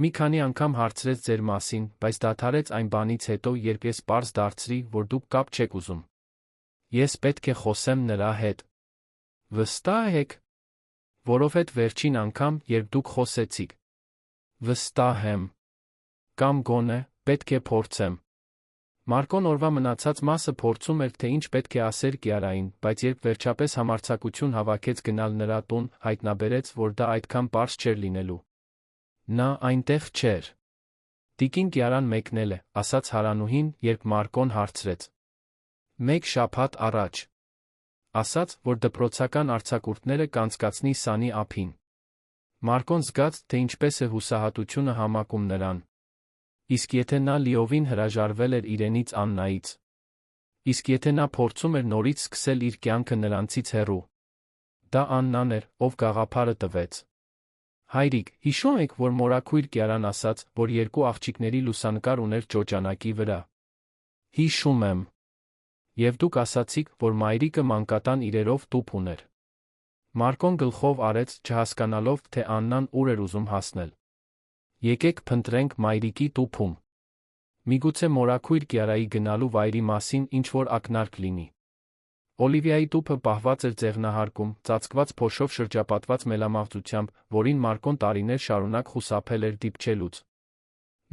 Մի քանի անգամ հարցրեց ձեր մասին, բայց դադարեց այն բանից հետո, երբ ես պարզ դարձրի, որ դուք կապ չեք ուզում։ Ես պետք է խոսեմ նրա հետ։ Վստահ եք։ Որովհետև վերջին անգամ, երբ դուք խոսեցիք։ Վստահ եմ։ Կամ գոնե, պետք է փորձեմ։ Մարկոն օրվա մնացած մասը փորձում էր, թե ինչ պետք է ասեր Կիարային, բայց երբ վերջապես համարձակություն հավաքեց գնալ նրա տուն, հայտնաբերեց, որ դա այդքան պարզ չէր լինելու։ Նա այնտեղ չէր։ Տիկին Կիարան մեկնել է, ասաց Հարանուհին, երբ Մարկոն հարցրեց։ Մեկ շաբաթ առաջ։ Ասաց, որ դպրոցական արձակուրդները կանցկացնի Սանի ափին։ Մարկոն զգաց, թե ինչպես է հուսահատությունը համակում նրան։ Իսկ եթե նա լիովին հրաժարվել էր իրենից Աննայից։ Իսկ եթե նա փորձում էր նորից սկսել իր կյանքը նրանցից հեռու։ Դա Աննան էր, ով գաղափարը տվեց։ Հայրիկ, հիշո՞ւմ եք, որ մորաքույր Կիարան ասաց, որ երկու աղջիկների լուսանկար ուներ ճոճանակի վրա։ Հիշում եմ։ Եվ դուք ասացիք, որ մայրիկը մանկատան իրերով տուփ ուներ։ Մարկոն գլխով արեց, չհասկանալով, թե Աննան ուր էր ուզում հասնել։ Եկեք փնտրենք մայրիկի տուփում։ Միգուցե մորաքույր Կիարայի գնալու վայրի մասին ինչ-որ ակնարկ լինի։ Օլիվիայի տուփը պահված էր ձեղնահարկում, ծածկված փոշով շրջապատված մելամաղձությամբ, որին Մարկոն տարիներ շարունակ խուսափել էր դիպչելուց։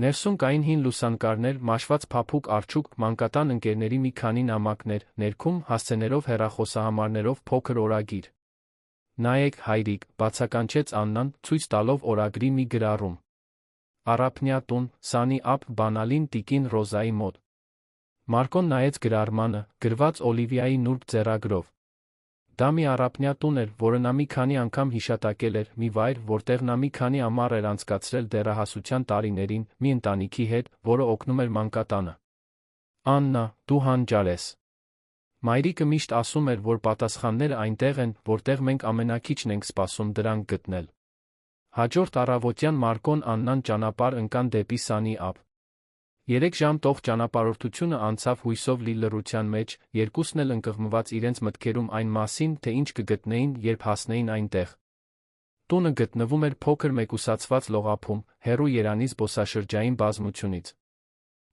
Ներսում կային հին լուսանկարներ, մաշված փափուկ արջուկ, մանկատան ընկերների մի քանի նամակներ, ներքում հասցեներով հեռախոսահամարներով փոքր օրագիր։ Նայեք, հայրիկ, բացականչեց Աննան, ցույց տալով օրագրի մի գրառում։ Առափնյա տուն, Սանի ափ, բանալին տիկին Ռոզայի մոտ։ Մարկոն նայեց գրառմանը, գրված Օլիվիայի նուրբ ձեռագրով։ Դա մի առափնյա տուն էր, որը նա մի քանի անգամ հիշատակել էր, մի վայր, որտեղ նա մի քանի ամառ էր անցկացրել դեռահասության տարիներին, մի ընտանիքի հետ, որը օգնում էր մանկատանը։ Աննա, դու հանճար ես։ Մայրիկը միշտ ասում էր, որ պատասխանները այնտեղ են, որտեղ մենք ամենաքիչն ենք սպասում դրանք գտնել։ Հաջորդ առավոտյան Մարկոն Աննան ճանապարհ ընկան դեպի Սանի ափ։ 3 ժամ տող ճանապարհորդությունը անցավ հույսով լի լռության մեջ, երկուսն էլ ընկղմված իրենց մտքերում այն մասին, թե ինչ կգտնեին, երբ հասնեին այնտեղ։ Տունը գտնվում էր փոքր մեկուսացված լողափում, հեռու Երանի զբոսաշրջային բազմությունից։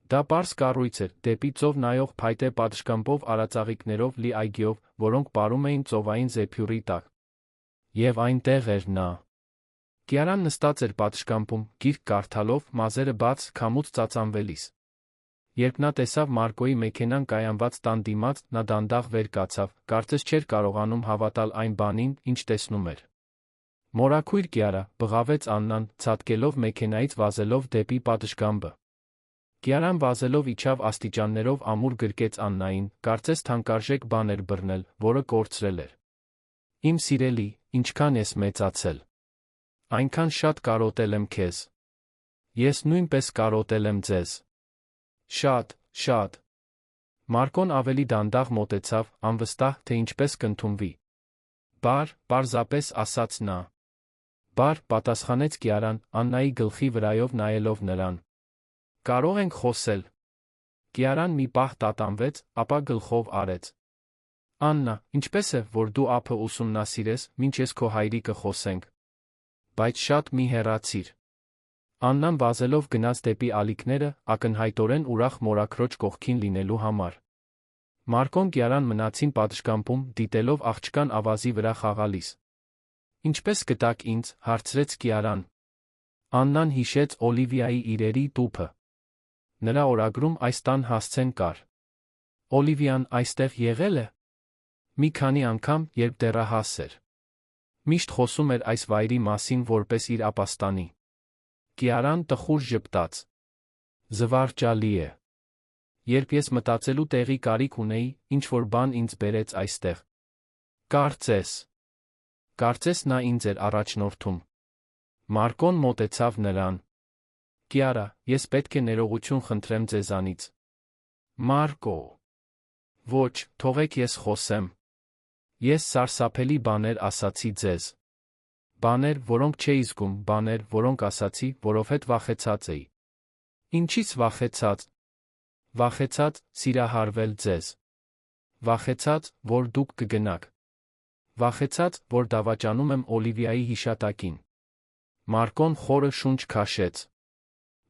Դա պարզ կառույց էր, դեպի ծով նայող փայտե պատշգամբով արածաղիկներով լի այգիով, որոնք պարում էին ծովային զեփյուռի տակ։ Եվ այնտեղ էր նա։ Կիարան նստած էր պատշգամբում, գիրք կարդալով, մազերը բաց, քամուց ծածանվելիս։ Երբ նա տեսավ Մարկոյի մեքենան կայանված տան դիմաց, նա դանդաղ վեր կացավ, կարծես չէր կարողանում հավատալ այն բանին, ինչ տեսնում էր։ Մորաքույր Կիարա, բղավեց Աննան, ցատկելով մեքենայից վազելով դեպի պատշգամբը։ Կիարան վազելով իջավ աստիճաններով ամուր գրկեց Աննային, կարծես թանկարժեք բան էր բռնել, որը կորցրել էր։ Իմ սիրելի, ինչքան ես մեծացել։ Այնքան շատ կարոտել եմ քեզ։ Ես նույնպես կարոտել եմ ձեզ։ Շատ, շատ։ Մարկոն ավելի դանդաղ մոտեցավ, անվստահ, թե ինչպես կընդունվի։ Բար, պարզապես ասաց նա։ Բար, պատասխանեց Կիարան, Աննայի գլխի վրայով նայելով նրան։ Կարող ենք խոսել։ Կիարան մի պահ տատանվեց, ապա գլխով արեց։ Աննա, ինչպես է, որ դու ափը ուսումնասիրես, մինչ ես քո հայրիկը խոսենք։ Բայց շատ մի հեռացիր։ Աննան վազելով գնաց դեպի ալիքները, ակնհայտորեն ուրախ մորաքրոջ կողքին լինելու համար։ Մարկոն Կիարան մնացին պատշգամբում, դիտելով աղջկան ավազի վրա խաղալիս։ «Ինչպես գտաք ինձ», հարցրեց Կիարան։ Աննան հիշեց Օլիվիայի իրերի տուփը։ Նրա օրագրում այս տան հասցեն կար։ Օլիվիան այստեղ եղել է։ Մի քանի անգամ, երբ դեռահաս էր։ Միշտ խոսում էր այս վայրի մասին որպես իր ապաստանի։ Կիարան տխուր ժպտաց։ Զվարճալի է։ Երբ ես մտածելու տեղի կարիք ունեի, ինչ-որ բան ինձ բերեց այստեղ։ Կարծես նա ինձ էր առաջնորդում։ Մարկոն մոտեցավ նրան։ Կիարա, ես պետք է ներողություն խնդրեմ ձեզանից։ Մարկո։ Ոչ, թողեք ես խոսեմ։ Ես սարսափելի բաներ ասացի ձեզ։ Բաներ, որոնք չէի զգում, բաներ, որոնք ասացի, որովհետև վախեցած էի։ Ինչից վախեցած։ Վախեցած, սիրահարվել ձեզ։ Վախեցած, որ դուք կգնաք։ Վախեցած, որ դավաճանում եմ Օլիվիայի հիշատակին։ Մարկոն խորը շունչ քաշեց։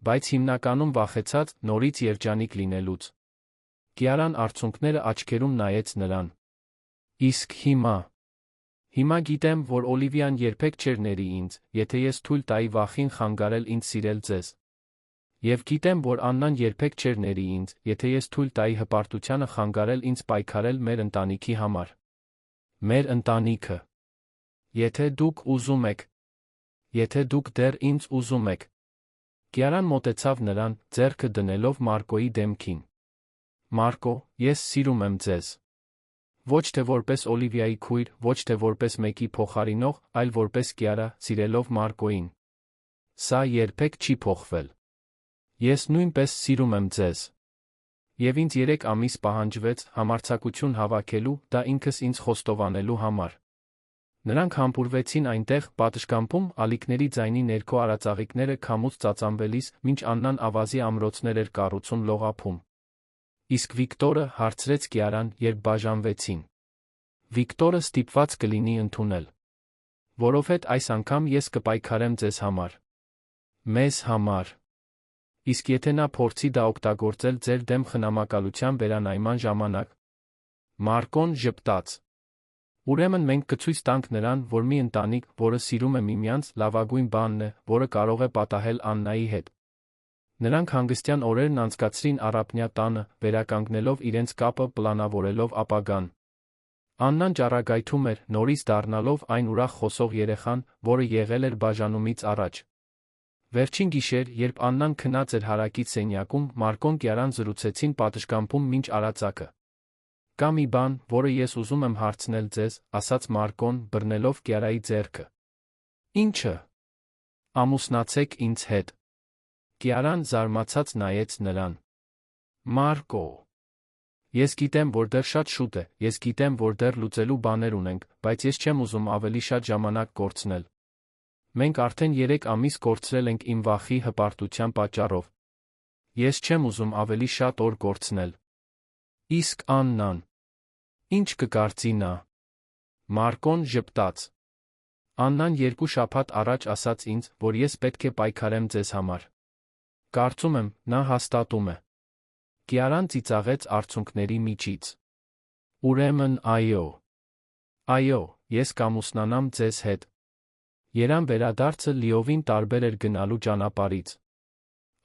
Բայց հիմնականում վախեցած, նորից երջանիկ լինելուց։ Կիարան արցունքները աչքերում նայեց նրան։ Իսկ հիմա։ Հիմա գիտեմ, որ Օլիվիան երբեք չէր ների ինձ, եթե ես թույլ տայի վախին խանգարել ինձ սիրել ձեզ։ Եվ գիտեմ, որ Աննան երբեք չէր ների ինձ, եթե ես թույլ տայի հպարտությանը խանգարել ինձ պայքարել մեր ընտանիքի համար։ Մեր ընտանիքը։ Եթե դուք ուզում եք։ Եթե դուք դեռ ինձ ուզում եք։ Կիարան մոտեցավ նրան, ձեռքը դնելով Մարկոյի դեմքին։ Մարկո, ես սիրում եմ ձեզ։ Ոչ թե որպես Օլիվիայի քույր, ոչ թե որպես մեկի փոխարինող, այլ որպես Կիարա, սիրելով Մարկոյին։ Սա երբեք չի փոխվել։ Ես նույնպես սիրում եմ ձեզ։ Եվ ինձ 3 ամիս պահանջվեց համարձակություն հավաքելու, դա ինքս ինձ խոստովանելու համար։ Նրանք համբուրվեցին այնտեղ, պատշգամբում, ալիքների ձայնի ներքո արածաղիկները քամուց ծածանվելիս, մինչ Աննան ավազի ամրոցներ էր կառուցում լողափում։ Իսկ Վիկտորը, հարցրեց Կիարան, երբ բաժանվեցին։ Վիկտորը ստիպված կլինի ընդունել։ Որովհետև այս անգամ ես կպայքարեմ ձեզ համար։ Մեզ համար։ Իսկ եթե նա փորձի դա օգտագործել ձեր դեմ խնամակալության վերանայման ժամանակ։ Մարկոն ժպտաց։ Ուրեմն մենք կցույց տանք նրան, որ մի ընտանիք, որը սիրում է միմյանց, լավագույն բանն է, որը կարող է պատահել Աննայի հետ։ Նրանք հանգստյան օրերն անցկացրին առափնյա տանը, վերականգնելով իրենց կապը, պլանավորելով ապագան։ Աննան ճառագայթում էր, նորից դառնալով այն ուրախ խոսող երեխան, որը եղել էր բաժանումից առաջ։ Վերջին գիշեր, երբ Աննան քնած էր հարակից սենյակում, Մարկոն Կիարան զրուցեցին պատշգամբում մինչ արածակը։ Կա մի բան, որը ես ուզում եմ հարցնել ձեզ, ասաց Մարկոն, բռնելով Կիարայի ձեռքը։ Ինչը։ Ամուսնացեք ինձ հետ։ Կիարան զարմացած նայեց նրան։ Մարկո։ Ես գիտեմ, որ դեռ շատ շուտ է, ես գիտեմ, որ դեռ լուծելու բաներ ունենք, բայց ես չեմ ուզում ավելի շատ ժամանակ կորցնել։ Մենք արդեն 3 ամիս կորցրել ենք իմ վախի հպարտության պատճառով։ Ես չեմ ուզում ավելի շատ օր կորցնել։ Իսկ Աննան։ Ինչ կկարծի նա։ Մարկոն ժպտաց։ Աննան 2 շաբաթ առաջ ասաց ինձ, որ ես պետք է պայքարեմ ձեզ համար։ Կարծում եմ, նա հաստատում է։ Կիարան ծիծաղեց արցունքների միջից։ Ուրեմն այո։ Այո, ես կամուսնանամ ձեզ հետ։ Երան վերադարձը լիովին տարբեր էր գնալու ճանապարհից։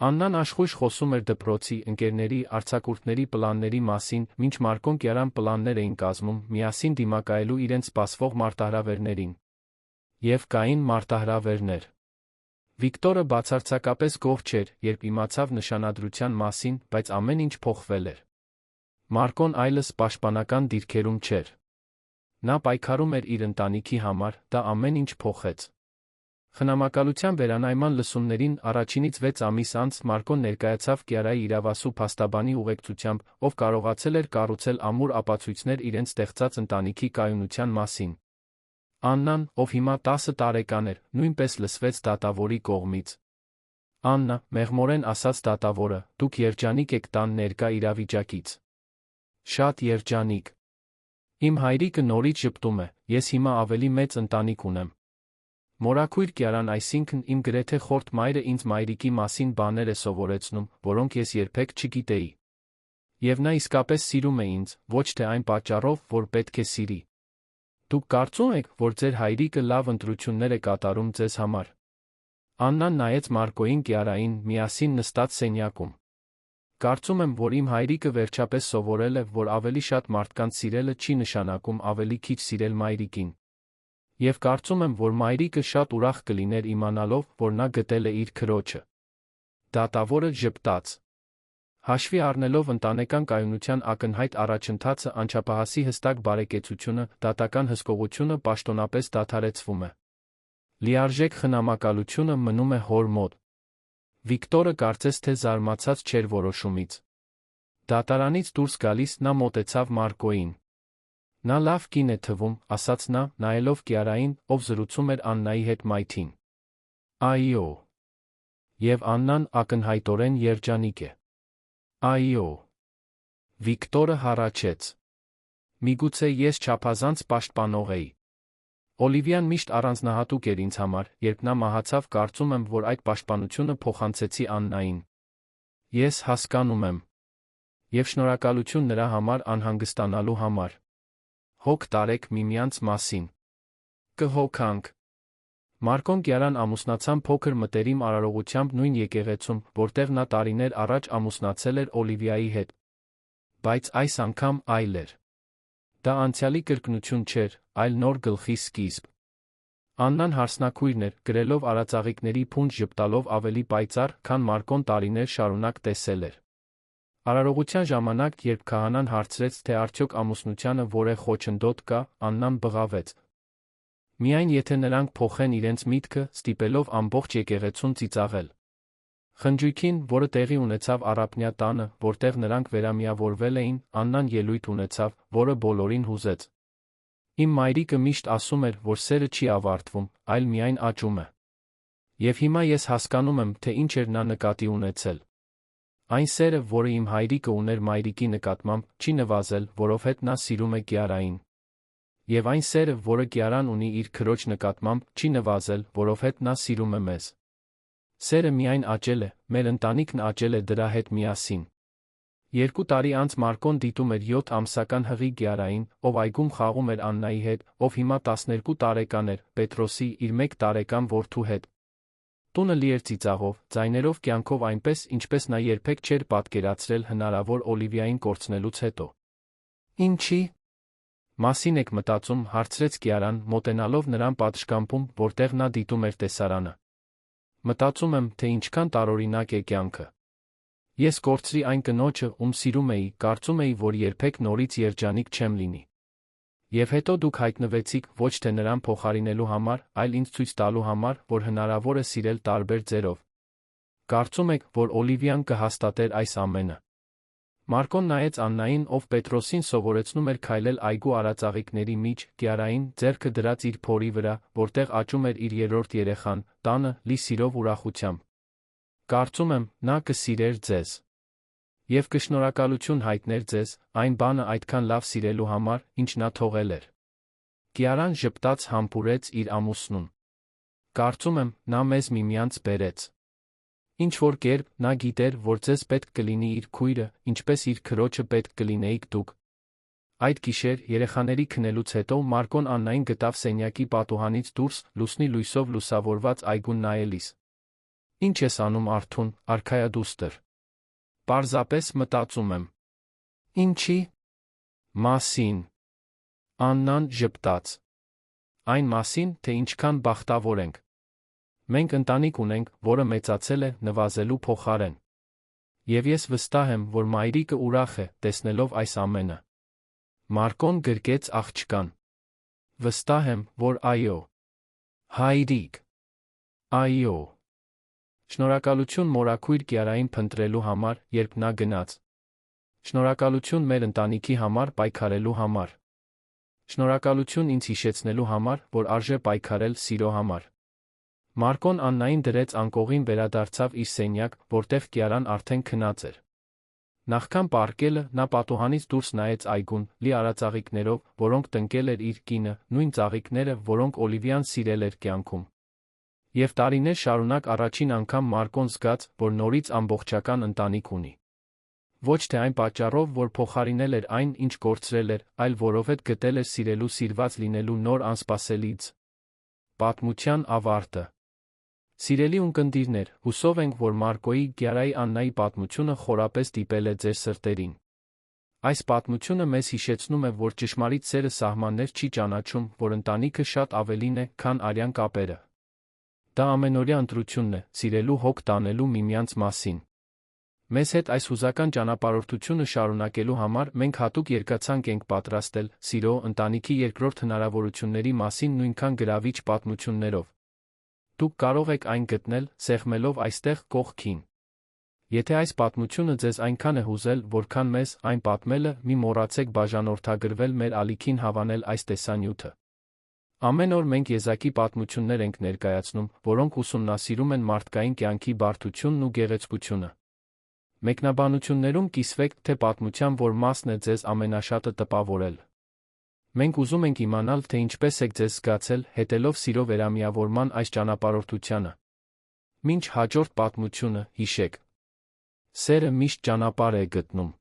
Աննան աշխույժ խոսում էր դպրոցի, ընկերների, արձակուրդների պլանների մասին, մինչ Մարկոն Կիարան պլաններ էին կազմում, միասին դիմակայելու իրենց սպասվող մարտահրավերներին։ Եվ կային մարտահրավերներ։ Վիկտորը բացարձակապես գոհ չէր, երբ իմացավ նշանադրության մասին, բայց ամեն ինչ փոխվել էր։ Մարկոն այլս պաշտպանական դիրքերում չէր։ Նա պայքարում էր իր ընտանիքի համար, դա ամեն ինչ փոխեց։ Խնամակալության վերանայման լսումներին առաջինից 6 ամիս անց Մարկոն ներկայացավ Կիարայի իրավասու փաստաբանի ուղեկցությամբ, ով կարողացել էր կառուցել ամուր ապացույցներ իրենց ստեղծած ընտանիքի կայունության մասին։ Աննան, ով հիմա 10 տարեկան էր, նույնպես լսվեց դատավորի կողմից։ Աննա, մեղմորեն ասաց դատավորը, դուք երջանիկ եք տան ներկա իրավիճակից։ Շատ երջանիկ։ Իմ հայրիկը նորից ժպտում է, ես հիմա ավելի մեծ ընտանիք ունեմ։ Մորաքույր Կիարան, այսինքն իմ գրեթե խորտ մայրը ինձ մայրիկի մասին բաներ է սովորեցնում, որոնք ես երբեք չգիտեի։ Եվ նա իսկապես սիրում է ինձ, ոչ թե այն պատճառով, որ պետք է սիրի։ Դուք կարծում եք, որ ձեր հայրիկը լավ ընտրություններ է կատարում ձեզ համար։ Աննան նայեց Մարկոյին Կիարային միասին նստած սենյակում։ Կարծում եմ, որ իմ հայրիկը վերջապես սովորել է, որ ավելի շատ մարդկանց սիրելը չի նշանակում ավելի քիչ սիրել մայրիկին։ Եվ կարծում եմ, որ մայրիկը շատ ուրախ կլիներ իմանալով, որ նա գտել է իր քրոջը։ Դատավորը ժպտաց։ Հաշվի առնելով ընտանեկան կայունության ակնհայտ առաջընթացը անչափահասի հստակ բարեկեցությունը, դատական հսկողությունը պաշտոնապես դադարեցվում է։ Լիարժեք խնամակալությունը մնում է հոր մոտ։ Վիկտորը կարծես թե զարմացած չէր որոշումից։ Դատարանից դուրս գալիս նա մոտեցավ Մարկոյին։ Նա լավ կին է թվում, ասաց նա, նայելով Կիարային, ով զրուցում էր Աննայի հետ մայթին։ Այո։ Եվ Աննան ակնհայտորեն երջանիկ է։ Այո։ Վիկտորը հառաչեց։ Միգուցե ես չափազանց պաշտպանող էի։ Օլիվիան միշտ առանձնահատուկ էր ինձ համար, երբ նա մահացավ, կարծում եմ, որ այդ պաշտպանությունը փոխանցեցի Աննային։ Ես հասկանում եմ։ Եվ շնորհակալություն նրա համար անհանգստանալու համար։ Հոգ տարեք միմյանց մասին։ Կհոգանք։ Մարկոն Կիարան ամուսնացան փոքր մտերիմ արարողությամբ նույն եկեղեցում, որտեղ նա տարիներ առաջ ամուսնացել էր Օլիվիայի հետ։ Բայց այս անգամ այլ էր։ Դա անցյալի կրկնություն չէր, այլ նոր գլխի սկիզբ։ Աննան հարսնաքույրն էր, գրելով արածաղիկների փունջ ժպտալով ավելի պայծառ, քան Մարկոն տարիներ շարունակ տեսել էր։ Արարողության ժամանակ, երբ քահանան հարցրեց, թե արդյոք ամուսնությանը որե խոչընդոտ կա, Աննան բղավեց։ Միայն եթե նրանք փոխեն իրենց միտքը, ստիպելով ամբողջ եկեղեցուն ծիծաղել։ Խնջույքին, որը տեղի ունեցավ Առափնյա տանը, որտեղ նրանք վերամիավորվել էին, Աննան ելույթ ունեցավ, որը բոլորին հուզեց։ Իմ մայրիկը միշտ ասում էր, որ սերը չի ավարտվում, այլ միայն աճում է։ Եվ հիմա ես հասկանում եմ, թե ինչ էր նա նկատի ունեցել։ Այն սերը, որը իմ հայրիկը ուներ մայրիկի նկատմամբ, չի նվազել, որովհետև նա սիրում է Կիարային։ Եվ այն սերը, որը Կիարան ունի իր քրոջ նկատմամբ, չի նվազել, որովհետև նա սիրում է մեզ։ Սերը միայն աճել է, մեր ընտանիքն աճել է դրա հետ միասին։ 2 տարի անց Մարկոն դիտում էր 7 ամսական հղի Կիարային, ով այգում խաղում էր Աննայի հետ, ով հիմա 12 տարեկան էր, Պետրոսի, իր 1 տարեկան որդու հետ։ Տունը լի էր ծիծաղով, ձայներով, կյանքով այնպես, ինչպես նա երբեք չէր պատկերացրել հնարավոր Օլիվիային կորցնելուց հետո։ Ինչի՞ մասին եք մտածում, հարցրեց Կիարան, մոտենալով նրան պատշգամբում, որտեղ նա դիտում էր տեսարանը։ Մտածում եմ, թե ինչքան տարօրինակ է կյանքը։ Ես կորցրի այն կնոջը, ում սիրում էի, կարծում էի, որ երբեք նորից երջանիկ չեմ լինի։ Եվ հետո դուք հայտնվեցիք ոչ թե նրան փոխարինելու համար, այլ ինձ ցույց տալու համար, որ հնարավոր է սիրել տարբեր ձերով։ Կարծում եք, որ Օլիվիան կհաստատեր այս ամենը։ Մարկոն նայեց Աննային, ով Պետրոսին սովորեցնում էր քայլել այգու արածաղիկների միջ, Կիարային, ձեռքը դրած իր փորի վրա, որտեղ աճում էր իր երրորդ երեխան, տանը, լի սիրով ուրախությամբ։ Կարծում եմ, նա կսիրեր ձեզ։ Եվ կշնորհակալություն հայտներ ձեզ, այն բանը այդքան լավ սիրելու համար, ինչ նա թողել էր։ Կիարան ժպտաց համբուրեց իր ամուսնուն։ Կարծում եմ, նա մեզ միմյանց բերեց։ Ինչ որ կերպ, նա գիտեր, որ ձեզ պետք կլինի իր քույրը, ինչպես իր քրոջը պետք կլինեիք դուք։ Այդ գիշեր, երեխաների քնելուց հետո, Մարկոն Աննային գտավ սենյակի պատուհանից դուրս, լուսնի լույսով լուսավորված այգուն նայելիս։ Ինչ ես անում արթուն, արքայադուստր։ Պարզապես մտածում եմ։ Ինչի՞ մասին։ Աննան ժպտաց։ Այն մասին, թե ինչքան բախտավոր ենք։ Մենք ընտանիք ունենք, որը մեծացել է, նվազելու փոխարեն։ Եվ ես վստահ եմ, որ մայրիկը ուրախ է, տեսնելով այս ամենը։ Մարկոն գրկեց աղջկան։ Վստահ եմ, որ այո։ Հայրիկ։ Այո։ Շնորհակալություն մորաքույր Կիարային փնտրելու համար, երբ նա գնաց։ Շնորհակալություն մեր ընտանիքի համար պայքարելու համար։ Շնորհակալություն ինձ հիշեցնելու համար, որ արժե պայքարել սիրո համար։ Մարկոն Աննային դրեց անկողին վերադարձավ իր սենյակ, որտեղ Կիարան արդեն քնած էր։ Նախքան պառկելը, նա պատուհանից դուրս նայեց այգուն, լի արածաղիկներով, որոնք տնկել էր իր կինը, նույն ծաղիկները, որոնք Օլիվիան սիրել էր կյանքում։ Եվ տարիներ շարունակ առաջին անգամ Մարկոն զգաց, որ նորից ամբողջական ընտանիք ունի։ Ոչ թե այն պատճառով, որ փոխարինել էր այն, ինչ կորցրել էր, այլ որովհետև գտել էր սիրելու սիրված լինելու նոր անսպասելից։ Պատմության ավարտը։ Սիրելի ունկնդիրներ, հուսով ենք, որ Մարկոյի, Կիարայի, Աննայի պատմությունը խորապես դիպել է ձեր սրտերին։ Այս պատմությունը մեզ հիշեցնում է, որ ճշմարիտ սերը սահմաններ չի ճանաչում, որ ընտանիքը շատ ավելին է, քան արյան կապերը։ Դա ամենօրյա ընտրությունն է, սիրելու հոգ տանելու միմյանց մասին։ Մեզ հետ այս հուզական ճանապարհորդությունը շարունակելու համար մենք հատուկ երկացանք ենք պատրաստել սիրո, ընտանիքի երկրորդ հնարավորությունների մասին նույնքան գրավիչ պատմություններով։ Դուք կարող եք այն գտնել, սեղմելով այստեղ կողքին։ Եթե այս պատմությունը ձեզ այնքան է հուզել, որքան մեզ, այն պատմելը, մի մոռացեք բաժանորդագրվել մեր ալիքին հավանել այս տեսանյութը։ Ամեն օր մենք եզակի պատմություններ ենք ներկայացնում, որոնք ուսումնասիրում են մարդկային կյանքի բարդությունն ու գեղեցկությունը։ Մեկնաբանություններում կիսվեք, թե պատմության որ մասն է ձեզ ամենաշատը տպավորել։ Մենք ուզում ենք իմանալ, թե ինչպես եք ձեզ զգացել, հետելով սիրո վերամիավորման այս ճանապարհորդությանը։ Մինչ հաջորդ պատմությունը, հիշեք. սերը միշտ ճանապարհ է գտնում։